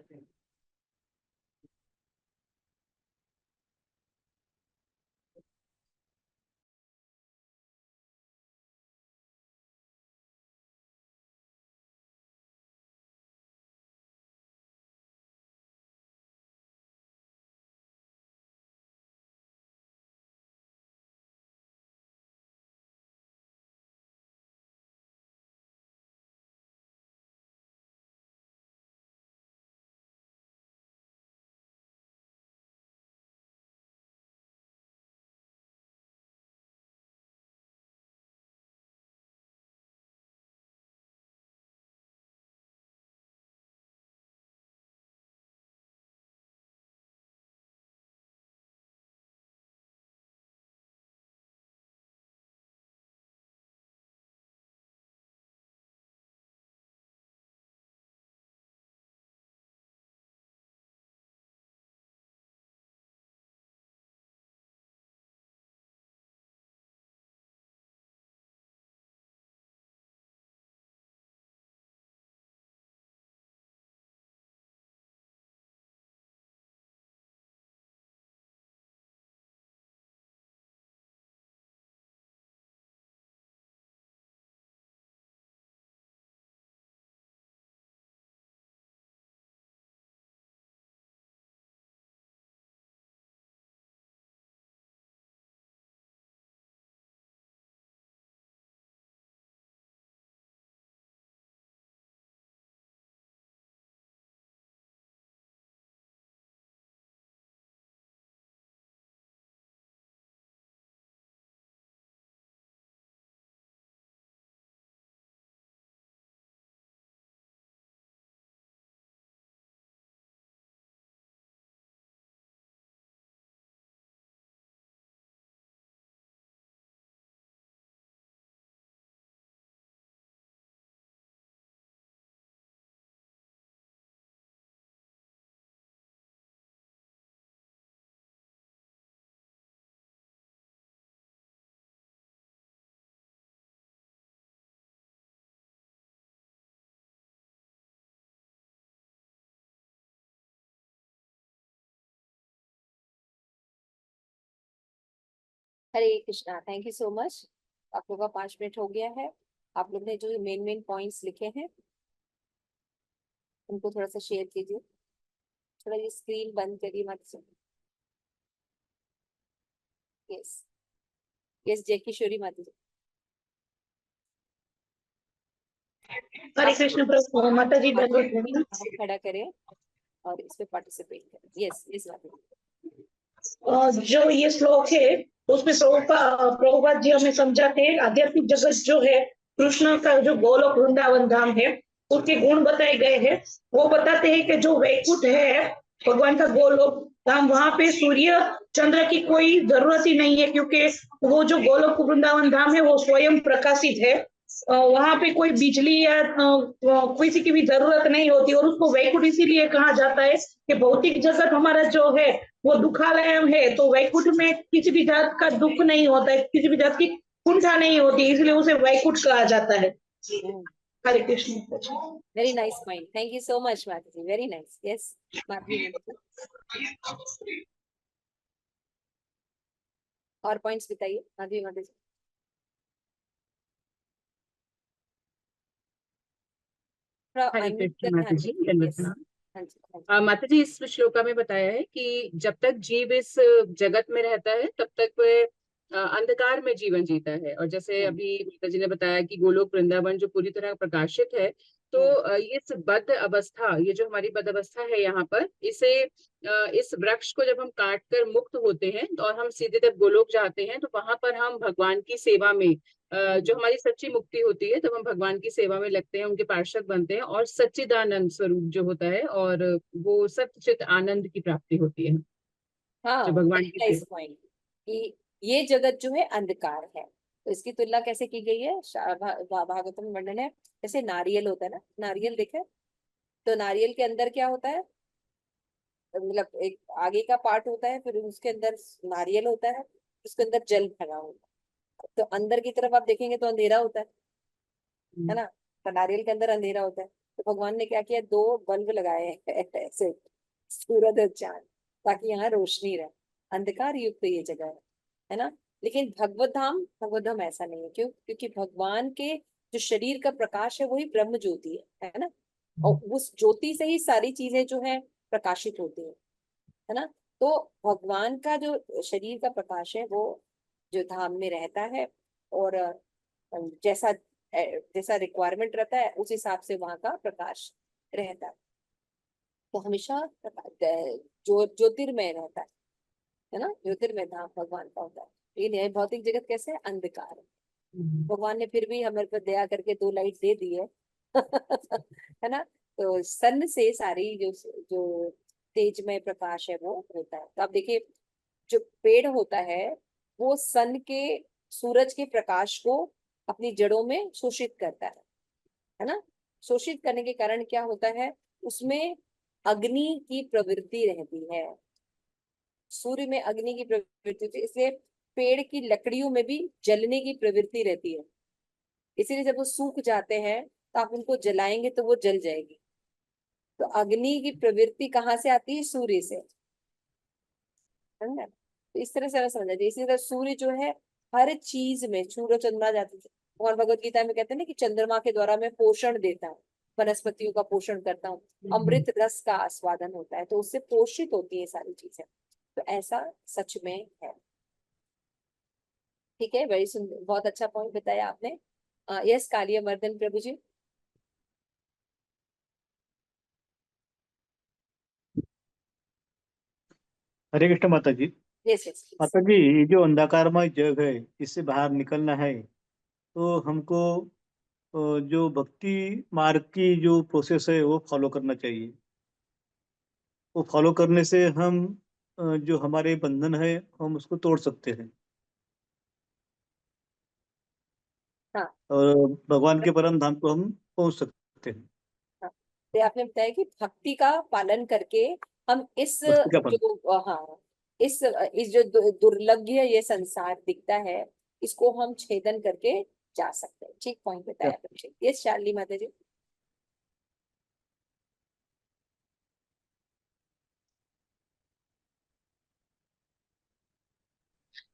Hare Krishna, thank you so much. आप लोगों का 5 मिनट हो गया है। आप लोग ने जो मेन पॉइंट्स लिखे हैं उनको थोड़ा सा शेयर कीजिए। थोड़ा ये स्क्रीन बंद करिए मत से। यस यस, जय किशोरी माता जी। हरे कृष्ण प्रभु माता जी आप दंडवत खड़ा करें और इस पे पार्टिसिपेट करें। यस यस माता जी। जो ये श्लोक है उसमें प्रभुपाद जी हमें समझाते हैं आध्यात्मिक जगत जो है कृष्ण का जो गोलोक वृंदावन धाम है उसके गुण बताए गए हैं। वो बताते हैं कि जो वैकुंठ है भगवान का गोलोक धाम वहां पे सूर्य चंद्र की कोई जरूरत ही नहीं है क्योंकि वो जो गोलोक वृंदावन धाम है वो स्वयं प्रकाशित है। वहां पे कोई बिजली या किसी की भी जरूरत नहीं होती और उसको वैकुंठ इसीलिए कहा जाता है कि भौतिक जगत हमारा जो है वो दुखालय है तो वैकुंठ में किसी भी जात का दुख नहीं होता है, किसी भी जात की कुंठा नहीं होती, इसलिए उसे वैकुंठ कहा जाता है। Hare Krishna. Very nice point, thank you so much माता जी, वेरी नाइस। यस माधवी माता जी, और पॉइंट्स बताइए माधवी माता जी। थोड़ा हरे अनम्यूट कृष्ण कर माता ध्यान जी दीजिए। दंडवत यस प्रणाम। हाँ जी हाँ जी। माता जी इस श्लोका में बताया है कि जब तक जीव इस जगत में रहता है तब तक वह अंधकार में जीवन जीता है। और जैसे अभी माता जी ने बताया कि गोलोक वृंदावन जो पूरी तरह प्रकाशित है तो ये इस बद्ध अवस्था, ये जो हमारी बद्ध अवस्था है यहाँ पर, इस वृक्ष को जब हम काट कर मुक्त होते हैं तो और हम सीधे जब गोलोक जाते हैं तो वहां पर हम भगवान की सेवा में जो हमारी सच्ची मुक्ति होती है तब हम भगवान की सेवा में लगते हैं, उनके पार्षद बनते हैं और सच्चिदानंद स्वरूप जो होता है और वो सच्चित आनंद की प्राप्ति होती है हाँ, जो भगवान वेरी की नाइस सेवा। पॉइंट कि ये जगत जो है अंधकार है। तो इसकी तुलना कैसे की गई है? भागवतम में वर्णन है जैसे नारियल होता है ना, नारियल देखे तो नारियल के अंदर क्या होता है, मतलब एक आगे का पार्ट होता है, फिर उसके अंदर नारियल होता है, उसके अंदर जल भरा होता है। तो अंदर की तरफ आप देखेंगे तो अंधेरा होता है ना, तो नारियल के अंदर अंधेरा होता है। तो भगवान ने क्या किया, 2 बल्ब लगाए हैं ऐसे, सूरज और चांद, ताकि यहाँ रोशनी रहे। अंधकार युक्त ये जगह है ना। लेकिन भगवत धाम ऐसा नहीं है। क्यों? क्योंकि भगवान के जो शरीर का प्रकाश है वही ब्रह्म ज्योति है ना। और उस ज्योति से ही सारी चीजें जो है प्रकाशित होती है ना। तो भगवान का जो शरीर का प्रकाश है वो जो धाम में रहता है, और जैसा जैसा रिक्वायरमेंट रहता है उस हिसाब से वहां का प्रकाश रहता है। तो हमेशा जो ज्योतिर्मय रहता है ना, ज्योतिर्मय धाम भगवान का होता है। लेकिन यह भौतिक जगत कैसे है? अंधकार है। भगवान ने फिर भी हमारे पर दया करके 2 लाइट दे दी है है ना। तो सन से सारी जो जो तेजमय प्रकाश है वो होता है। तो आप देखिए, जो पेड़ होता है वो सन के, सूरज के प्रकाश को अपनी जड़ों में शोषित करता है ना। शोषित करने के कारण क्या होता है, उसमें अग्नि की प्रवृत्ति रहती है। सूर्य में अग्नि की प्रवृत्ति होती है, इसलिए पेड़ की लकड़ियों में भी जलने की प्रवृत्ति रहती है। इसीलिए जब वो सूख जाते हैं तो आप उनको जलाएंगे तो वो जल जाएगी। तो अग्नि की प्रवृत्ति कहाँ से आती है? सूर्य से, समझा? तो इस तरह से हमें समझना चाहिए। इसी तरह सूर्य जो है हर चीज में, सूर्य चंद्रमा जाती है, और भगवत गीता में कहते हैं ना कि चंद्रमा के द्वारा मैं पोषण देता हूँ, वनस्पतियों का पोषण करता हूँ, अमृत रस का आस्वादन होता है, तो उससे पोषित होती है सारी चीजें। तो ऐसा सच में है। ठीक है, वेरी सुंदर, बहुत अच्छा पॉइंट बताया आपने। यस कालिया मर्दन प्रभु जी। हरे कृष्ण माता जी। यस यस माता जी, ये जो अंधकारमय जग है इससे बाहर निकलना है तो हमको जो भक्ति मार्ग की जो प्रोसेस है वो फॉलो करना चाहिए। वो फॉलो करने से हम जो हमारे बंधन है हम उसको तोड़ सकते हैं हाँ और भगवान के परम धाम को हम पहुंच सकते हैं। हाँ। तो आपने बताया कि भक्ति का पालन करके हम इस भक्ति का फल। जो हाँ, इस जो दुर्लभ्य ये संसार दिखता है इसको हम छेदन करके जा सकते हैं। ठीक पॉइंट बताया आपने। यस शार्ली माता जी।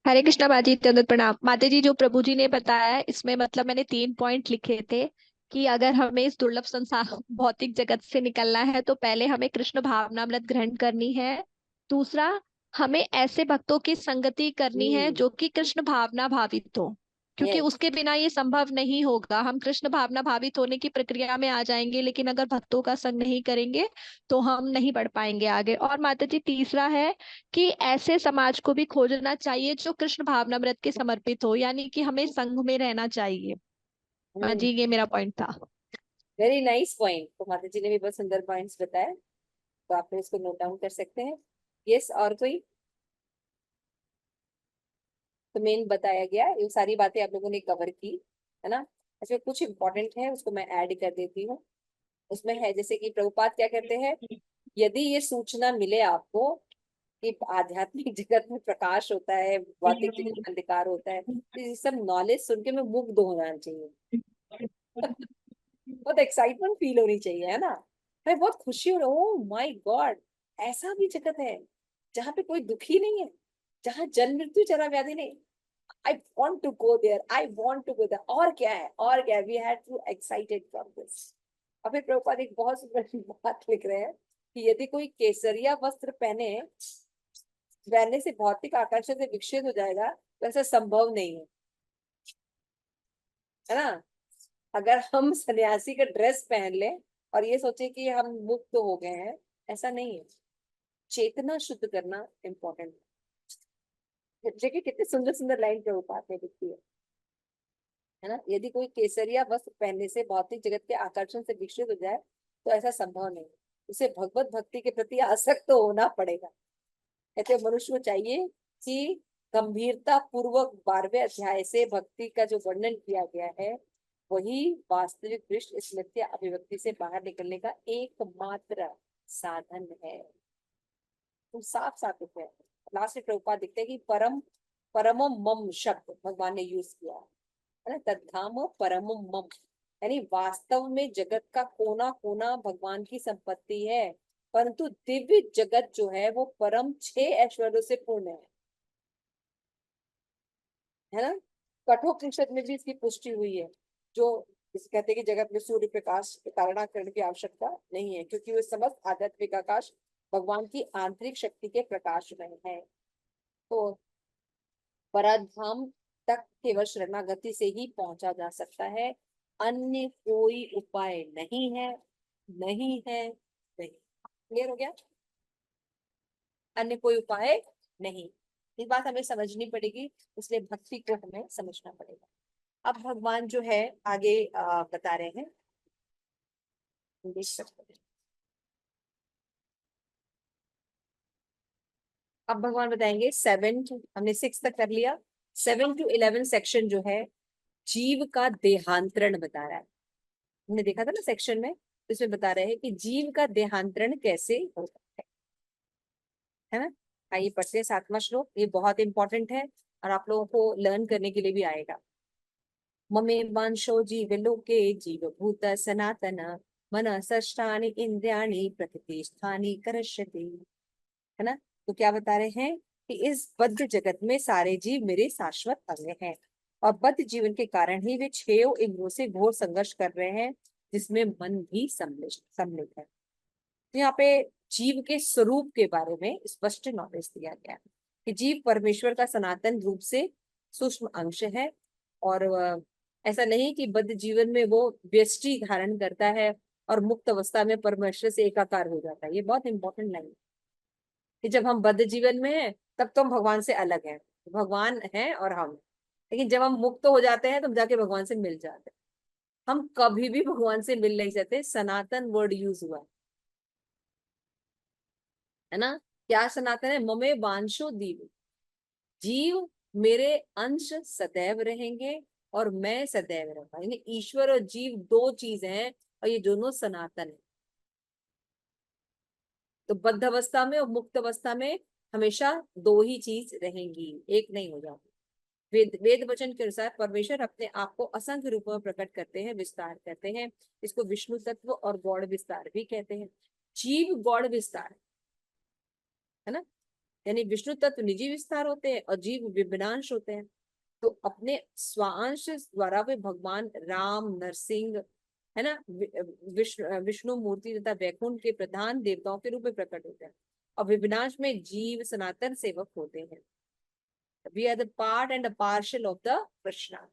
हरे कृष्णा माता जी, दंडवत प्रणाम। माता जी, जो प्रभु जी ने बताया है इसमें मतलब मैंने 3 पॉइंट लिखे थे कि अगर हमें इस दुर्लभ संसार भौतिक जगत से निकलना है तो पहले हमें कृष्ण भावनामृत ग्रहण करनी है। दूसरा, हमें ऐसे भक्तों की संगति करनी है जो कि कृष्ण भावना भावित हो, क्योंकि Yes. उसके बिना ये संभव नहीं होगा। हम कृष्ण भावना भावित होने की प्रक्रिया में आ जाएंगे, लेकिन अगर भक्तों का संग नहीं करेंगे तो हम नहीं बढ़ पाएंगे आगे। और माता जी, तीसरा है कि ऐसे समाज को भी खोजना चाहिए जो कृष्ण भावनामृत के समर्पित हो, यानी कि हमें संघ में रहना चाहिए। हाँ जी, ये मेरा पॉइंट था। Very nice point. तो माता जी ने भी बहुत सुंदर पॉइंट्स बताए, तो आप इसको नोट डाउन कर सकते हैं। यस, और कोई? तो मेन बताया गया, ये सारी बातें आप लोगों ने कवर की, है ना। इसमें कुछ इंपॉर्टेंट है, उसको मैं ऐड कर देती हूँ। उसमें है जैसे कि प्रभुपाद क्या कहते हैं, यदि ये सूचना मिले आपको कि आध्यात्मिक जगत में प्रकाश होता है, भौतिक जगत में अंधकार होता है, तो ये सब नॉलेज सुन के मैं मुग्ध हो जाना चाहिए। बहुत एक्साइटमेंट फील होनी चाहिए, है ना। मैं बहुत खुशी हो रहा हूँ, ओह माय गॉड, ऐसा भी जगत है जहाँ पे कोई दुखी नहीं है, जहाँ जन्म मृत्यु जरा व्याधि नहीं। I want to go there. I want to go there. और क्या है, और क्या है? We had to excited from this. और फिर प्रभुपाद एक बहुत सुंदर बात लिख रहे हैं कि यदि कोई केसरिया वस्त्र पहनने से भौतिक आकर्षण से विक्षिप्त हो जाएगा तो ऐसा संभव नहीं है ना। अगर हम सन्यासी का ड्रेस पहन लें और ये सोचे कि हम मुक्त हो गए हैं, ऐसा नहीं है। चेतना शुद्ध करना इम्पोर्टेंट है। देखिए कितने सुंदर सुंदर लाइन प्रभुपाद ने लिखी है ना। यदि कोई केसरिया वस्त्र पहनने से भौतिक जगत के आकर्षण से विक्षिप्त हो जाए तो ऐसा संभव नहीं, उसे भगवत भक्ति के प्रति आसक्त तो होना पड़ेगा। कहते मनुष्य को चाहिए कि गंभीरता पूर्वक 12वें अध्याय से भक्ति का जो वर्णन किया गया है वही वास्तविक दृष्ट इस मिथ्या अभिव्यक्ति से बाहर निकलने का एकमात्र साधन है। तो साफ साफ है। लास्ट में प्रभुपाद दिखते हैं कि परमम मम शब्द भगवान ने यूज किया है ना, तद्धाम परमम मम, यानी वास्तव में जगत का कोना कोना भगवान की संपत्ति है, परंतु दिव्य जगत जो है वो परम 6 ऐश्वर्यों से पूर्ण है ना। कठोपनिषद में भी इसकी पुष्टि हुई है, जो इस कहते हैं कि जगत में सूर्य प्रकाश के तारणाकरण की आवश्यकता नहीं है, क्योंकि वो समस्त आध्यात्मिक आकाश भगवान की आंतरिक शक्ति के प्रकाश में है। तो पराधाम तक केवल शरणागति से ही पहुंचा जा सकता है, अन्य कोई उपाय नहीं है, नहीं है, नहीं। क्लियर हो गया? अन्य कोई उपाय नहीं, ये बात हमें समझनी पड़ेगी, इसलिए भक्ति को हमें समझना पड़ेगा। अब भगवान जो है आगे बता रहे हैं, देख सकते हैं। अब भगवान बताएंगे 7 हमने 6 तक कर लिया, 7 to 11 सेक्शन जो है जीव का देहांतरण बता रहा है। हमने देखा था ना सेक्शन में, इसमें बता रहे हैं कि जीव का देहांतरण कैसे होता है ना। आइए पढ़ते हैं 7वां श्लोक, ये बहुत इंपॉर्टेंट है और आप लोगों को लर्न करने के लिए भी आएगा। ममे वांशो जीव लोके जीव भूत सनातन मन षष्ठानि इंद्रियाणि प्रकृतिस्थानि करष्यति, है ना। तो क्या बता रहे हैं कि इस बद्ध जगत में सारे जीव मेरे शाश्वत अंग हैं और बद्ध जीवन के कारण ही वे 6 इंद्रियों से घोर संघर्ष कर रहे हैं, जिसमें मन भी सम्मिलित है। तो यहाँ पे जीव के स्वरूप के बारे में स्पष्ट नॉलेज दिया गया है कि जीव परमेश्वर का सनातन रूप से सूक्ष्म अंश है, और ऐसा नहीं कि बद्ध जीवन में वो व्यष्टि धारण करता है और मुक्त अवस्था में परमेश्वर से एकाकार हो जाता है। ये बहुत इंपॉर्टेंट लाइन है कि जब हम बद्ध जीवन में हैं तब तो हम भगवान से अलग हैं, भगवान है और हम, लेकिन जब हम मुक्त हो जाते हैं तब जाके भगवान से मिल जाते हैं। हम कभी भी भगवान से मिल नहीं सकते, सनातन वर्ड यूज हुआ है ना। क्या सनातन है? ममे वांशो दीव, जीव मेरे अंश सदैव रहेंगे और मैं सदैव रहूंगा, यानी ईश्वर और जीव 2 चीज हैं और ये दोनों सनातन है। तो बद्ध अवस्था में और मुक्त अवस्था में हमेशा 2 ही चीज रहेंगी, एक नहीं हो जाती। वेद वचन के अनुसार परमेश्वर अपने आप को असंख्य रूपों में प्रकट करते हैं, विस्तार करते हैं। इसको विष्णु तत्व और गौड़ विस्तार भी कहते हैं। जीव गौड़ विस्तार है ना। यानी विष्णु तत्व निजी विस्तार होते हैं और जीव विभिन्नांश होते हैं। तो अपने स्वांश द्वारा वे भगवान राम, नरसिंह, है ना, विष्णु मूर्ति तथा वैकुंठ के प्रधान देवताओं के रूप में प्रकट होते हैं। और विभिन्नांश में जीव सनातन सेवक होते हैं। We are the part and the parcel of the Krishna.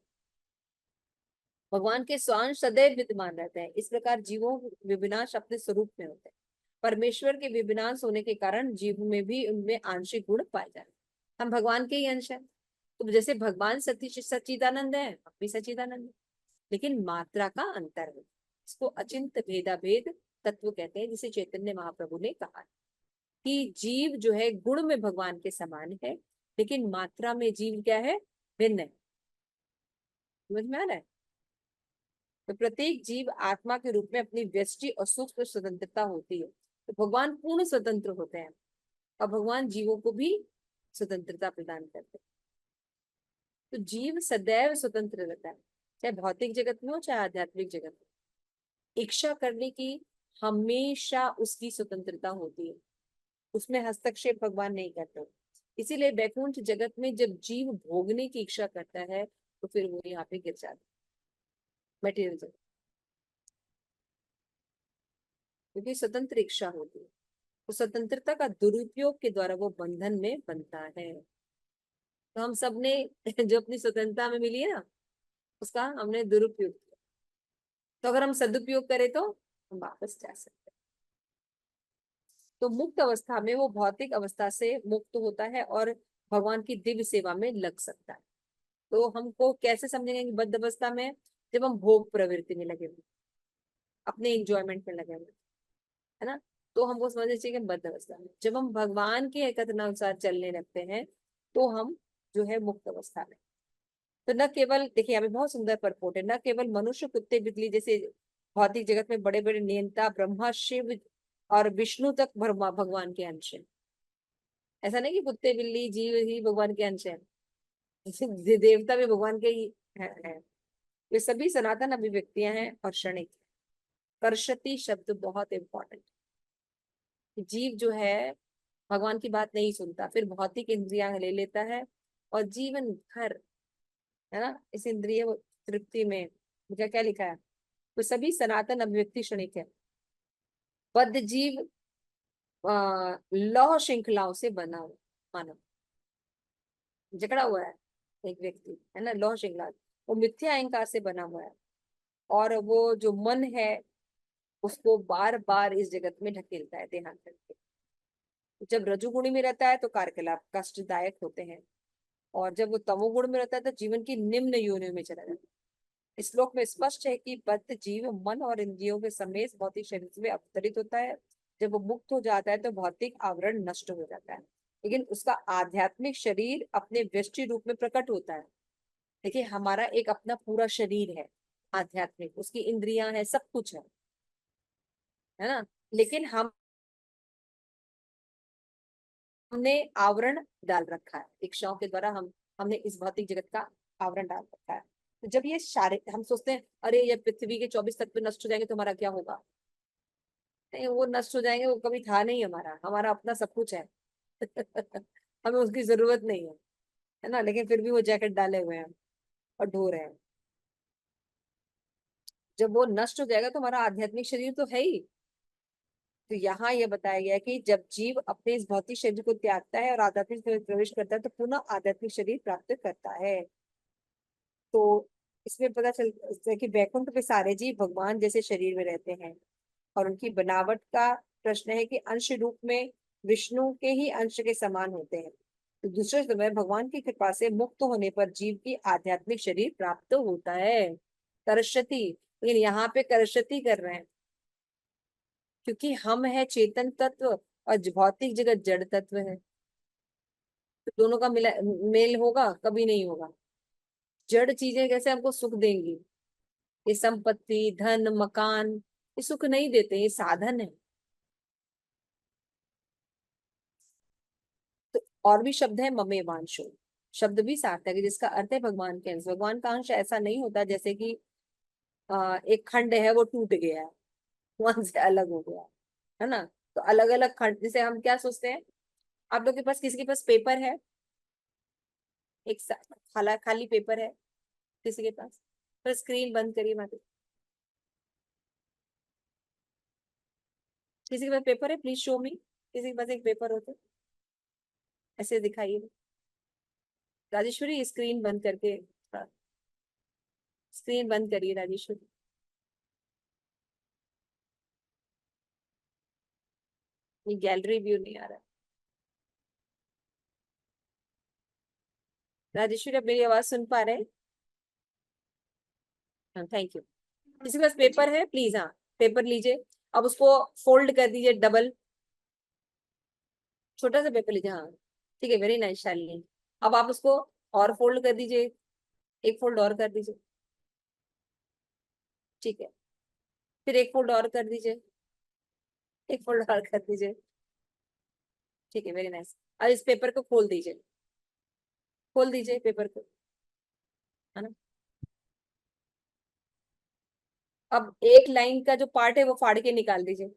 भगवान के स्वांश सदैव विद्यमान रहते हैं। इस प्रकार जीवों विविनाश अपने स्वरूप में होते हैं। परमेश्वर के विविनाश होने के कारण जीव में भी उनमें आंशिक गुण पाए जाते हैं। हम भगवान के ही अंश हैं। तो जैसे भगवान सच्चिदानंद है, हम भी सच्चिदानंद है, लेकिन मात्रा का अंतर है। इसको अचिंत भेदाभेद तत्व कहते हैं, जिसे चैतन्य महाप्रभु ने कहा कि जीव जो है गुण में भगवान के समान है, लेकिन मात्रा में जीव क्या है, भिन्न है। समझ में आ रहा है? तो प्रत्येक जीव आत्मा के रूप में अपनी व्यष्टि और सूक्ष्म स्वतंत्रता होती है। तो भगवान पूर्ण स्वतंत्र होते हैं और भगवान जीवों को भी स्वतंत्रता प्रदान करते हैं। तो जीव सदैव स्वतंत्र रहता है, चाहे भौतिक जगत में हो चाहे आध्यात्मिक जगत में। इच्छा करने की हमेशा उसकी स्वतंत्रता होती है, उसमें हस्तक्षेप भगवान नहीं करते। इसीलिए वैकुंठ जगत में जब जीव भोगने की इच्छा करता है तो फिर वो यहाँ पे गिर जाता है मटेरियल जगत, क्योंकि स्वतंत्र इच्छा होती है। तो स्वतंत्रता का दुरुपयोग के द्वारा वो बंधन में बनता है। तो हम सब ने जो अपनी स्वतंत्रता में मिली है ना, उसका हमने दुरुपयोग किया। तो अगर हम सदुपयोग करें तो हम वापस जा सकते हैं। तो मुक्त अवस्था में वो भौतिक अवस्था से मुक्त होता है और भगवान की दिव्य सेवा में लग सकता है। तो हमको कैसे समझेंगे कि बद्ध अवस्था में, जब हम भोग प्रवृत्ति में लगे हुए, अपने इंजॉयमेंट में लगे हुए, है ना, तो हमको समझना चाहिए कि बद्ध अवस्था में। जब हम भगवान के कथनानुसार चलने लगते हैं तो हम जो है मुक्त अवस्था में। तो न केवल, देखिए यहाँ पे बहुत सुंदर परपोट है, न केवल मनुष्य, कुत्ते, बिल्ली जैसे भौतिक जगत में बड़े बड़े नियंता ब्रह्मा, शिव और विष्णु तक भगवान के अंश है। ऐसा नहीं कि कुत्ते बिल्ली जीव ही भगवान के अंश है, देवता भी भगवान के ही है। वे सभी सनातन अभिव्यक्तियां हैं और क्षणिक। कर्षति शब्द बहुत इंपॉर्टेंट। जीव जो है भगवान की बात नहीं सुनता, फिर भौतिक इंद्रियां ले लेता है और जीवन भर, है ना, इस इंद्रिय तृप्ति में क्या क्या लिखा है, तो सभी सनातन अभिव्यक्ति क्षणिक है। बद्ध जीव लौह श्रृंखलाओं से बना हुआ, मानव जकड़ा हुआ है एक व्यक्ति, है ना, लौह श्रृंखला, वो मिथ्या अहंकार से बना हुआ है। और वो जो मन है उसको बार बार इस जगत में ढकेलता है देहांतर के। जब रजोगुणी में रहता है तो कार्यकलाप कष्टदायक होते हैं, और जब वो तमोगुण में रहता है तो जीवन की निम्न योनियों में चला जाता है। इस श्लोक में स्पष्ट है कि बद्ध जीव मन और इंद्रियों के समेत भौतिक शरीर में अवतरित होता है। जब वो मुक्त हो जाता है तो भौतिक आवरण नष्ट हो जाता है, लेकिन उसका आध्यात्मिक शरीर अपने व्यष्टि रूप में प्रकट होता है। देखिए हमारा एक अपना पूरा शरीर है आध्यात्मिक, उसकी इंद्रियां हैं, सब कुछ है ना, लेकिन हमने आवरण डाल रखा है इच्छाओं के द्वारा। हमने इस भौतिक जगत का आवरण डाल रखा है। तो जब ये शारीरिक, हम सोचते हैं अरे ये पृथ्वी के 24 तत्व नष्ट हो जाएंगे तो हमारा क्या होगा, नहीं वो नष्ट हो जाएंगे, वो कभी था नहीं हमारा, हमारा अपना सब कुछ है। हमें उसकी जरूरत नहीं है ना, लेकिन फिर भी वो जैकेट डाले हुए हैं और ढो रहे हैं। जब वो नष्ट हो जाएगा तो हमारा आध्यात्मिक शरीर तो है ही। तो यहाँ यह बताया गया है कि जब जीव अपने इस भौतिक शरीर को त्यागता है और आध्यात्मिक शरीर में प्रवेश करता है तो पुनः आध्यात्मिक शरीर प्राप्त करता है। तो इसमें पता चलता है कि वैकुंठ पे सारे जीव भगवान जैसे शरीर में रहते हैं, और उनकी बनावट का प्रश्न है कि अंश रूप में विष्णु के ही अंश के समान होते हैं। तो दूसरे शब्दों में भगवान की कृपा से मुक्त होने पर जीव की आध्यात्मिक शरीर प्राप्त होता है। करशति, लेकिन यहाँ पे करशति कर रहे हैं क्योंकि हम है चेतन तत्व और भौतिक जगत जड़ तत्व है। तो दोनों का मेल होगा, कभी नहीं होगा। जड़ चीजें कैसे हमको सुख देंगी, ये संपत्ति, धन, मकान, ये सुख नहीं देते, ये साधन है। तो और भी शब्द है ममे वांशो, शब्द भी सार्थक है, जिसका अर्थ है भगवान के अंश। भगवान का अंश ऐसा नहीं होता जैसे कि एक खंड है वो टूट गया है, वहां से अलग हो गया, है ना। तो अलग अलग खंड, जैसे हम क्या सोचते हैं आप लोग के पास, किसी के पास पेपर है? एक खाली पेपर है किसी के पास? पर स्क्रीन बंद करिए माता। किसी के पास पेपर है? प्लीज शो मी। किसी के पास एक पेपर हो तो ऐसे दिखाइए। राजेश्वरी स्क्रीन बंद करके, स्क्रीन बंद करिए राजेश्वरी। ये गैलरी व्यू नहीं आ रहा। राजेश्वरी, आप मेरी आवाज सुन पा रहे हैं? हाँ, थैंक यू। किसी के पास पेपर है? प्लीज, हाँ पेपर लीजिए। अब उसको फोल्ड कर दीजिए डबल। छोटा सा पेपर लीजिए, हाँ ठीक है, वेरी नाइस शालिनी। अब आप उसको और फोल्ड कर दीजिए, एक फोल्ड और कर दीजिए, ठीक है। फिर एक फोल्ड और कर दीजिए, एक फोल्ड और कर दीजिए, ठीक है, वेरी नाइस। अब इस पेपर को खोल दीजिए, खोल दीजिए पेपर को, है ना। अब एक लाइन का जो पार्ट है वो फाड़ के निकाल दीजिए।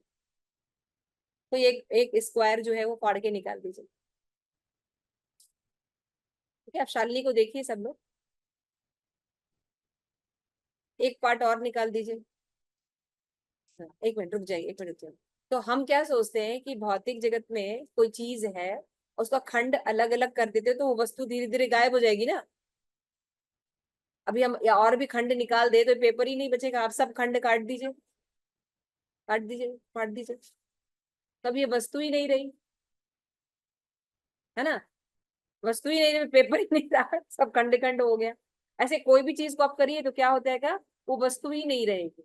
तो एक एक स्क्वायर जो है वो फाड़ के निकाल दीजिए, ठीक है। आप शालिनी को देखिए सब लोग, एक पार्ट और निकाल दीजिए। एक मिनट रुक जाइए, एक मिनट रुक जाइए। तो हम क्या सोचते हैं कि भौतिक जगत में कोई चीज है, उसका खंड अलग अलग कर देते तो वो वस्तु धीरे धीरे गायब हो जाएगी ना। अभी हम या और भी खंड निकाल दे तो पेपर ही नहीं बचेगा। आप सब खंड काट दीजिए, काट दीजिए, काट दीजिए, तब ये वस्तु ही नहीं रही, है ना। वस्तु ही नहीं रही, पेपर ही नहीं रहा, सब खंड खंड हो गया। ऐसे कोई भी चीज को आप करिए तो क्या होता है का, वो वस्तु ही नहीं रहेगी।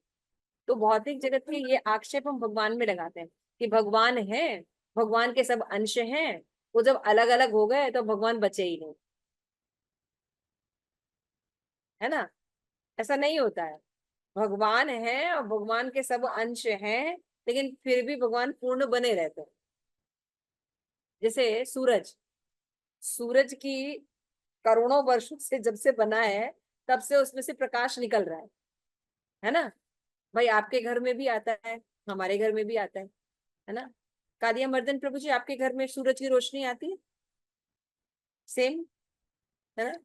तो भौतिक जगत के ये आक्षेप हम भगवान में लगाते हैं कि भगवान है, भगवान के सब अंश हैं, वो जब अलग अलग हो गए तो भगवान बचे ही नहीं, है ना। ऐसा नहीं होता है। भगवान है और भगवान के सब अंश हैं, लेकिन फिर भी भगवान पूर्ण बने रहते हैं। जैसे सूरज, सूरज की करोड़ों वर्षों से जब से बना है तब से उसमें से प्रकाश निकल रहा है ना। भाई आपके घर में भी आता है, हमारे घर में भी आता है ना। कालिया मर्दन प्रभु जी, आपके घर में सूरज की रोशनी आती है? सेम, है ना।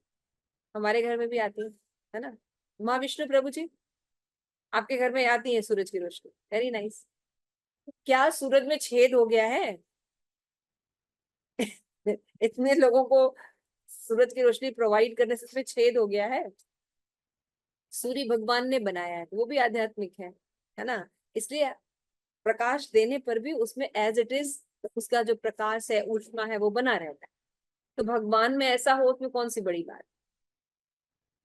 हमारे घर में भी आती है ना। महाविष्णु प्रभु जी, आपके घर में आती है सूरज की रोशनी, वेरी नाइस। क्या सूरज में छेद हो गया है? इतने लोगों को सूरज की रोशनी प्रोवाइड करने से उसमें छेद हो गया है? सूर्य भगवान ने बनाया है, वो भी आध्यात्मिक है ना। इसलिए प्रकाश देने पर भी उसमें एज इट इज उसका जो प्रकाश है, ऊष्मा है, वो बना रहता है। तो भगवान में ऐसा हो उसमें कौन सी बड़ी बात,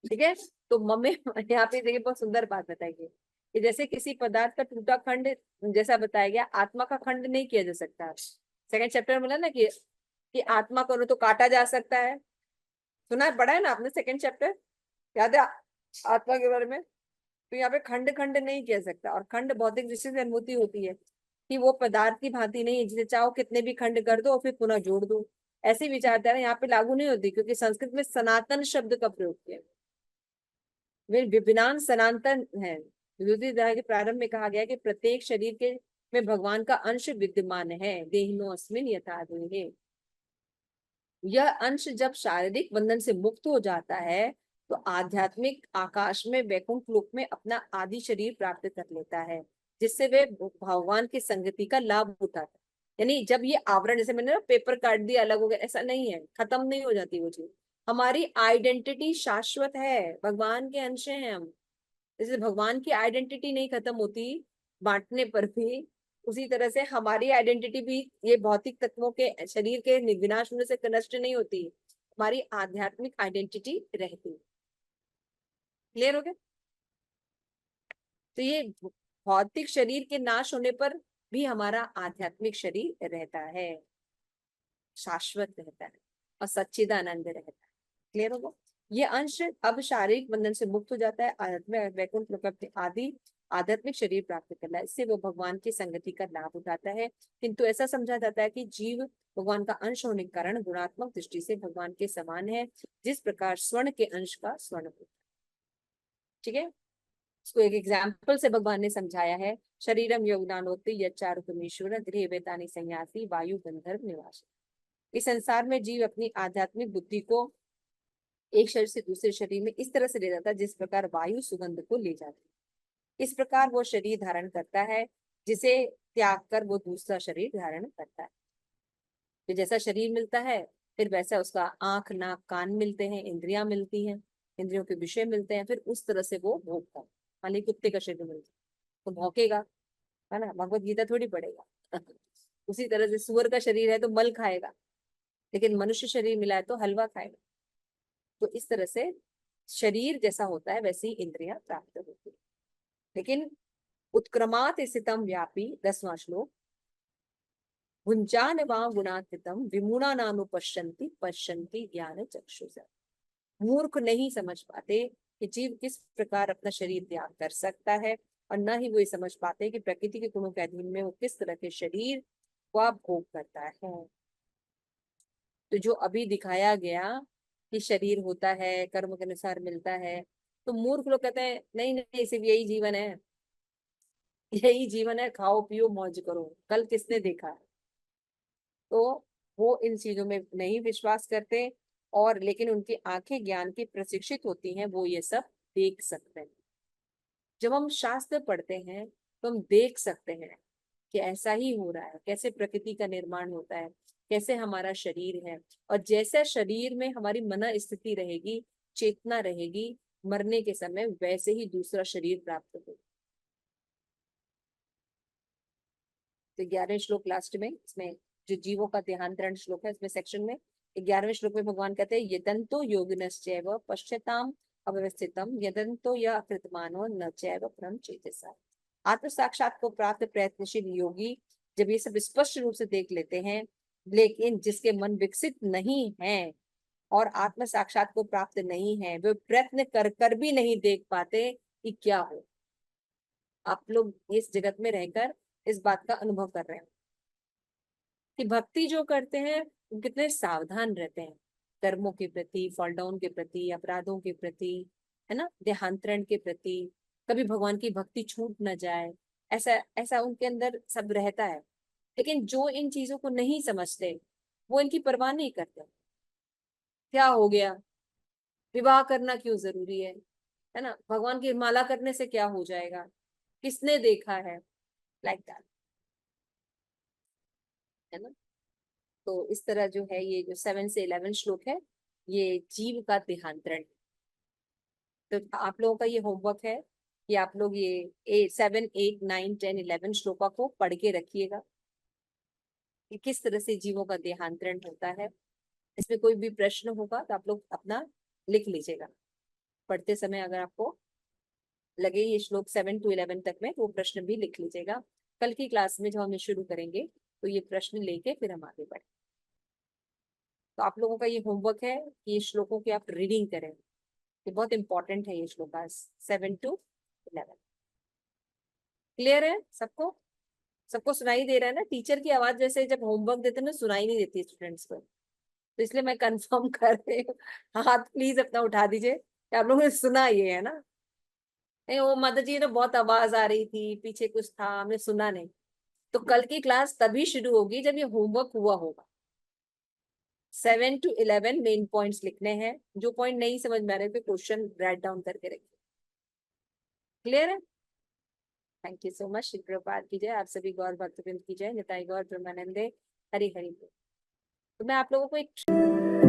ठीक है। तो मम्मी यहाँ पे देखिए बहुत सुंदर बात बताइए कि जैसे किसी पदार्थ का टूटा खंड, जैसा बताया गया, आत्मा का खंड नहीं किया जा सकता। सेकंड चैप्टर में बोला ना कि आत्मा को तो काटा जा सकता है। सुना है, पढ़ा है ना आपने सेकंड चैप्टर, याद है आत्मा के बारे में। तो यहाँ पे खंड खंड नहीं किया सकता, और खंड भौतिक दृष्टि से अनुभूति होती है कि वो पदार्थ की भांति नहीं है जिसे चाहो कितने भी खंड कर दो और फिर पुनः जोड़ दो। ऐसी विचारधारा यहाँ पे लागू नहीं होती, क्योंकि संस्कृत में सनातन शब्द का प्रयोग किया, वे विभिन्न सनातन है। विभूति के प्रारंभ में कहा गया कि प्रत्येक शरीर के में भगवान का अंश विद्यमान है, देहिनो अस्मिन यथा देहे। यह अंश जब शारीरिक बंधन से मुक्त हो जाता है तो आध्यात्मिक आकाश में वैकुंठ लोक में अपना आदि शरीर प्राप्त कर लेता है, जिससे वे भगवान की संगति का लाभ उठाता है। यानी जब ये आवरण, जैसे मैंने ना पेपर काट दिया अलग हो गया, ऐसा नहीं है, खत्म नहीं हो जाती वो चीज। हमारी आइडेंटिटी शाश्वत है, भगवान के अंश हैं हम। जैसे भगवान की आइडेंटिटी नहीं खत्म होती बांटने पर भी, उसी तरह से हमारी आइडेंटिटी भी ये भौतिक तत्वों के शरीर के विनाश होने से नष्ट नहीं होती, हमारी आध्यात्मिक आइडेंटिटी रहती। क्लियर हो गया। तो ये भौतिक शरीर के नाश होने पर भी हमारा आध्यात्मिक शरीर रहता है, शाश्वत रहता है और सच्चिदानंद रहता है। क्लियर होगा। ये अंश अब शारीरिक बंधन से मुक्त हो जाता है, आध्यात्मिक वैकुंठ लोक अपने आदि आध्यात्मिक शरीर प्राप्त करना है, इससे वो भगवान की संगति का लाभ उठाता है। किंतु ऐसा समझा जाता है कि जीव भगवान का अंश होने के कारण गुणात्मक दृष्टि से भगवान के समान है, जिस प्रकार स्वर्ण के अंश का स्वर्ण होता है। ठीक है, इसको एक एग्जाम्पल से भगवान ने समझाया है। शरीरम योगदान होते यच्चारुतमीश्वर गृह वेतानि संन्यासी वायु गंधर्व निवास। इस संसार में जीव अपनी आध्यात्मिक बुद्धि को एक शरीर से दूसरे शरीर में इस तरह से ले जाता है जिस प्रकार वायु सुगंध को ले जाती है। इस प्रकार वो शरीर धारण करता है, जिसे त्याग कर वो दूसरा शरीर धारण करता है। तो जैसा शरीर मिलता है फिर वैसा उसका आंख नाक कान मिलते हैं, इंद्रियां मिलती हैं, इंद्रियों के विषय मिलते हैं, फिर उस तरह से वो भोगता है। मान ली कुत्ते का शरीर मिलता है तो भौंकेगा, है ना, भगवत गीता थोड़ी पढ़ेगा। उसी तरह से सुअर का शरीर है तो मल खाएगा, लेकिन मनुष्य शरीर मिला है तो हलवा खाएगा। तो इस तरह से शरीर जैसा होता है वैसी इंद्रियां प्राप्त होती है। लेकिन उत्क्रमात स्थितम व्यापी 10वां श्लोक, भुंजान वा गुणातीतम विमूढ़ा नानुपश्यन्ति पश्यन्ति ज्ञान चक्षुषा। मूर्ख नहीं समझ पाते कि जीव किस प्रकार अपना शरीर त्याग कर सकता है, और न ही वो ये समझ पाते कि प्रकृति के गुणों के अधीन में वो किस तरह के शरीर को भोग करता है। तो जो अभी दिखाया गया कि शरीर होता है, कर्म के अनुसार मिलता है, तो मूर्ख लोग कहते हैं नहीं नहीं सिर्फ यही जीवन है, यही जीवन है, खाओ पियो मौज करो, कल किसने देखा है। तो वो इन चीजों में नहीं विश्वास करते, और लेकिन उनकी आंखें ज्ञान की प्रशिक्षित होती हैं, वो ये सब देख सकते हैं। जब हम शास्त्र पढ़ते हैं तो हम देख सकते हैं कि ऐसा ही हो रहा है, कैसे प्रकृति का निर्माण होता है, कैसे हमारा शरीर है, और जैसे शरीर में हमारी मन स्थिति रहेगी, चेतना रहेगी, मरने के समय वैसे ही दूसरा शरीर प्राप्त होगा। तो 11वें श्लोक लास्ट में, इसमें जो जीवों का देहांतरण श्लोक है, इसमें सेक्शन में 11वें श्लोक में भगवान कहते हैं यदंतो योगिनश्चैव पश्यताम अव्यवस्थितम यदंतो यह अकृतमानो न चैव परम चेतसा। आत्म साक्षात को प्राप्त प्रयत्नशील योगी जब ये सब स्पष्ट रूप से देख लेते हैं, लेकिन जिसके मन विकसित नहीं है और आत्म साक्षात को प्राप्त नहीं है, वे प्रयत्न कर कर भी नहीं देख पाते कि क्या हो। आप लोग इस जगत में रहकर इस बात का अनुभव कर रहे हैं कि भक्ति जो करते हैं वो कितने सावधान रहते हैं, कर्मों के प्रति, फॉल डाउन के प्रति, अपराधों के प्रति, है ना, देहांतरण के प्रति, कभी भगवान की भक्ति छूट न जाए, ऐसा ऐसा उनके अंदर सब रहता है। लेकिन जो इन चीजों को नहीं समझते वो इनकी परवाह नहीं करते। क्या हो गया, विवाह करना क्यों जरूरी है ना, भगवान की माला करने से क्या हो जाएगा, किसने देखा है, लाइक दैट, है ना। तो इस तरह जो है ये जो 7 से 11 श्लोक है ये जीव का देहांतरण। तो आप लोगों का ये होमवर्क है कि आप लोग ये 7, 8, 9, 10, 11 श्लोका को पढ़ के रखिएगा कि किस तरह से जीवों का देहांतरण होता है। इसमें कोई भी प्रश्न होगा तो आप लोग अपना लिख लीजिएगा पढ़ते समय, अगर आपको लगे ये श्लोक 7 to 11 तक में, तो वो प्रश्न भी लिख लीजिएगा। कल की क्लास में जब हम शुरू करेंगे तो ये प्रश्न लेके फिर हम आगे बढ़ेंगे। तो आप लोगों का ये होमवर्क है कि ये श्लोकों की आप रीडिंग करें, ये बहुत इंपॉर्टेंट है ये श्लोका 7 to 11। क्लियर है सबको? सबको सुनाई दे रहा है ना? टीचर की आवाज वैसे जब होमवर्क देते हैं ना सुनाई नहीं देती स्टूडेंट्स को, तो इसलिए मैं कंफर्म कर रही हूँ। हाथ प्लीज अपना उठा दीजिए कि आप लोगों ने सुना ये, है ना। नहीं वो मदर जी ने बहुत आवाज आ रही थी, पीछे कुछ था, हमने सुना नहीं। तो कल की क्लास तभी शुरू होगी जब ये होमवर्क हुआ होगा। 7 to 11 मेन पॉइंट्स लिखने हैं, जो पॉइंट नहीं समझ में आ रहे क्वेश्चन राइट डाउन करके रखिए। क्लियर है? Thank you so much. Shri Prabhupada की जय, आप सभी गौर भक्तवृंद की जय, निताई गौर ब्रह्मानंदे, हरि हरि बोल। तो मैं आप लोगों को एक